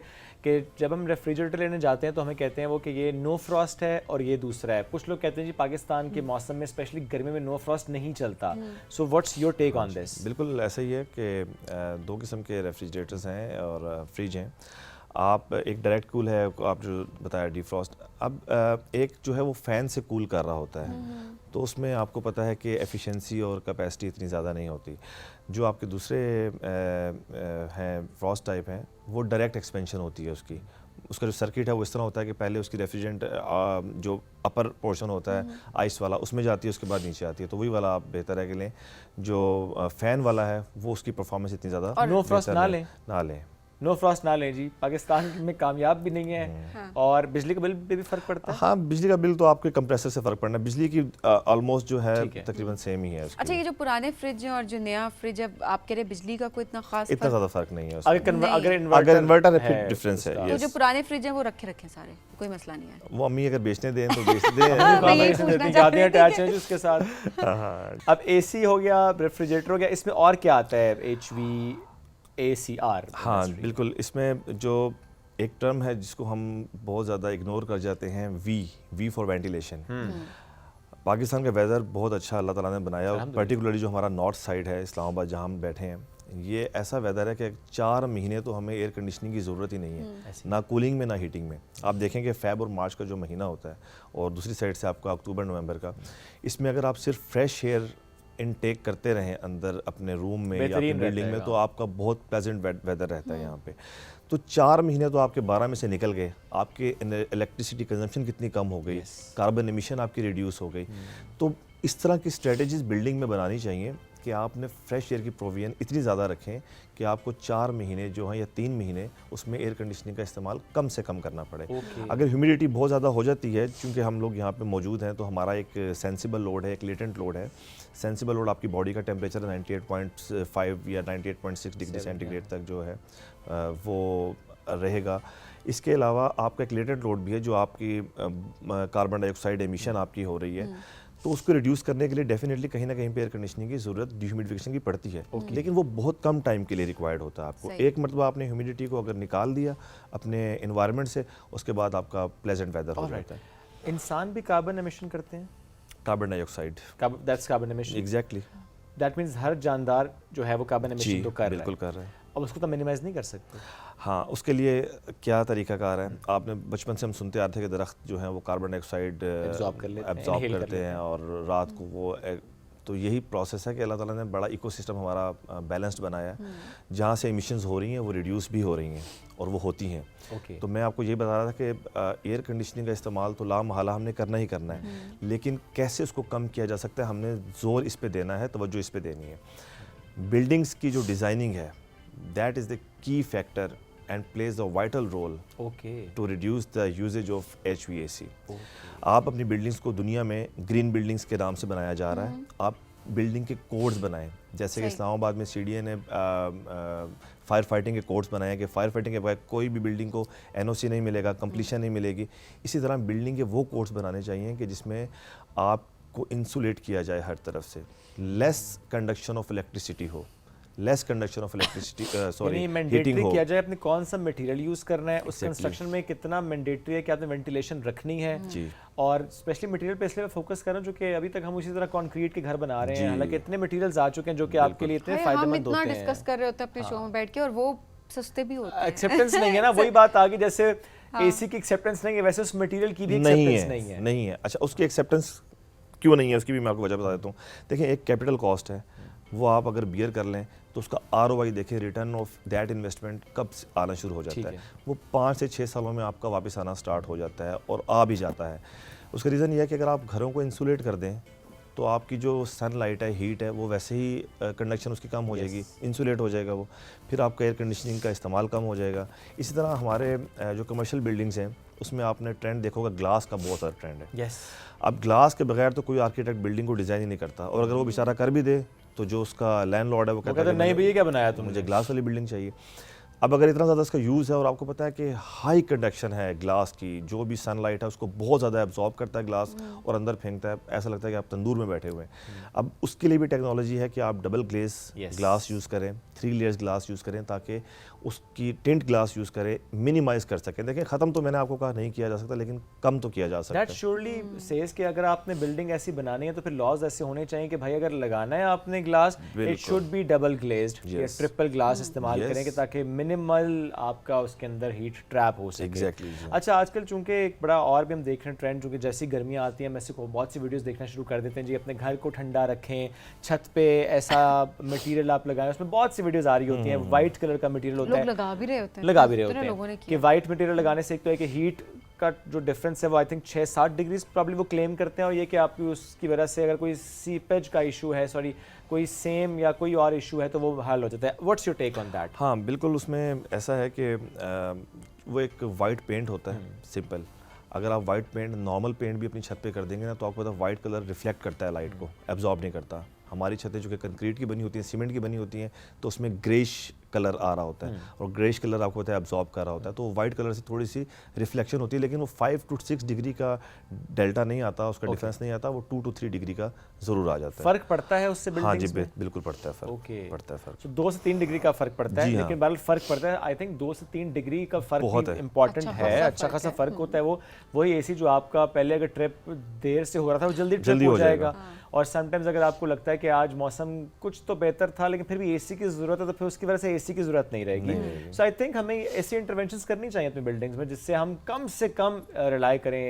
कि जब हम रेफ्रिजरेटर लेने जाते हैं तो हमें कहते हैं वो कि ये नो फ्रॉस्ट है और ये दूसरा है। कुछ लोग कहते हैं जी पाकिस्तान के मौसम में स्पेशली गर्मी में नो फ्रॉस्ट नहीं चलता। So what's your take on this?
बिल्कुल ऐसा ही है कि दो किस्म के रेफ्रिजरेटर्स हैं और फ्रिज हैं। आप एक डायरेक्ट कूल है, आप जो बताया डिफ्रॉस्ट, अब एक जो है वो फ़ैन से कूल कर रहा होता है, तो उसमें आपको पता है कि एफिशिएंसी और कैपेसिटी इतनी ज़्यादा नहीं होती। जो आपके दूसरे हैं फ्रॉस्ट टाइप हैं, वो डायरेक्ट एक्सपेंशन होती है उसका जो सर्किट है वो इस तरह होता है कि पहले उसकी रेफ्रिजरेंट जो अपर पोर्शन होता है आइस वाला, उसमें जाती है, उसके बाद नीचे आती है। तो वही वाला आप बेहतर है कि लें। जो फ़ैन वाला है वो उसकी परफॉर्मेंस इतनी ज़्यादा
नो फ्रॉस्ट ना लें। नो फ्रॉस्ट ना लें जी, पाकिस्तान में कामयाब भी नहीं है। और बिजली का बिल पे भी फर्क पड़ता है।
हाँ, बिजली का बिल तो आपके कंप्रेसर से फर्क पड़ना है, बिजली की ऑलमोस्ट जो है तकरीबन सेम ही है।
अच्छा, ये जो पुराने फ्रिज हैं और जो नया फ्रिज है, आप कह रहे बिजली का कोई इतना
ज़्यादा फर्क नहीं है।
अगर
इन्वर्टर है डिफरेंस है।
तो जो पुराने फ्रिज हैं वो रखे सारे, कोई मसला नहीं है।
वो अम्मी अगर बेचने दें तो बेच दें।
अटैच हैं उसके साथ। अब एसी हो गया, रेफ्रिजरेटर हो गया, इसमें और क्या आता है? HV ACR।
हाँ बिल्कुल, इसमें जो एक टर्म है जिसको हम बहुत ज़्यादा इग्नोर कर जाते हैं, वी फॉर वेंटिलेशन। पाकिस्तान का वेदर बहुत अच्छा अल्लाह ताला ने बनाया, पर्टिकुलरली जो हमारा नॉर्थ साइड है, इस्लामाबाद जहाँ हम बैठे हैं, ये ऐसा वेदर है कि 4 महीने तो हमें एयर कंडीशनिंग की ज़रूरत ही नहीं है, ना कूलिंग में ना हीटिंग में। आप देखेंगे फ़ेब और मार्च का जो महीना होता है और दूसरी साइड से आपका अक्टूबर नवंबर का, इसमें अगर आप सिर्फ फ्रेश एयर इनटेक करते रहें अंदर अपने रूम में या अपनी बिल्डिंग में, तो आपका बहुत प्लेजेंट वेदर रहता है यहाँ पे। तो 4 महीने तो आपके 12 में से निकल गए, आपके इलेक्ट्रिसिटी कंजम्पशन कितनी कम हो गई, कार्बन एमिशन आपकी रिड्यूस हो गई। तो इस तरह की स्ट्रेटजीज बिल्डिंग में बनानी चाहिए कि आपने फ्रेश एयर की प्रोविजन इतनी ज़्यादा रखें कि आपको 4 महीने जो हैं या 3 महीने उसमें एयर कंडीशनिंग का इस्तेमाल कम से कम करना पड़े। अगर ह्यूमिडिटी बहुत ज़्यादा हो जाती है, क्योंकि हम लोग यहाँ पे मौजूद हैं, तो हमारा एक सेंसिबल लोड है, एक लेटेंट लोड है। सेंसिबल लोड आपकी बॉडी का टेम्परेचर 98.5 या 98.6 डिग्री सेंटीग्रेड तक जो है वो रहेगा। इसके अलावा आपका एक लेटेंट लोड भी है जो आपकी कार्बन डाइऑक्साइड एमिशन आपकी हो रही है। तो उसको रिड्यूस करने के लिए डेफिनेटली कहीं ना कहीं पे एयर कंडीशनिंग की ज़रूरत डिह्यूमिडिफिकेशन की पड़ती है, लेकिन वो बहुत कम टाइम के लिए रिक्वायर्ड होता है आपको। एक मरतबा आपने ह्यूमिडिटी को अगर निकाल दिया अपने इन्वायरमेंट से, उसके बाद आपका प्लेजेंट वेदर हो जाता है।
इंसान भी कार्बन एमिशन करते हैं?
Carbon dioxide,
that's carbon emission.
Exactly,
that means हर जानदार जो है वो कार्बन एमिशन तो कर रहा है।
बिल्कुल कर रहा है।
अब उसको तो मिनिमाइज नहीं कर सकते।
हाँ, उसके लिए क्या तरीकाकार है? आपने बचपन से हम सुनते आ रहे थे कि दरख्त जो है वो कार्बन डाइऑक्साइड
एब्जॉर्ब
करते हैं और रात को वो तो यही प्रोसेस है कि अल्लाह ताला ने बड़ा इकोसिस्टम हमारा बैलेंस्ड बनाया है, जहाँ से एमिशंस हो रही हैं वो रिड्यूस भी हो रही हैं और वो होती हैं। तो मैं आपको ये बता रहा था कि एयर कंडीशनिंग का इस्तेमाल तो लामहला हमने करना ही करना है, लेकिन कैसे उसको कम किया जा सकता है, हमने ज़ोर इस पे देना है, तवज्जो इस पे देनी है। बिल्डिंग्स की जो डिज़ाइनिंग है, that is the key factor and plays a vital role to reduce the usage of HVAC. आप अपनी बिल्डिंग्स को दुनिया में ग्रीन बिल्डिंग्स के नाम से बनाया जा रहा है, आप बिल्डिंग के कोड्स बनाएं, जैसे कि इस्लामाबाद में CDA ने फायर फाइटिंग के कोड्स बनाए कि फायर फाइटिंग के बगैर कोई भी बिल्डिंग को NOC नहीं मिलेगा, कंप्लीशन नहीं मिलेगी। इसी तरह बिल्डिंग के वो कोड्स बनाने चाहिए कि जिसमें आपको इंसुलेट किया जाए हर तरफ से, लेस कंडक्शन ऑफ इलेक्ट्रिसिटी हो, less conduction of electricity heating हो।
किया जाए अपने कौन सा मटेरियल यूज करना है, उस कंस्ट्रक्शन में कितना मैंडेटरी है कि आपने वेंटिलेशन रखनी है जी। और स्पेशली मटेरियल पे इसलिए मैं फोकस कर रहा हूं जो कि अभी तक हम उसी तरह कंक्रीट के घर बना रहे हैं, हालांकि इतने मटेरियल्स आ चुके हैं जो कि आपके लिए इतने फायदेमंद होते हैं।
हम इतना डिस्कस कर रहे होते हैं अपने शो में बैठ के और वो सस्ते भी होते हैं।
एक्सेप्टेंस नहीं है ना, वही बात आ गई, जैसे एसी की एक्सेप्टेंस नहीं है वैसे उस मटेरियल की भी एक्सेप्टेंस नहीं है।
अच्छा, उसकी एक्सेप्टेंस क्यों नहीं है उसकी भी मैं आपको वजह बता देता हूँ। देखिए, एक कैपिटल कॉस्ट है, वो आप अगर बियर कर लें तो उसका ROI देखें, रिटर्न ऑफ दैट इन्वेस्टमेंट कब आना शुरू हो जाता है, वो 5 से 6 सालों में आपका वापस आना स्टार्ट हो जाता है और आ भी जाता है। उसका रीज़न ये है कि अगर आप घरों को इंसुलेट कर दें तो आपकी जो सनलाइट है, हीट है, वो वैसे ही कंडक्शन उसकी कम हो जाएगी, इंसुलेट हो जाएगा वो, फिर आपका एयर कंडीशनिंग का इस्तेमाल कम हो जाएगा। इसी तरह हमारे जो कमर्शियल बिल्डिंग्स हैं उसमें आपने ट्रेंड देखा होगा, ग्लास का बहुत सारा ट्रेंड है। अब ग्लास के बगैर तो कोई आर्किटेक्ट बिल्डिंग को डिज़ाइन ही नहीं करता, और अगर वो बेचारा कर भी दे तो जो उसका लैंडलॉर्ड है वो कहता है
नहीं भैया क्या बनाया तुमने,
मुझे ग्लास वाली बिल्डिंग चाहिए। अब अगर इतना ज़्यादा इसका यूज़ है और आपको पता है कि हाई कंडक्शन है ग्लास की, जो भी सनलाइट है उसको बहुत ज़्यादा एब्जॉर्ब करता है ग्लास और अंदर फेंकता है, ऐसा लगता है कि आप तंदूर में बैठे हुए हैं। अब उसके लिए भी टेक्नोलॉजी है कि आप डबल ग्लेस ग्लास यूज़ करें, 3 लेयर्स ग्लास यूज़ करें, ताकि उसकी टिंट ग्लास यूज़ करें, मिनिमाइज़ कर सकें। देखिए, ख़त्म तो मैंने आपको कहा नहीं किया जा सकता, लेकिन कम तो किया जा सकता है।
दैट श्योरली सेज कि अगर आपने बिल्डिंग ऐसी बनानी है तो फिर लॉज ऐसे होने चाहिए कि भाई अगर लगाना है आपने glass, it should be double glazed या ट्रिपल ग्लास इस्तेमाल करें कि ताकि मिनिमल आपका उसके अंदर हीट ट्रैप हो सके।
Exactly,
अच्छा, आजकल चूंकि एक बड़ा और भी हम देख रहे हैं ट्रेंड, चूंकि जैसी गर्मियाँ आती हैं मैं को बहुत सी वीडियोस देखना शुरू कर देते हैं जी, अपने घर को ठंडा रखें, छत पे ऐसा मटेरियल आप लगाएं, उसमें बहुत सी वीडियोस आ रही होती हैं, वाइट कलर का मटेरियल होता है,
लगा भी रहे होते
हैं कि वाइट मटेरियल लगाने से एक तो है कि हीट का जो डिफरेंस है वो आई थिंक 6-7 डिग्री प्रॉब्ली वो क्लेम करते हैं, और ये कि आपकी उसकी वजह से अगर कोई सीपेज का इशू है, कोई सेम या कोई और इशू है तो वो हल हो जाता है। What's your take on that?
हाँ, बिल्कुल, उसमें ऐसा है कि वो एक वाइट पेंट होता है सिंपल। अगर आप वाइट पेंट, नॉर्मल पेंट भी अपनी छत पे कर देंगे ना, तो आपको पता है वाइट कलर रिफ्लेक्ट करता है लाइट को, एब्जॉर्ब नहीं करता। हमारी छतें जो कि कंक्रीट की बनी होती हैं, सीमेंट की बनी होती हैं, तो उसमें ग्रेश कलर आ रहा होता है, और ग्रेश कलर आपको पता है एब्जॉर्ब कर रहा होता है, तो वाइट कलर से थोड़ी सी रिफ्लेक्शन होती है, लेकिन वो 5 to 6 डिग्री का डेल्टा नहीं आता, उसका डिफरेंस नहीं आता, वो 2 to 3 डिग्री का जरूर आ जाता है।
फर्क पड़ता है उससे?
हाँ जी, बिल्कुल पड़ता है फर्क, पड़ता है फर्क।
तो 2 से 3 डिग्री का फर्क पड़ता है, लेकिन बहरहाल फर्क पड़ता है। आई थिंक 2 से 3 डिग्री का फर्क बहुत इंपॉर्टेंट है, अच्छा खासा फर्क होता है। वो वही एसी जो आपका पहले अगर ट्रिप देर से हो रहा था वो जल्दी ट्रिप हो जाएगा, और समटाइम्स अगर आपको लगता है कि आज मौसम कुछ तो बेहतर था लेकिन फिर भी एसी की जरूरत है, तो फिर उसकी वजह से एसी की जरूरत नहीं रहेगी। सो आई थिंक हमें ऐसी इंटरवेंशंस करनी चाहिए अपनी बिल्डिंग्स में जिससे हम कम से कम रिलाई करें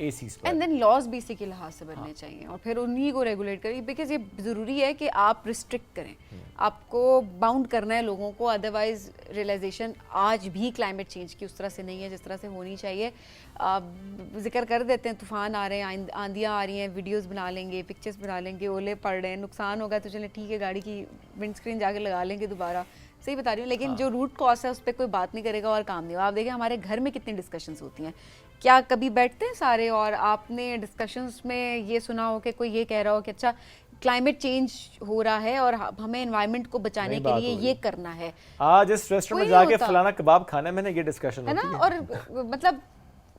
एसीज पर।
एंड देन लॉज भी इसी के लिहाज से बनने चाहिए और फिर उन्हीं को रेगुलेट करें, बिकॉज ये जरूरी है कि आप रिस्ट्रिक्ट करें, आपको बाउंड करना है लोगों को, अदरवाइज रियलाइजेशन आज भी क्लाइमेट चेंज की उस तरह से नहीं है जिस तरह से होनी चाहिए। जिक्र कर देते हैं, तूफान आ रहे हैं, आंधियाँ आ रही हैं, वीडियोस बना लेंगे, पिक्चर्स बना लेंगे, ओले पड़ रहे हैं, नुकसान होगा तो चले ठीक है, गाड़ी की विंडस्क्रीन जाके लगा लेंगे दोबारा, सही बता रही हूँ। लेकिन जो रूट कॉज है उस पर कोई बात नहीं करेगा और काम नहीं होगा। आप देखिए हमारे घर में कितनी डिस्कशंस होती हैं, क्या कभी बैठते हैं सारे और आपने डिस्कशंस में ये सुना हो कि कोई ये कह रहा हो कि अच्छा क्लाइमेट चेंज हो रहा है और हमें एनवायरनमेंट को बचाने के लिए ये करना है,
आज इस रेस्टोरेंट में जाके फलाना कबाब खाना है, मैंने ये डिस्कशन
है ना। और मतलब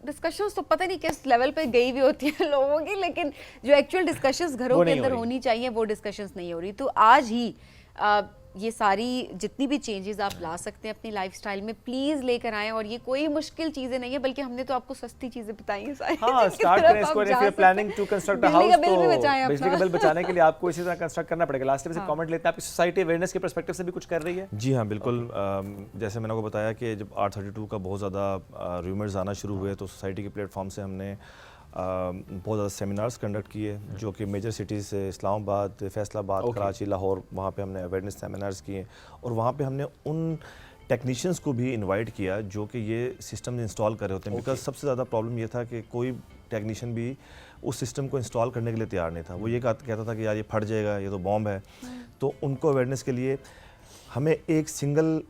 डिस्कशंस तो पता नहीं किस लेवल पे गई हुई होती है लोगों की, लेकिन जो एक्चुअल डिस्कशंस घरों के अंदर होनी चाहिए वो डिस्कशंस नहीं हो रही। तो आज ही ये सारी जितनी भी चेंजेस आप ला सकते हैं अपनी लाइफस्टाइल में प्लीज लेकर आएं, और ये कोई मुश्किल चीजें नहीं है, बल्कि हमने तो आपको सस्ती चीजें बताई हैं सारी।
हाँ, स्टार्ट करें इसको। If you planning to construct a house तो बिजली का बिल बचाने के लिए आपको इसी तरह कंस्ट्रक्ट करना पड़ेगा। लास्ट टाइम से कमेंट लेते हैं, आपकी सोसाइटी अवेयरनेस के पर्सपेक्टिव से भी कुछ कर रही है?
जी हाँ, बिल्कुल। जैसे मैंने आपको बताया कि जब R32 का बहुत ज़्यादा रूमर्स आना शुरू हुए तो सोसाइटी के प्लेटफॉर्म से हमने बहुत ज़्यादा सेमिनार्स कंडक्ट किए, जो कि मेजर सिटीज़ से इस्लामाबाद, फैसलाबाद, कराची, लाहौर, वहाँ पे हमने अवेयरनेस सेमिनार्स किए। और वहाँ पे हमने उन टेक्नीशियंस को भी इनवाइट किया जो कि ये सिस्टम इंस्टॉल कर रहे होते हैं, बिकॉज सबसे ज़्यादा प्रॉब्लम ये था कि कोई टेक्नीशियन भी उस सिस्टम को इंस्टॉल करने के लिए तैयार नहीं था। वो ये कहता था कि यार ये फट जाएगा, ये तो बॉम्ब है। तो उनको अवेयरनेस के लिए हमें एक सिंगल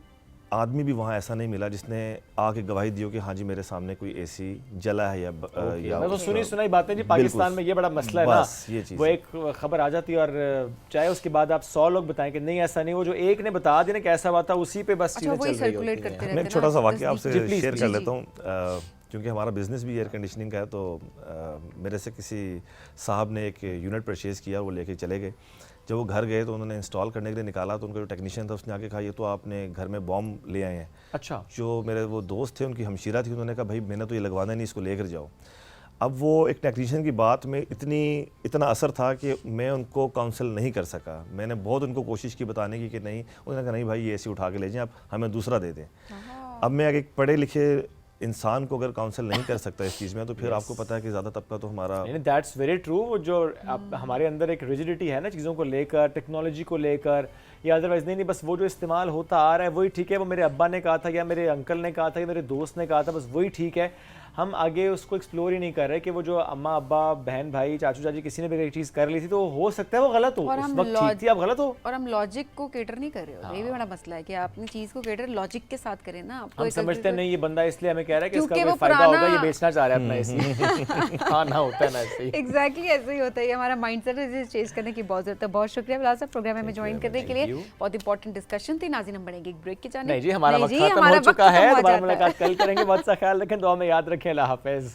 आदमी भी वहाँ ऐसा नहीं मिला जिसने आके गवाही दी हो कि हाँ जी मेरे सामने कोई एसी जला है या
तो सुनी सुनाई बातें जी, पाकिस्तान में ये बड़ा मसला है ना,
ये चीज़
वो एक खबर आ जाती है और चाहे उसके बाद आप 100 लोग बताएं कि नहीं ऐसा नहीं, वो जो एक ने बता दिया ना कि ऐसा हुआ था, उसी पे बस चीजें चल रही होती हैं।
मैं एक छोटा सा वाकया आपसे शेयर कर लेता हूँ, क्योंकि हमारा बिजनेस भी एयर कंडीशनिंग का है। तो मेरे से किसी साहब ने एक यूनिट परचेज़ किया, वो लेके चले गए। जब वो घर गए तो उन्होंने इंस्टॉल करने के लिए निकाला तो उनका जो टेक्नीशियन था उसने आके कहा ये तो आपने घर में बॉम्ब ले आए हैं।
अच्छा।
जो मेरे वो दोस्त थे, उनकी हमशीरा थी, उन्होंने कहा भाई मैंने तो ये लगवाना नहीं, इसको लेकर जाओ। अब वो एक टेक्नीशियन की बात में इतना असर था कि मैं उनको काउंसिल नहीं कर सका। मैंने बहुत उनको कोशिश की बताने की कि नहीं, उन्होंने कहा नहीं भाई ये एसी उठा के ले जाएं, आप हमें दूसरा दे दें। अब मैं एक पढ़े लिखे इंसान को अगर काउंसिल नहीं कर सकता इस चीज़ में, तो फिर आपको पता है कि ज़्यादा तबका तो हमारा
दैट्स वेरी ट्रू। वो जो हमारे अंदर एक रिजिडिटी है ना चीज़ों को लेकर, टेक्नोलॉजी को लेकर, या अदरवाइज नहीं बस वो जो इस्तेमाल होता आ रहा है वही ठीक है। वो मेरे अब्बा ने कहा था या मेरे अंकल ने कहा था या मेरे दोस्त ने कहा था, बस वही ठीक है। हम आगे उसको एक्सप्लोर ही नहीं कर रहे कि वो जो अम्मा अब्बा बहन भाई चाचू चाची किसी ने भी एक चीज़ कर ली थी तो हो सकता है वो गलत हो, उस वक्त ठीक थी, अब गलत हो। और
हम लॉजिक को केटर नहीं कर रहे हो, ये भी बड़ा मसला है कि आप अपनी चीज़ को केटर लॉजिक के साथ करें ना।
हम समझते नहीं ये बंदा इसलिए हमें कह रहा है कि इसका कोई फायदा होगा, ये बेचना चाह रहा है अपना एसी। हाँ ना, होता है ना ऐसे ही।
एग्जैक्टली ऐसे ही होता है, हमारा माइंडसेट है, चेंज करने की बहुत जरूरत है। बहुत शुक्रिया बिलाल साहब प्रोग्राम में ज्वाइन करने के लिए, बहुत इंपॉर्टेंट डिस्कशन थी। नाज़रीन हम बढ़ेंगे एक ब्रेक की जाने।
नहीं जी, हमारा वक्त खत्म हो चुका है, दोबारा मुलाकात कल करेंगे। बहुत सा ख्याल रखें, दुआ में याद रखें। अल्लाह हाफ़िज़।